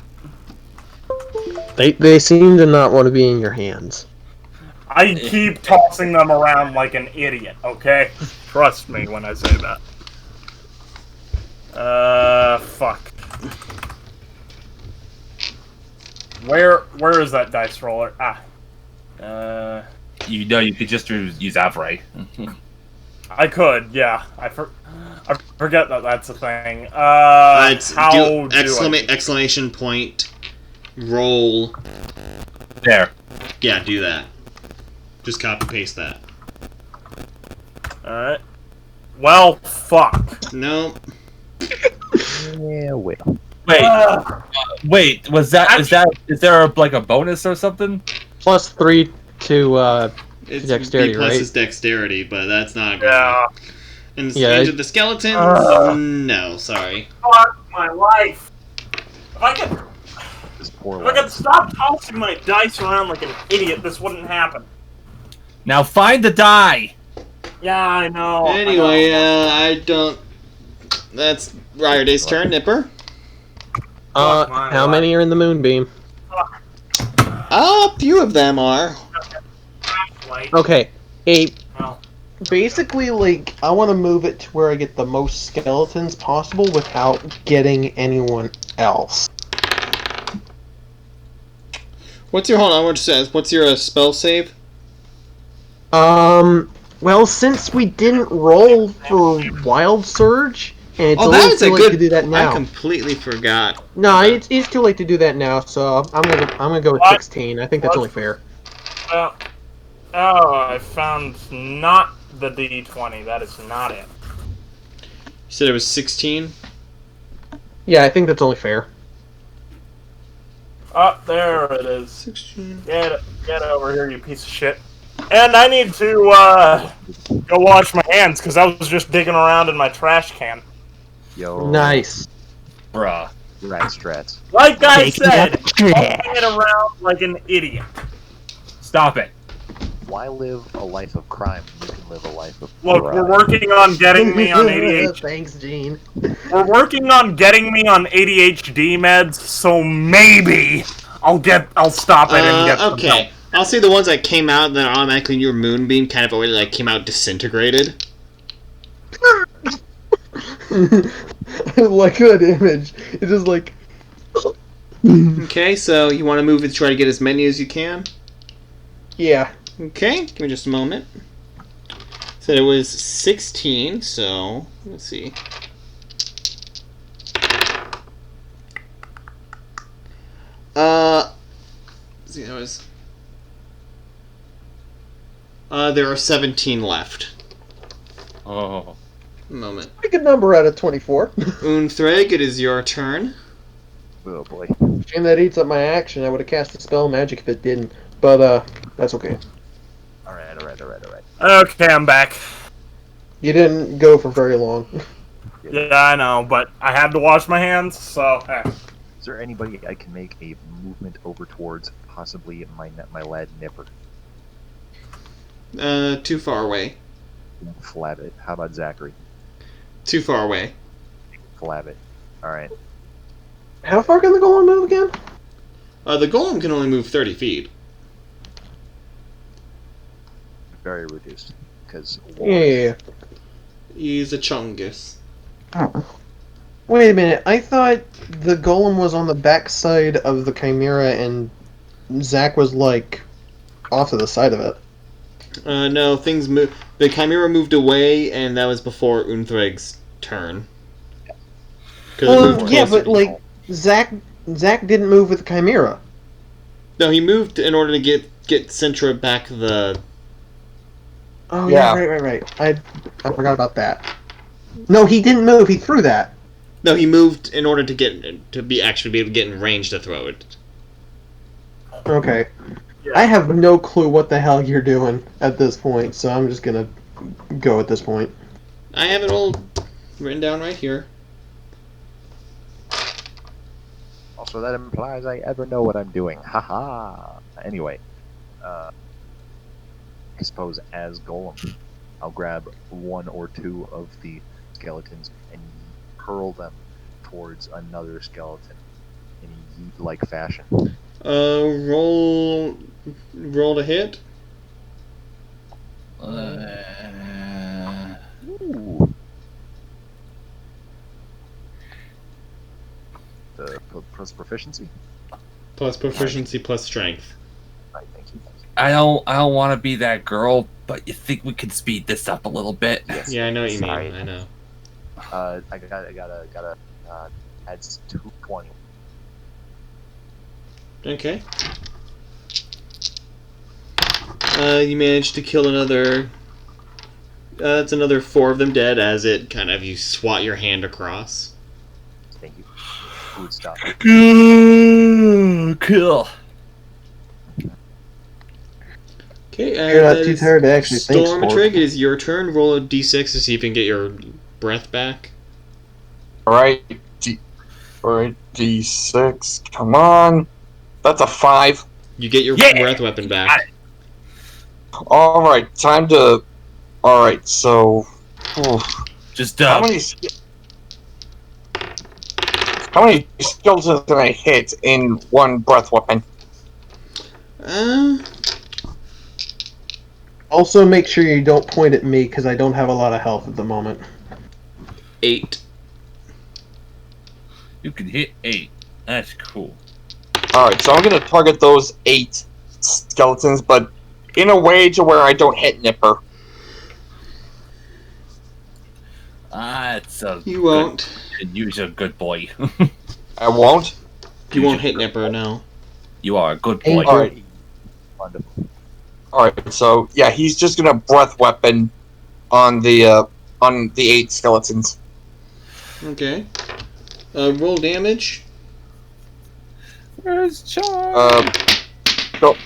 Speaker 9: They seem to not want to be in your hands.
Speaker 6: I keep tossing them around like an idiot, okay? Trust me when I say that. Fuck. Where is that dice roller?
Speaker 4: You know, you could just use Avray.
Speaker 6: I could, yeah. I forget that that's a thing.
Speaker 3: Exclamation point, roll.
Speaker 4: There.
Speaker 3: Yeah, do that. Just copy paste that.
Speaker 6: Alright. Well, fuck.
Speaker 3: No.
Speaker 2: Yeah, well.
Speaker 4: Wait. Is there like a bonus or something?
Speaker 9: +3 to
Speaker 3: It's
Speaker 9: dexterity,
Speaker 3: B plus
Speaker 9: right?
Speaker 3: is dexterity, but that's not good.
Speaker 6: Yeah.
Speaker 3: And
Speaker 9: Yeah,
Speaker 3: range of the skeletons? No, sorry.
Speaker 6: Fuck my life. If I could stop tossing my dice around like an idiot, this wouldn't happen.
Speaker 4: Now find the die.
Speaker 6: Yeah, I know.
Speaker 3: Anyway, I don't... That's Ryerday's turn, Nipper.
Speaker 9: How many are in the moonbeam?
Speaker 3: A few of them are.
Speaker 9: Okay,
Speaker 6: Oh.
Speaker 1: Basically, like, I want to move it to where I get the most skeletons possible without getting anyone else.
Speaker 3: What's your... Hold on, what's your spell save?
Speaker 9: Well, since we didn't roll for Wild Surge, and it's
Speaker 3: Oh,
Speaker 9: a
Speaker 3: that
Speaker 9: little
Speaker 3: is a
Speaker 9: too late
Speaker 3: good...
Speaker 9: to do that now.
Speaker 3: I completely forgot.
Speaker 9: No, it's too late to do that now, so I'm gonna go with
Speaker 6: What?
Speaker 9: 16. I think that's only fair.
Speaker 6: Oh, I found not the D20. That is not it.
Speaker 3: You said it was 16?
Speaker 9: Yeah, I think that's only fair.
Speaker 6: Oh, there it is.
Speaker 3: 16.
Speaker 6: Get over here, you piece of shit. And I need to go wash my hands because I was just digging around in my trash can.
Speaker 2: Yo.
Speaker 9: Nice.
Speaker 4: Bruh.
Speaker 2: rat strats.
Speaker 5: Like I
Speaker 9: Taking
Speaker 5: said,
Speaker 9: up trash.
Speaker 5: walking it around like an idiot.
Speaker 4: Stop it.
Speaker 2: Why live a life of crime when you can live a life of
Speaker 5: Look,
Speaker 2: pride?
Speaker 5: we're working on getting me on ADHD.
Speaker 9: Thanks, Gene.
Speaker 5: We're working on getting me on ADHD meds, so maybe I'll stop it and get some
Speaker 3: Okay.
Speaker 5: help.
Speaker 3: I'll say the ones that came out that automatically your moonbeam kind of already like came out disintegrated.
Speaker 1: I like that image. It's just like.
Speaker 3: Okay, so you want to move and try to get as many as you can?
Speaker 1: Yeah.
Speaker 3: Okay, give me just a moment. So it was 16, so let's see. Let's see, that was. There are 17 left.
Speaker 4: Oh.
Speaker 3: A moment.
Speaker 1: Pick a number out of 24.
Speaker 3: Unthreg, it is your turn.
Speaker 2: Oh boy.
Speaker 1: Shame that eats up my action. I would have cast a spell magic if it didn't. But, that's okay.
Speaker 2: Alright.
Speaker 5: Okay, I'm back.
Speaker 1: You didn't go for very long.
Speaker 5: Yeah, I know, but I had to wash my hands, so.
Speaker 2: Is there anybody I can make a movement over towards, possibly my lad Nipper?
Speaker 3: Too far away.
Speaker 2: Flab it. How about Zachary?
Speaker 3: Too far away.
Speaker 2: Flab it. Alright.
Speaker 1: How far can the golem move again?
Speaker 3: The golem can only move 30 feet.
Speaker 2: Very reduced. Because
Speaker 1: Yeah.
Speaker 3: He's a chungus.
Speaker 1: Wait a minute. I thought the golem was on the backside of the chimera and Zach was, like, off to the side of it.
Speaker 3: No, things move. The chimera moved away, and that was before Unthreg's turn. 'Cause it moved
Speaker 1: Well, yeah,
Speaker 3: closer.
Speaker 1: but, like, Zach didn't move with the chimera.
Speaker 3: No, he moved in order to get Sintra back the.
Speaker 1: Oh, yeah, right. I forgot about that. No, he didn't move. He threw that.
Speaker 3: No, he moved in order to actually be able to get in range to throw it.
Speaker 1: Okay.
Speaker 5: Yeah.
Speaker 1: I have no clue what the hell you're doing at this point, so I'm just gonna go at this point.
Speaker 3: I have it all written down right here.
Speaker 2: also that implies I ever know what I'm doing. Haha. Anyway, I suppose as Golem, I'll grab one or two of the skeletons and hurl them towards another skeleton in a yeet-like fashion.
Speaker 3: Roll to hit.
Speaker 2: Ooh. Plus proficiency?
Speaker 3: Plus proficiency plus strength.
Speaker 2: Right, thank you.
Speaker 4: I don't want to be that girl, but you think we can speed this up a little bit?
Speaker 2: Yes.
Speaker 3: Yeah, I know what you mean.
Speaker 2: Sorry.
Speaker 3: I know.
Speaker 2: I gotta add 220.
Speaker 3: Okay. You managed to kill another. It's another 4 of them dead as it kind of you swat your hand across.
Speaker 2: Thank you. Food stop.
Speaker 4: Cool.
Speaker 3: Okay,
Speaker 1: You're not
Speaker 3: that
Speaker 1: too
Speaker 3: is
Speaker 1: tired to actually think,
Speaker 3: Stormatrig,
Speaker 1: Sport.
Speaker 3: it is your turn. Roll a d6 to see if you can get your breath back.
Speaker 10: Alright, D6, come on. That's a 5.
Speaker 3: You get your
Speaker 4: Yeah!
Speaker 3: breath weapon back.
Speaker 10: Alright, time to... Alright, so... oof.
Speaker 4: Just
Speaker 10: How many skeletons can I hit in one breath weapon?
Speaker 1: Also, make sure you don't point at me, because I don't have a lot of health at the moment.
Speaker 3: 8.
Speaker 4: You can hit 8. That's cool.
Speaker 10: Alright, so I'm gonna target those 8 skeletons, but in a way to where I don't hit Nipper.
Speaker 4: That's a
Speaker 3: You won't.
Speaker 4: You're a good boy.
Speaker 10: I won't?
Speaker 3: You won't hit Nipper, no.
Speaker 4: You are a good boy.
Speaker 10: Alright.
Speaker 2: Wonderful.
Speaker 10: Alright, so yeah, he's just gonna breath weapon on the 8 skeletons.
Speaker 3: Okay. Roll damage.
Speaker 4: Where's Charles?
Speaker 10: Go.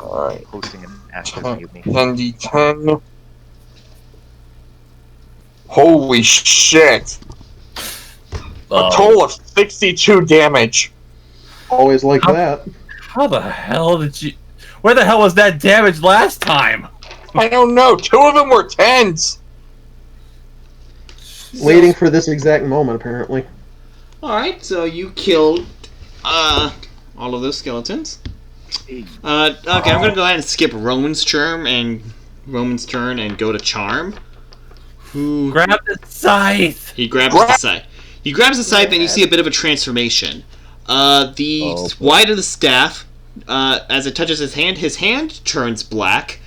Speaker 10: Alright.
Speaker 2: Hosting an active mutiny.
Speaker 10: 10d10. Holy shit! A total of 62 damage.
Speaker 1: Always like that.
Speaker 4: How the hell did you? Where the hell was that damage last time?
Speaker 10: I don't know. 2 of them were 10s.
Speaker 1: Waiting for this exact moment, apparently.
Speaker 3: Alright, so you killed all of those skeletons. Okay, I'm gonna go ahead and skip Roman's turn and go to Charm. Who
Speaker 4: Grab the scythe.
Speaker 3: he grabs the scythe. He grabs the scythe and you see a bit of a transformation. The white of the staff, as it touches his hand turns black,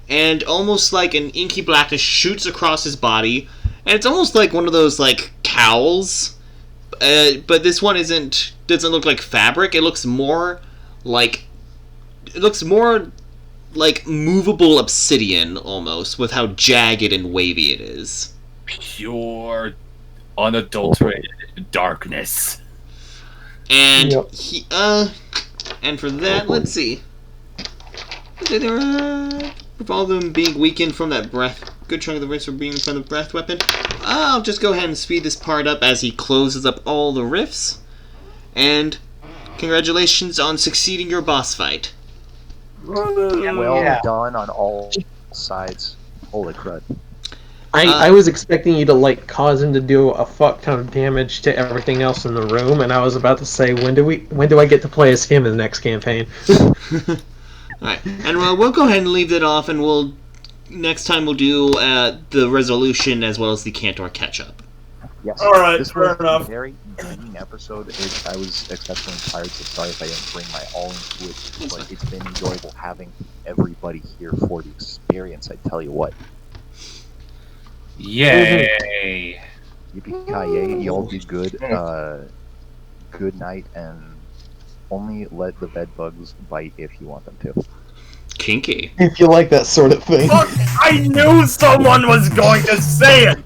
Speaker 3: and almost like an inky blackness shoots across his body, and it's almost like one of those like cowls. But this one doesn't look like fabric. It looks more like movable obsidian almost, with how jagged and wavy it is.
Speaker 4: Pure, unadulterated darkness.
Speaker 3: And
Speaker 1: Yep.
Speaker 3: and for that, let's see. With all of them being weakened from that breath, good chunk of the wrists were being from the breath weapon. I'll just go ahead and speed this part up as he closes up all the rifts. And congratulations on succeeding your boss fight.
Speaker 2: Well done on all sides. Holy crud.
Speaker 9: I was expecting you to like cause him to do a fuck ton of damage to everything else in the room, and I was about to say, when do I get to play as him in the next campaign?
Speaker 3: Alright, and we'll go ahead and leave that off, and next time we'll do the resolution as well as the Cantor catch-up.
Speaker 2: Yes.
Speaker 6: Alright,
Speaker 2: this
Speaker 6: fair
Speaker 2: was
Speaker 6: enough.
Speaker 2: a very entertaining episode. I was exceptionally tired, so sorry if I didn't bring my all into it. But it's been enjoyable having everybody here for the experience, I tell you what.
Speaker 4: Yay!
Speaker 2: Yippee-ki-yay, y'all do good. Good night, and only let the bed bugs bite if you want them to.
Speaker 3: Kinky.
Speaker 1: If you like that sort of thing.
Speaker 5: Fuck, I knew someone was going to say it!